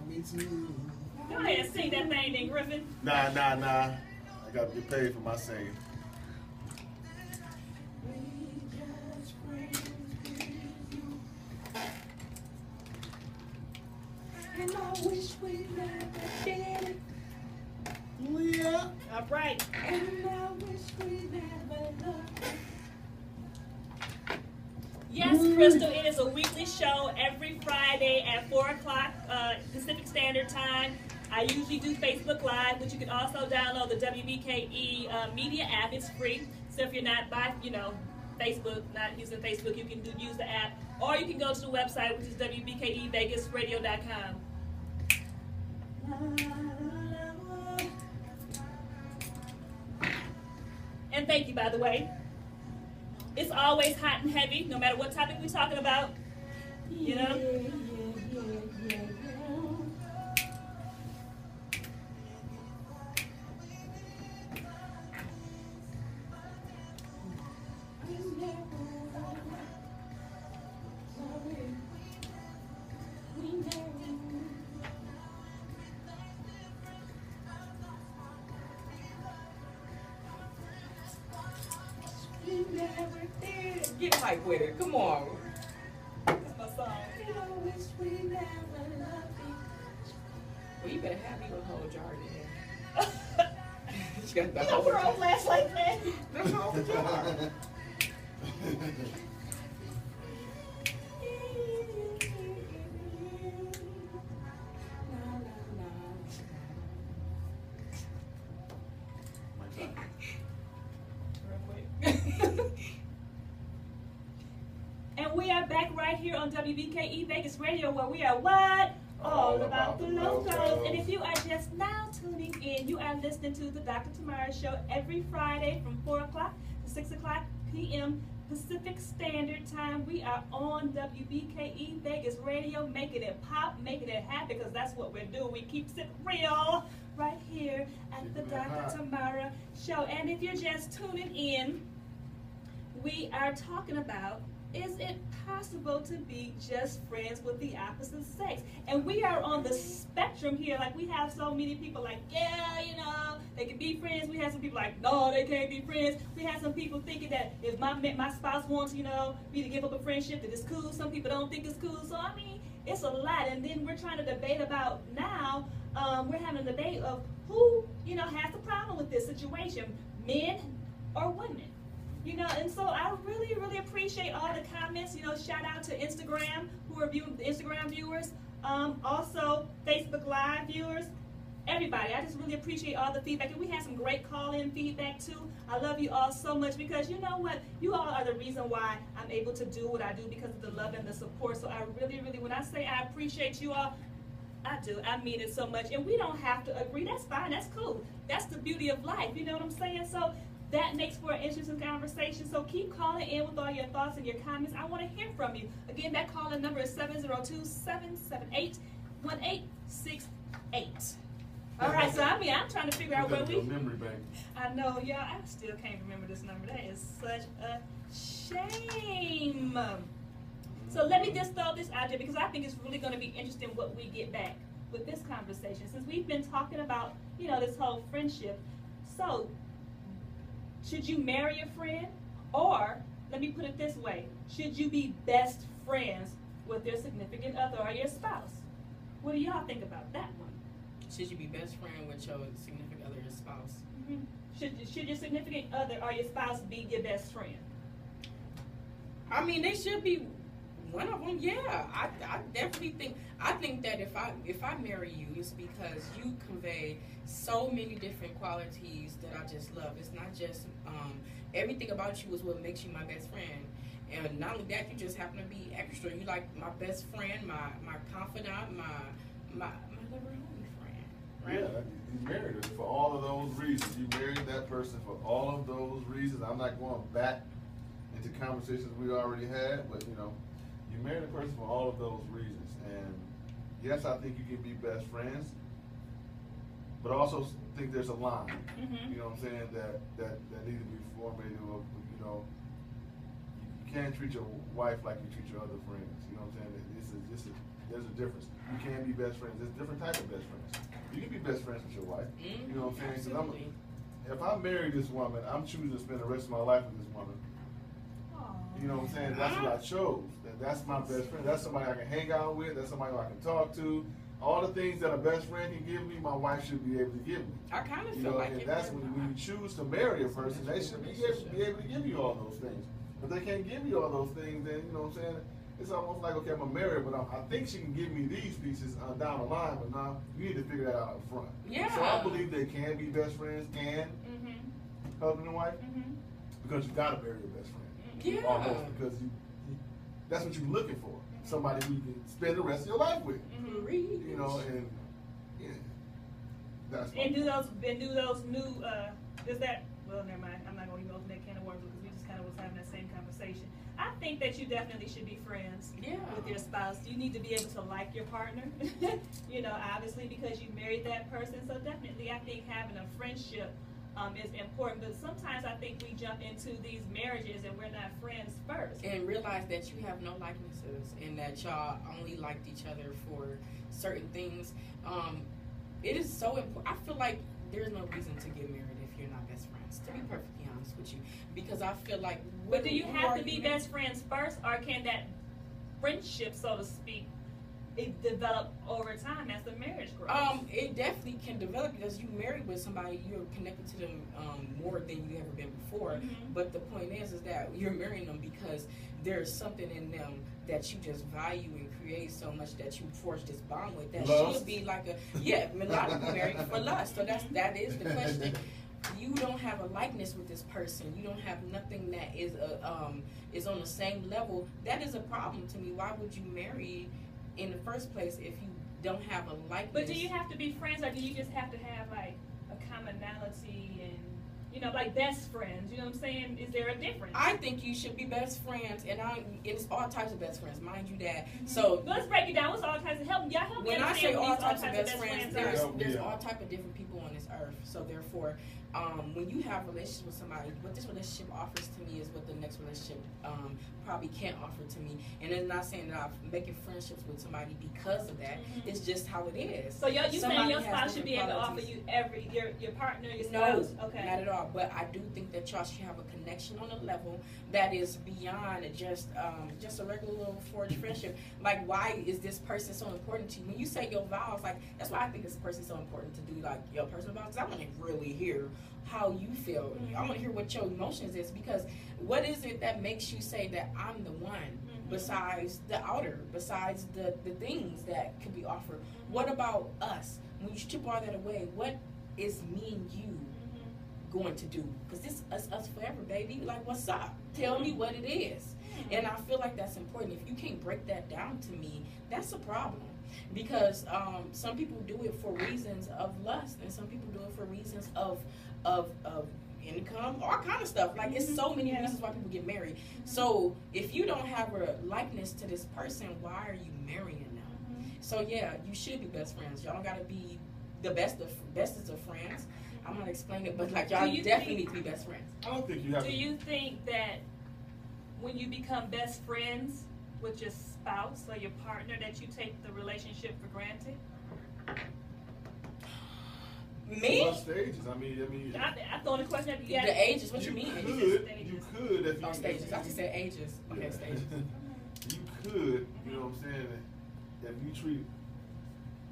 [SPEAKER 3] Me too.
[SPEAKER 1] Go ahead and sing that thing, then, Griffin.
[SPEAKER 3] Nah. I gotta get paid for my singing.
[SPEAKER 2] And I wish we never did it.
[SPEAKER 3] Yeah.
[SPEAKER 1] All right.
[SPEAKER 2] And I wish we never loved.
[SPEAKER 1] Crystal. It is a weekly show every Friday at 4 o'clock Pacific Standard Time. I usually do Facebook Live, but you can also download the WBKE media app. It's free. So if you're not by, Facebook, not using Facebook, you can use the app. Or you can go to the website, which is WBKEVegasRadio.com. And thank you, by the way. It's always hot and heavy, no matter what topic we're talking about. You know?
[SPEAKER 2] Get hype with it. Come on.
[SPEAKER 1] That's my song.
[SPEAKER 2] Well, you better have you a whole jar there. She got the
[SPEAKER 1] You
[SPEAKER 2] whole
[SPEAKER 1] put her
[SPEAKER 2] jar.
[SPEAKER 1] own flashlight, man.
[SPEAKER 2] The whole jar.
[SPEAKER 1] And we are back right here on WBKE Vegas Radio, where we are what? All about the locals. And if you are just now tuning in, you are listening to the Dr. TaMara Show every Friday from 4 o'clock to 6 o'clock p.m. Pacific Standard Time. We are on WBKE Vegas Radio, making it pop, making it happy, because that's what we're doing. We keep it real right here at the Dr. TaMara Show. And if you're just tuning in, we are talking about, is it possible to be just friends with the opposite sex? And we are on the spectrum here. Like, we have so many people like, yeah, they can be friends. We have some people like, no, they can't be friends. We have some people thinking that if my spouse wants, me to give up a friendship, that it's cool. Some people don't think it's cool. So, I mean, it's a lot. And then we're trying to debate about now, we're having a debate of who, has the problem with this situation, men or women. And so I really, really appreciate all the comments. Shout out to Instagram, who are viewing, the Instagram viewers, also Facebook Live viewers, everybody. I just really appreciate all the feedback. And we had some great call-in feedback, too. I love you all so much, because you know what? You all are the reason why I'm able to do what I do, because of the love and the support. So I really, really, when I say I appreciate you all, I do. I mean it so much. And we don't have to agree. That's fine. That's cool. That's the beauty of life. You know what I'm saying? So that makes for an interesting conversation. So keep calling in with all your thoughts and your comments. I want to hear from you. Again, that call-in number is 702-778-1868. All right, so I'm trying to figure out where we...
[SPEAKER 3] Memory bank.
[SPEAKER 1] I know, y'all. I still can't remember this number. That is such a shame. So let me just throw this out there, because I think it's really going to be interesting what we get back with this conversation. Since we've been talking about, this whole friendship. So, should you marry a friend? Or, let me put it this way, should you be best friends with your significant other or your spouse? What do y'all think about that one?
[SPEAKER 2] Should you be best friend with your significant other or spouse?
[SPEAKER 1] Mm-hmm. Should your significant other or your spouse be your best friend?
[SPEAKER 2] I mean, they should be one of them. Yeah, I definitely think. I think that if I marry you, it's because you convey so many different qualities that I just love. It's not just everything about you is what makes you my best friend. And not only that, you just happen to be extra. You like my best friend, my confidant, my never only friend. Right?
[SPEAKER 3] Yeah, you married her for all of those reasons. You married that person for all of those reasons. I'm not going back into conversations we already had, but you married a person for all of those reasons. And yes, I think you can be best friends, but I also think there's a line.
[SPEAKER 1] Mm-hmm.
[SPEAKER 3] You know what I'm saying? That needs to be formulated. Of, you can't treat your wife like you treat your other friends. You know what I'm saying? There's a difference. You can't be best friends. There's different types of best friends. You can be best friends with your wife. You know what I'm saying?
[SPEAKER 2] Absolutely.
[SPEAKER 3] If I marry this woman, I'm choosing to spend the rest of my life with this woman. You know what I'm saying? That's what I chose. That's my best friend. That's somebody I can hang out with. That's somebody I can talk to. All the things that a best friend can give me, my wife should be able to give me.
[SPEAKER 2] I kind of feel like
[SPEAKER 3] and
[SPEAKER 2] it.
[SPEAKER 3] that's when you choose to marry a person, they should be able to give you all those things. But they can't give you all those things, then, you know what I'm saying? It's almost like, okay, I'm gonna marry her, but I think she can give me these pieces down the line, but now you need to figure that out up front.
[SPEAKER 2] Yeah.
[SPEAKER 3] So I believe they can be best friends and husband and wife, because you gotta marry your best friend.
[SPEAKER 2] Yeah.
[SPEAKER 3] Almost, because that's what you're looking for. Somebody who you can spend the rest of your life with. You know, and yeah. That's
[SPEAKER 1] And do those new is that, well, never mind, I'm not gonna even open that can of worms because we just kind of was having that same conversation. I think that you definitely should be friends with your spouse. You need to be able to like your partner, you know, obviously because you married that person. So definitely I think having a friendship is important. But sometimes I think we jump into these marriages and we're not friends first.
[SPEAKER 2] And realize that you have no likenesses and that y'all only liked each other for certain things. It is so important. I feel like there's no reason to get married if you're not best friends, to be perfectly honest with you. Because I feel like...
[SPEAKER 1] But do you have to be best friends first, or can that friendship, so to speak, it develop over time as the marriage grows?
[SPEAKER 2] It definitely can develop because you married with somebody, you're connected to them more than you ever been before. But the point is that you're marrying them because there's something in them that you just value and create so much that you forge this bond with. That should be like a lot of people married for lust. So that is the question. You don't have a likeness with this person. You don't have nothing that is on the same level. That is a problem to me. Why would you marry in the first place if you don't have a likeness?
[SPEAKER 1] But do you have to be friends, or do you just have to have like a commonality and, you know, like best friends? You know what I'm saying? Is there a difference?
[SPEAKER 2] I think you should be best friends, and it's all types of best friends, mind you that. So
[SPEAKER 1] let's break it down. What's all types of help? Y'all help me
[SPEAKER 2] when I
[SPEAKER 1] understand
[SPEAKER 2] say all
[SPEAKER 1] what
[SPEAKER 2] types
[SPEAKER 1] these
[SPEAKER 2] of best friends,
[SPEAKER 1] are.
[SPEAKER 2] there's all type of different people on this earth. So therefore, when you have a relationship with somebody, what this relationship offers to me is what the next relationship probably can't offer to me. And it's not saying that I'm making friendships with somebody because of that. It's just how it is.
[SPEAKER 1] So you saying your spouse should be able to offer you your partner, your spouse?
[SPEAKER 2] No,
[SPEAKER 1] okay.
[SPEAKER 2] Not at all. But I do think that y'all should have a connection on a level that is beyond just a regular little forged friendship. Like, why is this person so important to you? When you say your vows, like, that's why I think this person is so important to do, like, your personal vows. Because I want to really hear how you feel. I want to hear what your emotions is, because what is it that makes you say that I'm the one besides the outer, besides the things that could be offered? What about us? When you strip all that away, what is me and you going to do? Because this is us forever, baby. Like, what's up? Tell me what it is. And I feel like that's important. If you can't break that down to me, that's a problem. Because some people do it for reasons of lust, and some people do it for reasons of income, all kind of stuff. Like, it's so many reasons why people get married. So if you don't have a likeness to this person, why are you marrying them? So yeah, you should be best friends. Y'all gotta be the bestest of friends. I'm not explaining it, but like, y'all definitely need to be best friends.
[SPEAKER 3] I don't think you have
[SPEAKER 1] Do you think that when you become best friends with your spouse or your partner, that you take the relationship for granted?
[SPEAKER 2] Me?
[SPEAKER 3] What stages? I mean.
[SPEAKER 1] I'm throwing a question at you.
[SPEAKER 2] The ages, what you mean?
[SPEAKER 3] You could if you...
[SPEAKER 2] Oh, stages. I just said ages. Okay, stages.
[SPEAKER 3] You could, you know what I'm saying, if you treat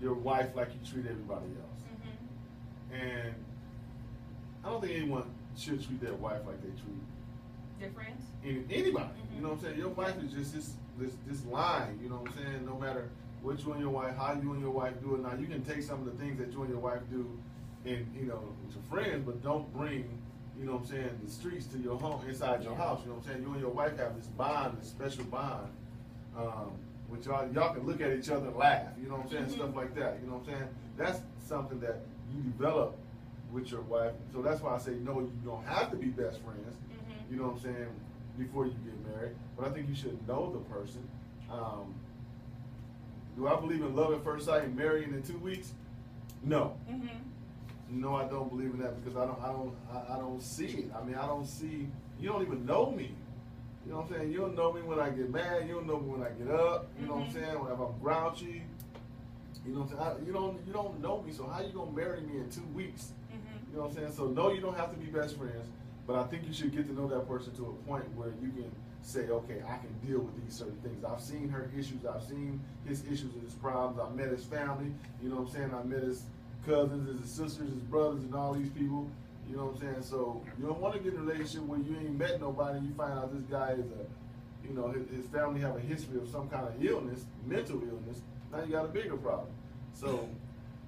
[SPEAKER 3] your wife like you treat everybody else. And I don't think anyone should treat their wife like they treat
[SPEAKER 1] Your friends?
[SPEAKER 3] Anybody. You know what I'm saying? Your wife is just this line, you know what I'm saying? No matter what you and your wife, how you and your wife do it. Now, you can take some of the things that you and your wife do and, you know, with your friends, but don't bring, you know what I'm saying, the streets to your home, inside your house. You know what I'm saying? You and your wife have this bond, this special bond, which y'all can look at each other and laugh, you know what I'm saying? Stuff like that, you know what I'm saying? That's something that you develop with your wife. So that's why I say, no, you don't have to be best friends, you know what I'm saying, before you get married. But I think you should know the person. Do I believe in love at first sight and marrying in 2 weeks? No. No, I don't believe in that, because I don't see it. I mean, I don't see. You don't even know me. You know what I'm saying? You don't know me when I get mad. You don't know me when I get up. You know what I'm saying? When I'm grouchy. You know what I'm saying? You don't know me. So how you gonna marry me in 2 weeks? You know what I'm saying? So no, you don't have to be best friends. But I think you should get to know that person to a point where you can say, okay, I can deal with these certain things. I've seen her issues. I've seen his issues and his problems. I met his family. You know what I'm saying? I met his cousins, his sisters, his brothers, and all these people. You know what I'm saying? So you don't want to get in a relationship where you ain't met nobody and you find out this guy is his family have a history of some kind of illness, mental illness. Now you got a bigger problem. So,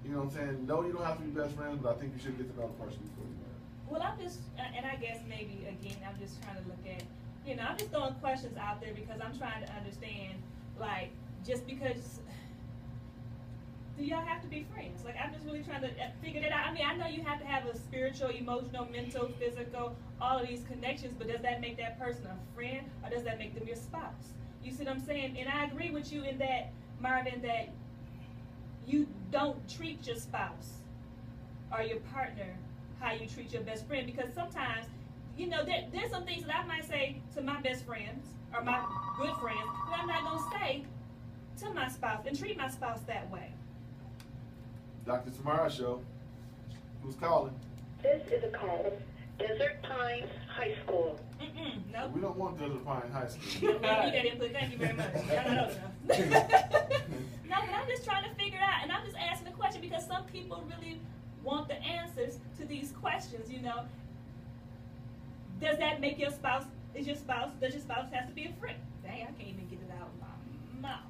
[SPEAKER 3] you know what I'm saying? No, you don't have to be best friends, but I think you should get to know the person before you marry.
[SPEAKER 1] Well, I'm just, and I guess maybe again, I'm just trying to look at, I'm just throwing questions out there because I'm trying to understand, like, just because, do y'all have to be friends? Like, I'm just really trying to figure that out. I mean, I know you have to have a spiritual, emotional, mental, physical, all of these connections, but does that make that person a friend or does that make them your spouse? You see what I'm saying? And I agree with you in that, Marvin, that you don't treat your spouse or your partner how you treat your best friend, because sometimes, there's some things that I might say to my best friends or my good friends that I'm not going to say to my spouse and treat my spouse that way.
[SPEAKER 3] Dr. TaMara Show. Who's calling?
[SPEAKER 5] This is a call from Desert Pines High School.
[SPEAKER 1] Nope.
[SPEAKER 3] We don't want Desert Pine High School.
[SPEAKER 1] You got input. Thank you very much. No, but I'm just trying to figure out, and I'm just asking the question because some people really want the answers to these questions. Does that make your spouse? Does your spouse have to be a friend? Dang, I can't even get it out of my mouth.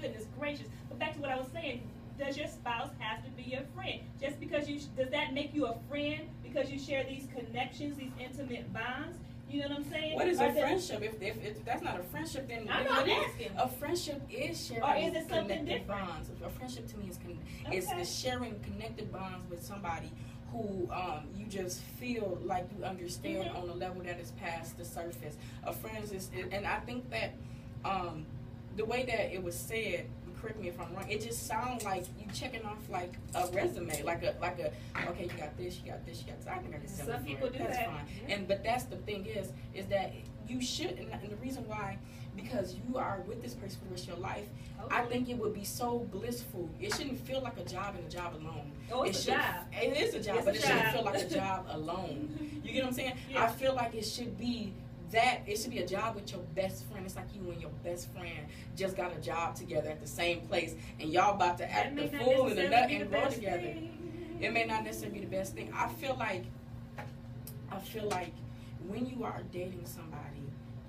[SPEAKER 1] Goodness gracious! But back to what I was saying. Does your spouse have to be your friend? Just because does that make you a friend because you share these connections, these intimate bonds? You know what I'm saying?
[SPEAKER 2] What is a friendship? If that's not a friendship, then
[SPEAKER 1] I'm not asking.
[SPEAKER 2] A friendship is sharing
[SPEAKER 1] or is it something
[SPEAKER 2] connected
[SPEAKER 1] different?
[SPEAKER 2] bonds. A friendship to me is sharing connected bonds with somebody who you just feel like you understand on a level that is past the surface. A friend is, and I think that the way that it was said, correct me if I'm wrong, it just sounds like you checking off like a resume, like a okay, you got this, you got this, you got this. I think I can sell it.
[SPEAKER 1] Some people do
[SPEAKER 2] that's
[SPEAKER 1] that.
[SPEAKER 2] fine.
[SPEAKER 1] Yeah.
[SPEAKER 2] But that's the thing is that you should, and the reason why, because you are with this person for the rest of your life.
[SPEAKER 1] Okay.
[SPEAKER 2] I think it would be so blissful. It shouldn't feel like a job and a job alone.
[SPEAKER 1] Oh, it's a job.
[SPEAKER 2] It is a job,
[SPEAKER 1] It's
[SPEAKER 2] but
[SPEAKER 1] a
[SPEAKER 2] it shouldn't
[SPEAKER 1] job.
[SPEAKER 2] feel like a job alone. You get what I'm saying?
[SPEAKER 1] Yeah.
[SPEAKER 2] I feel like it should be that it should be a job with your best friend. It's like you and your best friend just got a job together at the same place, and y'all about to act the fool and the nut and grow together. It may not necessarily be the best thing. I feel like when you are dating somebody,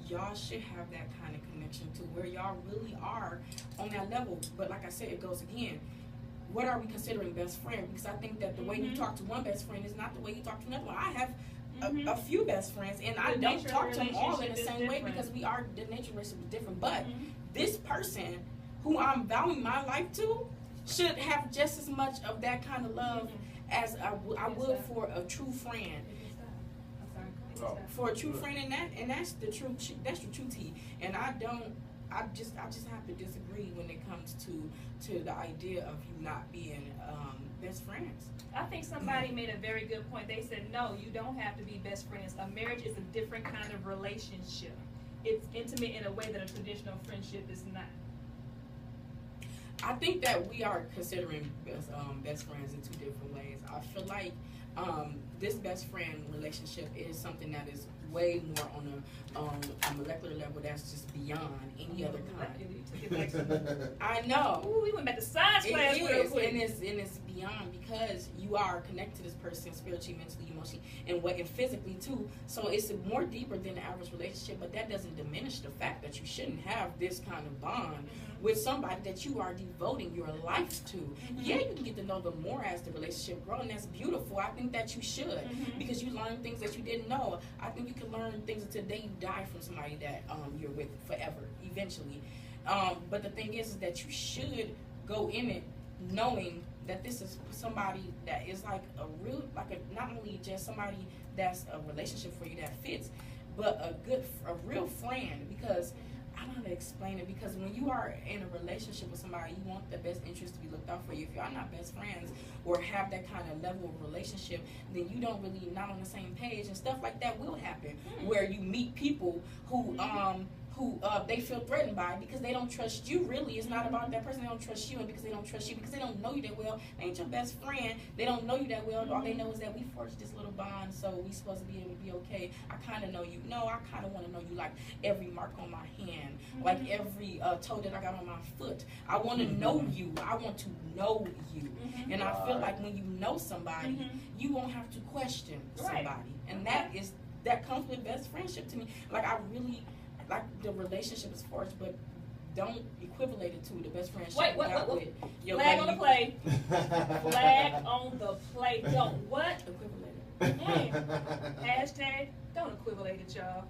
[SPEAKER 2] y'all should have that kind of connection to where y'all really are on that level. But like I said, it goes again. What are we considering best friend? Because I think that the way you talk to one best friend is not the way you talk to another one. I have a few best friends, and I don't talk to them all in the same way because the nature of relationship is different. But this person who I'm vowing my life to should have just as much of that kind of love as I would for a true friend. For a true friend, and that's the true tea. And I just have to disagree when it comes to the idea of you not being best friends.
[SPEAKER 1] I think somebody made a very good point. They said, no, you don't have to be best friends. A marriage is a different kind of relationship. It's intimate in a way that a traditional friendship is not.
[SPEAKER 2] I think that we are considering best friends in two different ways. I feel like this best friend relationship is something that is way more on a molecular level that's just beyond any other kind. I know.
[SPEAKER 1] Ooh, we went back to science class real quick.
[SPEAKER 2] And it's beyond because you are connected to this person spiritually, mentally, emotionally, and physically too. So it's more deeper than the average relationship, but that doesn't diminish the fact that you shouldn't have this kind of bond with somebody that you are devoting your life to. Yeah, you can get to know them more as the relationship grows, and that's beautiful. I think that you should because you learn things that you didn't know. I think you can learn things until the day you die from somebody that you're with forever, eventually. But the thing is that you should go in it knowing that this is somebody that is like not only just somebody that's a relationship for you that fits, but a real friend. Because I don't know how to explain it, because when you are in a relationship with somebody, you want the best interest to be looked out for you. If y'all not best friends or have that kind of level of relationship, then you don't really not on the same page, and stuff like that will happen where you meet people who who they feel threatened by because they don't trust you. Really, it's not about that person. They don't trust you, and because they don't trust you, because they don't know you that well, they ain't your best friend. They don't know you that well. All they know is that we forged this little bond, so we supposed to be able to be okay. I kind of know you. No, I kind of want to know you, like every mark on my hand, like every toe that I got on my foot. I want to know you. I want to know you. And I feel like when you know somebody, you won't have to question somebody, and that comes with best friendship to me. Like I really. Like the relationship is forged, but don't equivalent it to the best friendship.
[SPEAKER 1] Wait.
[SPEAKER 2] With your
[SPEAKER 1] Flag
[SPEAKER 2] buddy.
[SPEAKER 1] on the play. Flag on the play. Don't what?
[SPEAKER 2] Equivalent
[SPEAKER 1] Hashtag don't equivalent it, y'all.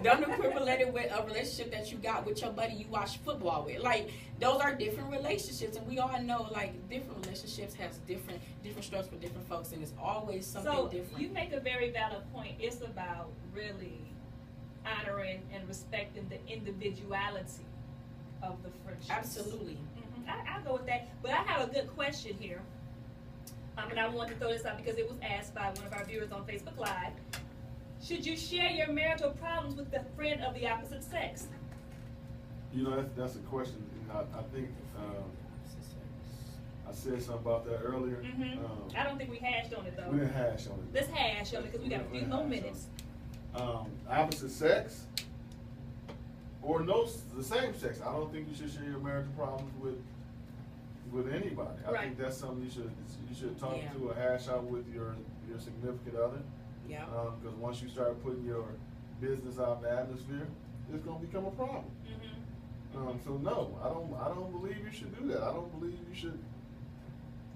[SPEAKER 2] Don't equivalent it with a relationship that you got with your buddy you watch football with. Like those are different relationships, and we all know like different relationships has different strokes for different folks, and it's always something different.
[SPEAKER 1] You make a very valid point. It's about really honoring and respecting the individuality of the friendship.
[SPEAKER 2] Absolutely.
[SPEAKER 1] I'll go with that. But I have a good question here. And I want to throw this out because it was asked by one of our viewers on Facebook Live. Should you share your marital problems with the friend of the opposite sex?
[SPEAKER 3] You know, that's a question. I think I said something about that earlier.
[SPEAKER 1] I don't think we hashed on it though.
[SPEAKER 3] We didn't hash on it.
[SPEAKER 1] Let's hash on it because we got a few more minutes.
[SPEAKER 3] Opposite sex or the same sex. I don't think you should share your marital problems with anybody. I think that's something you should talk to or hash out with your significant other.
[SPEAKER 2] Yeah.
[SPEAKER 3] Because once you start putting your business out in the atmosphere, it's gonna become a problem. So no, I don't believe you should do that. I don't believe you should.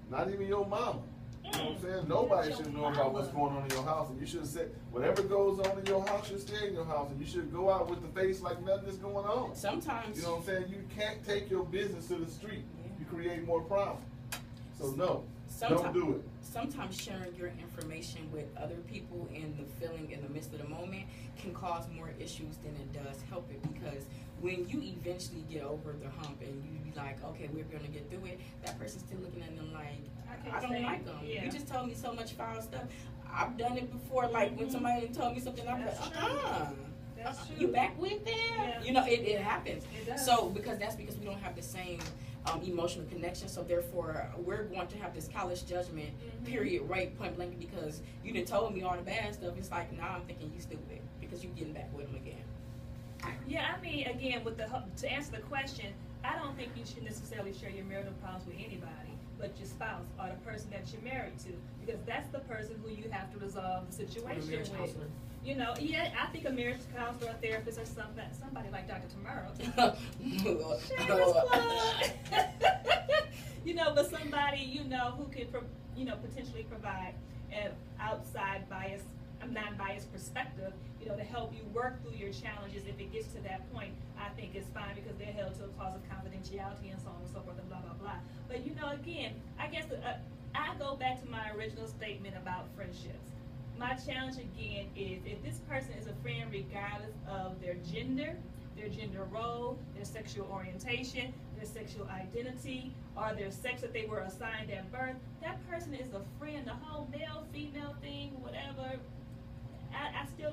[SPEAKER 3] Not even your mama. You know what I'm saying? Nobody should know about what's going on in your house, and you should say whatever goes on in your house should stay in your house, and you should go out with the face like nothing is going on.
[SPEAKER 2] Sometimes,
[SPEAKER 3] you know what I'm saying? You can't take your business to the street. You create more problems. So no, don't do it.
[SPEAKER 2] Sometimes sharing your information with other people in the feeling in the midst of the moment can cause more issues than it does help it, because when you eventually get over the hump and you be like, okay, we're gonna get through it, that person's still looking at them like, I don't like them.
[SPEAKER 1] Yeah.
[SPEAKER 2] You just told me so much foul stuff. I've done it before, like when somebody told me something, I'm like,
[SPEAKER 1] That's true.
[SPEAKER 2] you back with them?
[SPEAKER 1] Yeah.
[SPEAKER 2] You know, it happens.
[SPEAKER 1] It does.
[SPEAKER 2] So that's because we don't have the same emotional connection. So therefore, we're going to have this callous judgment, period, right, point blank, because you done told me all the bad stuff. It's like, now I'm thinking you stupid because you getting back with them again.
[SPEAKER 1] Yeah, I mean, again, to answer the question, I don't think you should necessarily share your marital problems with anybody but your spouse or the person that you're married to, because that's the person who you have to resolve the situation with.
[SPEAKER 2] Counselor.
[SPEAKER 1] You know, yeah, I think a marriage counselor, a therapist, or somebody like Dr. TaMara. Shameless plug. You know, but somebody, you know, who can, potentially provide an outside bias, a non-biased perspective, you know, to help you work through your challenges. If it gets to that point, I think it's fine because they're held to a clause of confidentiality and so on and so forth and blah, blah, blah. But, you know, again, I guess I go back to my original statement about friendships. My challenge again is if this person is a friend regardless of their gender role, their sexual orientation, their sexual identity, or their sex that they were assigned at birth, that person is a friend. The whole male, female thing, whatever, I still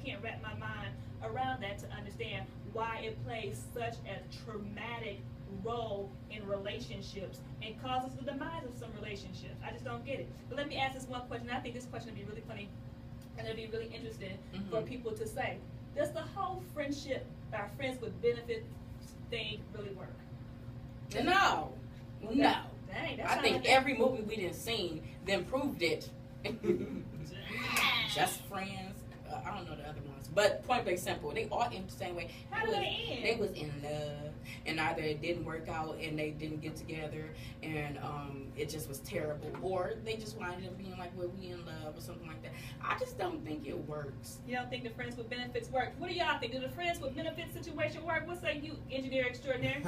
[SPEAKER 1] can't wrap my mind around that to understand why it plays such a traumatic role in relationships and causes the demise of some relationships. I just don't get it. But let me ask this one question. I think this question will be really funny and it'll be really interesting for people to say. Does the whole friendship, our friends with benefits thing really work?
[SPEAKER 2] No.
[SPEAKER 1] Dang,
[SPEAKER 2] I think every movie we done seen then proved it. Just Friends. I don't know the other ones, but point blank simple, they all end the same way.
[SPEAKER 1] How do they end?
[SPEAKER 2] They was in love, and either it didn't work out and they didn't get together, and it just was terrible, or they just winded up being like, well, we in love or something like that. I just don't think it works.
[SPEAKER 1] You don't think the friends with benefits work? What do y'all think? Do the friends with benefits situation work? What say you, engineer extraordinaire?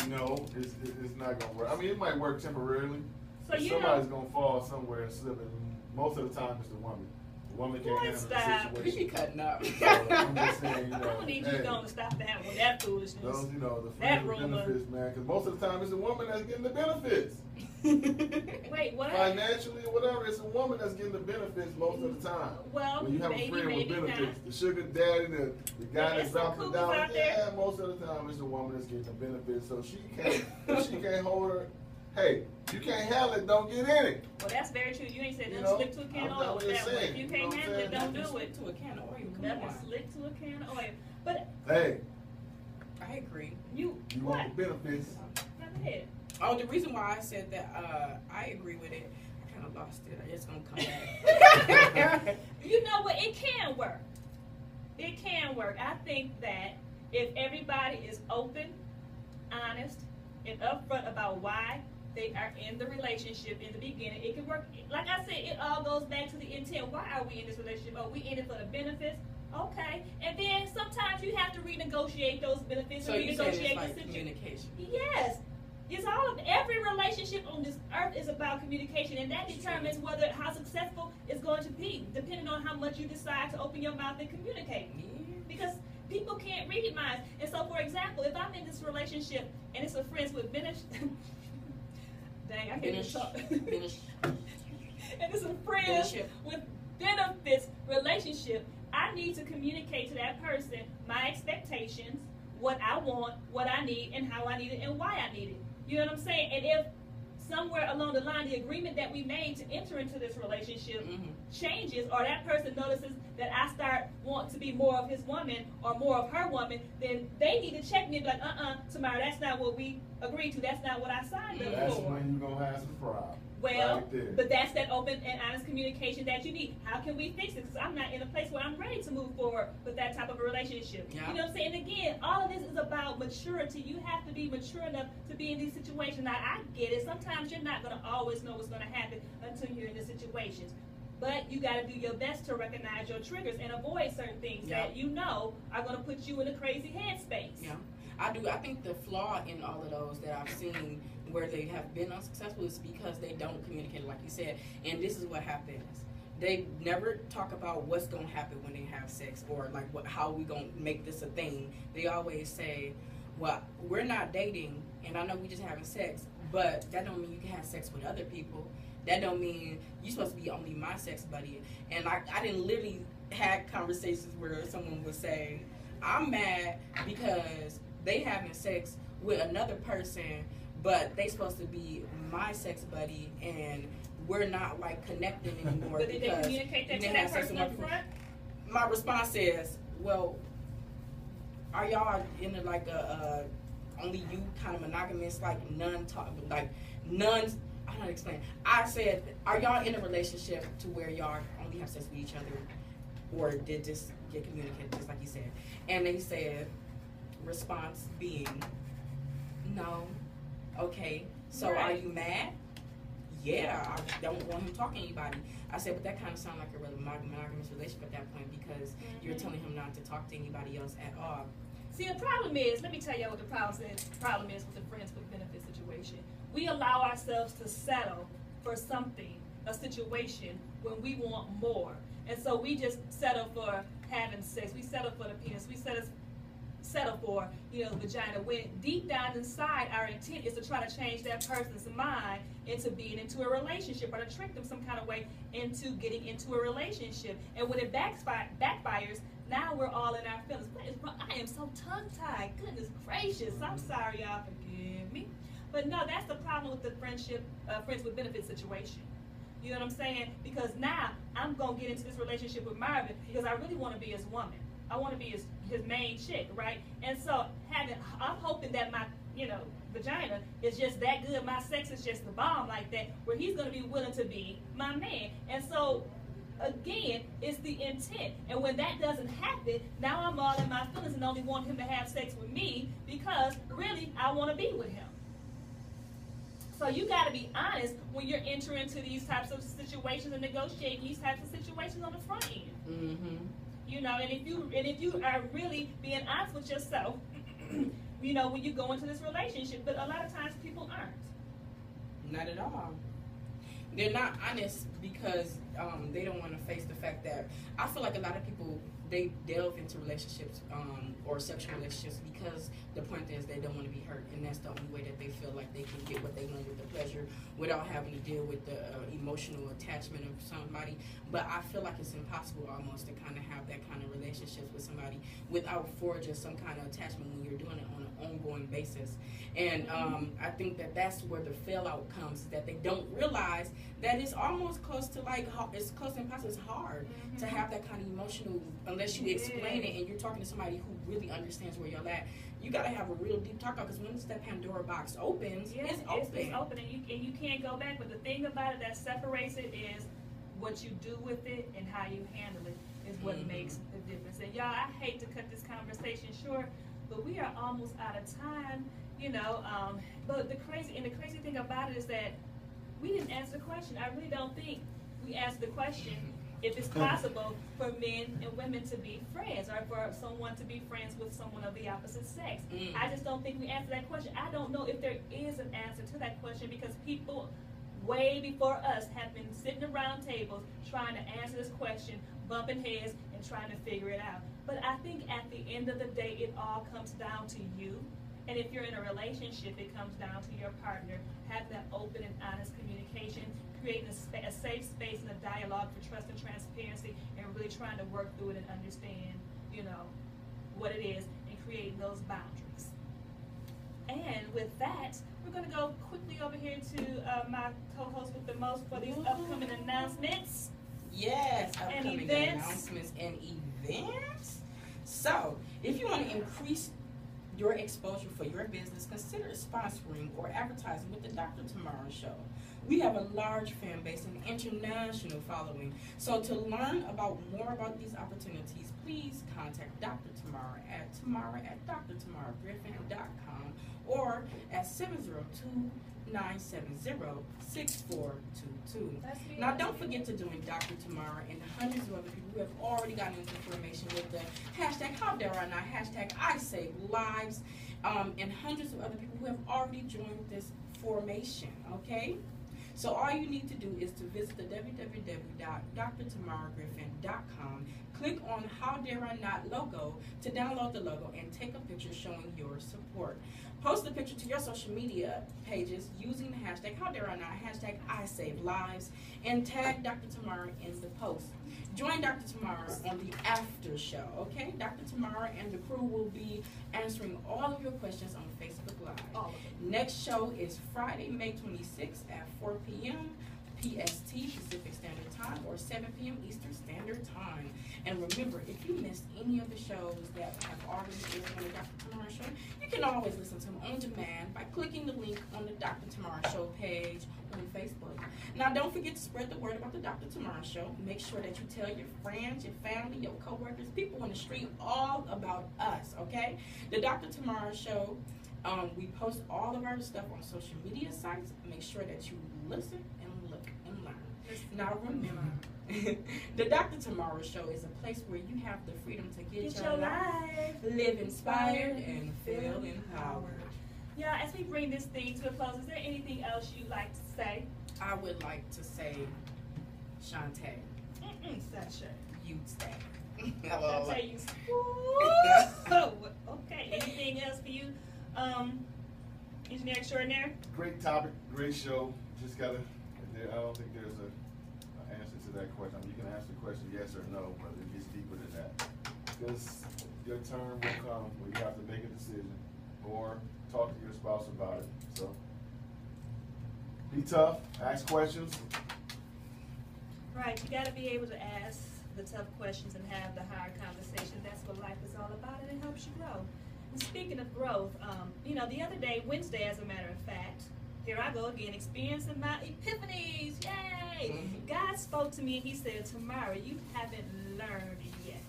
[SPEAKER 3] No, it's not gonna work. I mean, it might work temporarily.
[SPEAKER 1] So
[SPEAKER 3] somebody's gonna fall somewhere and slip, and most of the time it's the woman. A woman can't
[SPEAKER 1] Boy,
[SPEAKER 3] handle
[SPEAKER 1] stop.
[SPEAKER 3] the
[SPEAKER 2] We be
[SPEAKER 3] situation.
[SPEAKER 2] cutting up.
[SPEAKER 3] So I'm just saying, you
[SPEAKER 1] I'm
[SPEAKER 3] know,
[SPEAKER 1] gonna need you
[SPEAKER 3] hey,
[SPEAKER 1] to go and stop that with that foolishness.
[SPEAKER 3] those, you know, the
[SPEAKER 1] That
[SPEAKER 3] friends with
[SPEAKER 1] rumor.
[SPEAKER 3] benefits, man, because most of the time it's the woman that's getting the benefits.
[SPEAKER 1] Wait, what?
[SPEAKER 3] Financially or whatever, it's a woman that's getting the benefits most of the time.
[SPEAKER 1] Well,
[SPEAKER 3] When you have
[SPEAKER 1] maybe,
[SPEAKER 3] a friend with
[SPEAKER 1] maybe
[SPEAKER 3] benefits,
[SPEAKER 1] not.
[SPEAKER 3] the sugar daddy, the guy
[SPEAKER 1] There's
[SPEAKER 3] that's
[SPEAKER 1] some
[SPEAKER 3] dropping
[SPEAKER 1] cougars
[SPEAKER 3] down,
[SPEAKER 1] out there.
[SPEAKER 3] yeah, most of the time it's the woman that's getting the benefits. So she can't, if she can't hold her. Hey, you can't handle it, don't get in it.
[SPEAKER 1] Well, that's very true. You ain't said
[SPEAKER 3] You
[SPEAKER 1] nothing
[SPEAKER 3] know,
[SPEAKER 1] slick to a can
[SPEAKER 3] I'm
[SPEAKER 1] of
[SPEAKER 3] not
[SPEAKER 1] oil
[SPEAKER 3] what you're
[SPEAKER 1] that way.
[SPEAKER 3] saying,
[SPEAKER 1] If you
[SPEAKER 3] you
[SPEAKER 1] can't
[SPEAKER 3] know what
[SPEAKER 1] handle
[SPEAKER 3] I'm
[SPEAKER 1] it,
[SPEAKER 3] saying?
[SPEAKER 1] don't do it.
[SPEAKER 2] To a can of oil. Come
[SPEAKER 1] Nothing
[SPEAKER 2] on.
[SPEAKER 1] slick to a can of oil. But
[SPEAKER 3] Hey,
[SPEAKER 2] I agree.
[SPEAKER 1] you
[SPEAKER 3] want
[SPEAKER 1] what?
[SPEAKER 3] the benefits.
[SPEAKER 1] Go ahead.
[SPEAKER 2] Oh, the reason why I said that I agree with it, I kind of lost it. It's gonna come back.
[SPEAKER 1] You know what? It can work. It can work. I think that if everybody is open, honest, and upfront about why they are in the relationship in the beginning, it can work. Like I said, it all goes back to the intent. Why are we in this relationship? Are we in it for the benefits? Okay. And then sometimes you have to renegotiate those benefits
[SPEAKER 2] So
[SPEAKER 1] and
[SPEAKER 2] you said
[SPEAKER 1] renegotiate
[SPEAKER 2] it's like
[SPEAKER 1] the situation.
[SPEAKER 2] communication.
[SPEAKER 1] Yes. It's all of every relationship on this earth is about communication, and that determines whether how successful it's going to be, depending on how much you decide to open your mouth and communicate. Because people can't read minds. And so, for example, if I'm in this relationship and it's a friends with benefits, dang, I can't even talk.
[SPEAKER 2] Finish.
[SPEAKER 1] And it's a friends
[SPEAKER 2] Benefit.
[SPEAKER 1] with benefits relationship, I need to communicate to that person my expectations, what I want, what I need, and how I need it, and why I need it. You know what I'm saying? And if somewhere along the line the agreement that we made to enter into this relationship changes, or that person notices that I start want to be more of his woman or more of her woman, then they need to check me and be like, TaMara, that's not what we agreed to. That's not what I signed up
[SPEAKER 3] That's
[SPEAKER 1] for.
[SPEAKER 3] when you're gonna have some problems.
[SPEAKER 1] Well,
[SPEAKER 3] right there.
[SPEAKER 1] but that's that open and honest communication that you need. How can we fix it? Because I'm not in a place where I'm ready to move forward with that type of a relationship.
[SPEAKER 2] Yeah.
[SPEAKER 1] You know what I'm saying? And again, all of this is about maturity. You have to be mature enough to be in these situations. Now, I get it. Sometimes you're not going to always know what's going to happen until you're in the situations. But you got to do your best to recognize your triggers and avoid certain things that you know are going to put you in a crazy headspace.
[SPEAKER 2] Yeah, I do. I think the flaw in all of those that I've seen where they have been unsuccessful is because they don't communicate, like you said. And this is what happens. They never talk about what's going to happen when they have sex, or like how we going to make this a thing. They always say, well, we're not dating, and I know we just having sex, but that don't mean you can have sex with other people. That don't mean you're supposed to be only my sex buddy. And I didn't literally had conversations where someone would say, I'm mad because they having sex with another person, but they supposed to be my sex buddy, and we're not like connecting anymore.
[SPEAKER 1] But did they
[SPEAKER 2] because
[SPEAKER 1] communicate that
[SPEAKER 2] you
[SPEAKER 1] to
[SPEAKER 2] didn't
[SPEAKER 1] that
[SPEAKER 2] have sex
[SPEAKER 1] person
[SPEAKER 2] with
[SPEAKER 1] up
[SPEAKER 2] other people.
[SPEAKER 1] front?
[SPEAKER 2] My response is, well, are y'all in like a only you kind of monogamous, like none talk, like none? I don't explain. I said, are y'all in a relationship to where y'all only have sex with each other, or did just get communicated, just like you said? And they said, response being, no. Okay, so
[SPEAKER 1] Right.
[SPEAKER 2] are you mad? Yeah, I don't want him talking to anybody. I said, but that kind of sounds like a really monogamous relationship at that point, because you're telling him not to talk to anybody else at all.
[SPEAKER 1] See, the problem is, let me tell you what the problem is with the friends with benefits situation. We allow ourselves to settle for something, a situation, when we want more. And so we just settle for having sex. We settle for the penis. We settle for, the vagina. When deep down inside, our intent is to try to change that person's mind into being into a relationship, or to trick them some kind of way into getting into a relationship. And when it backfires, now we're all in our feelings. What is wrong? I am so tongue-tied. Goodness gracious. I'm sorry, y'all. Forgive me. But no, that's the problem with the friends with benefits situation. You know what I'm saying? Because now I'm going to get into this relationship with Marvin because I really want to be his woman. I want to be his main chick, right? And so I'm hoping that my, vagina is just that good. My sex is just the bomb like that, where he's going to be willing to be my man. And so, again, it's the intent. And when that doesn't happen, now I'm all in my feelings and only want him to have sex with me because really I want to be with him. So you got to be honest when you're entering into these types of situations and negotiating these types of situations on the front end.
[SPEAKER 2] Mm-hmm.
[SPEAKER 1] And if you are really being honest with yourself, when you go into this relationship, but a lot of times people aren't.
[SPEAKER 2] Not at all. They're not honest because they don't want to face the fact that I feel like a lot of people, they delve into relationships or sexual relationships because the point is they don't want to be hurt, and that's the only way that they feel like they can get what they want with the pleasure without having to deal with the emotional attachment of somebody. But I feel like it's impossible almost to kind of have that kind of relationships with somebody without forging some kind of attachment when you're doing it on an ongoing basis. And I think that that's where the fail out comes, is that they don't realize that it's almost close to like, it's close to impossible. It's hard to have that kind of emotional, unless you explain it and you're talking to somebody who really understands where you're at. You gotta have a real deep talk about, because once that Pandora box opens, it's open.
[SPEAKER 1] It's open, and you can't go back. But the thing about it that separates it is what you do with it and how you handle it is what makes the difference. And y'all, I hate to cut this conversation short, but we are almost out of time. You know, but the crazy thing about it is that we didn't answer the question. I really don't think we answered the question if it's possible for men and women to be friends, or for someone to be friends with someone of the opposite sex. I just don't think we answered that question. I don't know if there is an answer to that question, because people way before us have been sitting around tables trying to answer this question, bumping heads and trying to figure it out. But I think at the end of the day, it all comes down to you. And if you're in a relationship, it comes down to your partner. Have that open and honest communication, creating a safe space and a dialogue for trust and transparency, and really trying to work through it and understand, you know, what it is, and creating those boundaries. And with that, we're going to go quickly over here to my co-host with the most for these upcoming announcements.
[SPEAKER 2] Yes, upcoming
[SPEAKER 1] events.
[SPEAKER 2] Announcements and events. So, if you want to increase your exposure for your business, consider sponsoring or advertising with the Dr. TaMara Show. We have a large fan base and international following. So to learn more about these opportunities, please contact Dr. TaMara at drtamaragriffin.com or at 702-970-6422. Now don't forget to join Dr. TaMara and hundreds of other people who have already gotten this information with the hashtag How Dare I Not, hashtag I Save Lives, and hundreds of other people who have already joined this formation, okay? So all you need to do is to visit the www.drtamaragriffin.com, click on How Dare I Not logo to download the logo and take a picture showing your support. Post the picture to your social media pages using the hashtag How Dare I Not, hashtag I Save Lives, and tag Dr. TaMara in the post. Join Dr. TaMara on the after show, okay? Dr. TaMara and the crew will be answering all of your questions on Facebook Live. Next show is Friday, May 26th at 4 p.m. PST, Pacific Standard Time, or 7 p.m. Eastern Standard Time. And remember, if you missed any of the shows that have already aired on the Dr. TaMara Show, you can always listen to them on demand by clicking the link on the Dr. TaMara Show page on Facebook. Now, don't forget to spread the word about the Dr. TaMara Show. Make sure that you tell your friends, your family, your coworkers, people on the street, all about us, okay? The Dr. TaMara Show, we post all of our stuff on social media sites. Make sure that you listen and look and learn. Now, remember, the Dr. TaMara Show is a place where you have the freedom to get your life, live inspired, and feel empowered.
[SPEAKER 1] Yeah, as we bring this thing to a close, is there anything else you'd like to say?
[SPEAKER 2] I would like to say, Shantae,
[SPEAKER 1] Sasha.
[SPEAKER 2] you stay.
[SPEAKER 1] Shantae, you stay. Okay, anything else for you, Engineer Extraordinaire?
[SPEAKER 3] Great topic, great show. Just gotta, I don't think there's an answer to that question. I mean, you can answer the question yes or no, but it gets deeper than that. Because your turn will come where you have to make a decision or talk to your spouse about it. So be tough, ask questions.
[SPEAKER 1] Right, you got to be able to ask the tough questions and have the hard conversation. That's what life is all about, and it helps you grow. And speaking of growth, you know, the other day, Wednesday, as a matter of fact, here I go again, experiencing my epiphanies. Yay! God spoke to me and he said, TaMara, you haven't learned yet.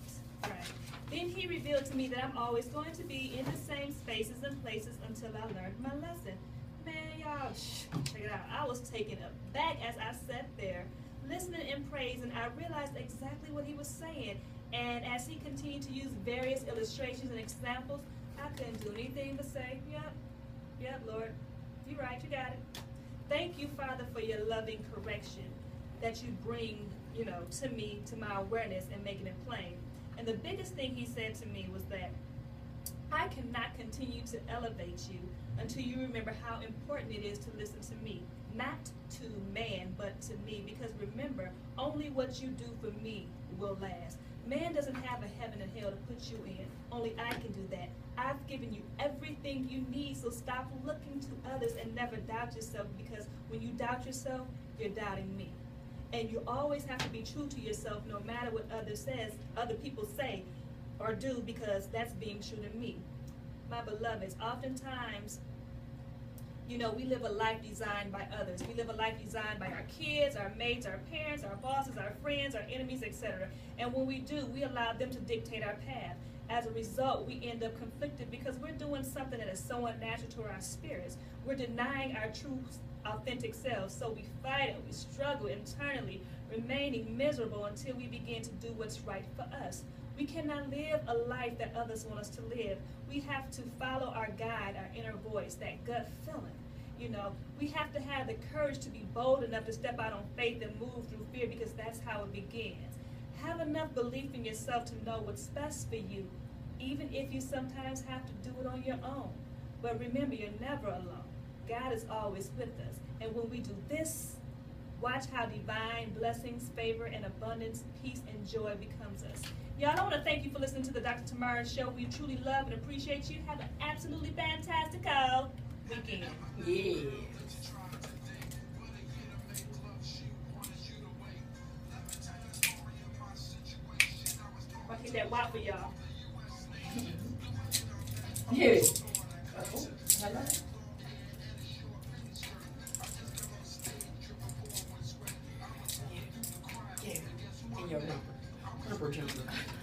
[SPEAKER 1] Right. Then he revealed to me that I'm always going to be in the same spaces and places until I learned my lesson. Man, y'all, check it out. I was taken aback as I sat there, listening and praising. I realized exactly what he was saying. And as he continued to use various illustrations and examples, I couldn't do anything but say, yep, Lord, you're right, you got it. Thank you, Father, for your loving correction that you bring, to me, to my awareness and making it plain. And the biggest thing he said to me was that I cannot continue to elevate you until you remember how important it is to listen to me. Not to man, but to me. Because remember, only what you do for me will last. Man doesn't have a heaven and hell to put you in. Only I can do that. I've given you everything you need, so stop looking to others and never doubt yourself, because when you doubt yourself, you're doubting me. And you always have to be true to yourself no matter what other people say or do, because that's being true to me. My beloveds, oftentimes, we live a life designed by others. We live a life designed by our kids, our mates, our parents, our bosses, our friends, our enemies, etc. And when we do, we allow them to dictate our path. As a result, we end up conflicted because we're doing something that is so unnatural to our spirits. We're denying our true, authentic selves. So we fight and we struggle internally, remaining miserable until we begin to do what's right for us. We cannot live a life that others want us to live. We have to follow our guide, our inner voice, that gut feeling. We have to have the courage to be bold enough to step out on faith and move through fear, because that's how it begins. Have enough belief in yourself to know what's best for you, even if you sometimes have to do it on your own. But remember, you're never alone. God is always with us. And when we do this, watch how divine blessings, favor, and abundance, peace, and joy becomes us. Y'all, I want to thank you for listening to the Dr. TaMara Show. We truly love and appreciate you. Have an absolutely fantastic weekend.
[SPEAKER 2] Yeah.
[SPEAKER 1] I'll hit that wow for y'all.
[SPEAKER 2] Yeah. Oh, hello. Yeah. In your rumper. Rumper jumper.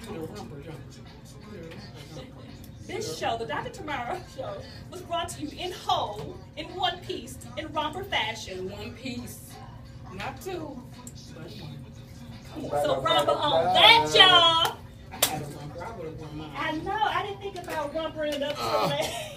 [SPEAKER 2] Do the rumper jumper.
[SPEAKER 1] This show, the Dr. TaMara Show, was brought to you in whole, in one piece, in romper fashion.
[SPEAKER 2] In one piece. Not two, but one.
[SPEAKER 1] So romper on that, y'all.
[SPEAKER 2] I had a rumper. I would have worn mine.
[SPEAKER 1] I know. I didn't think about rumpering it up so late.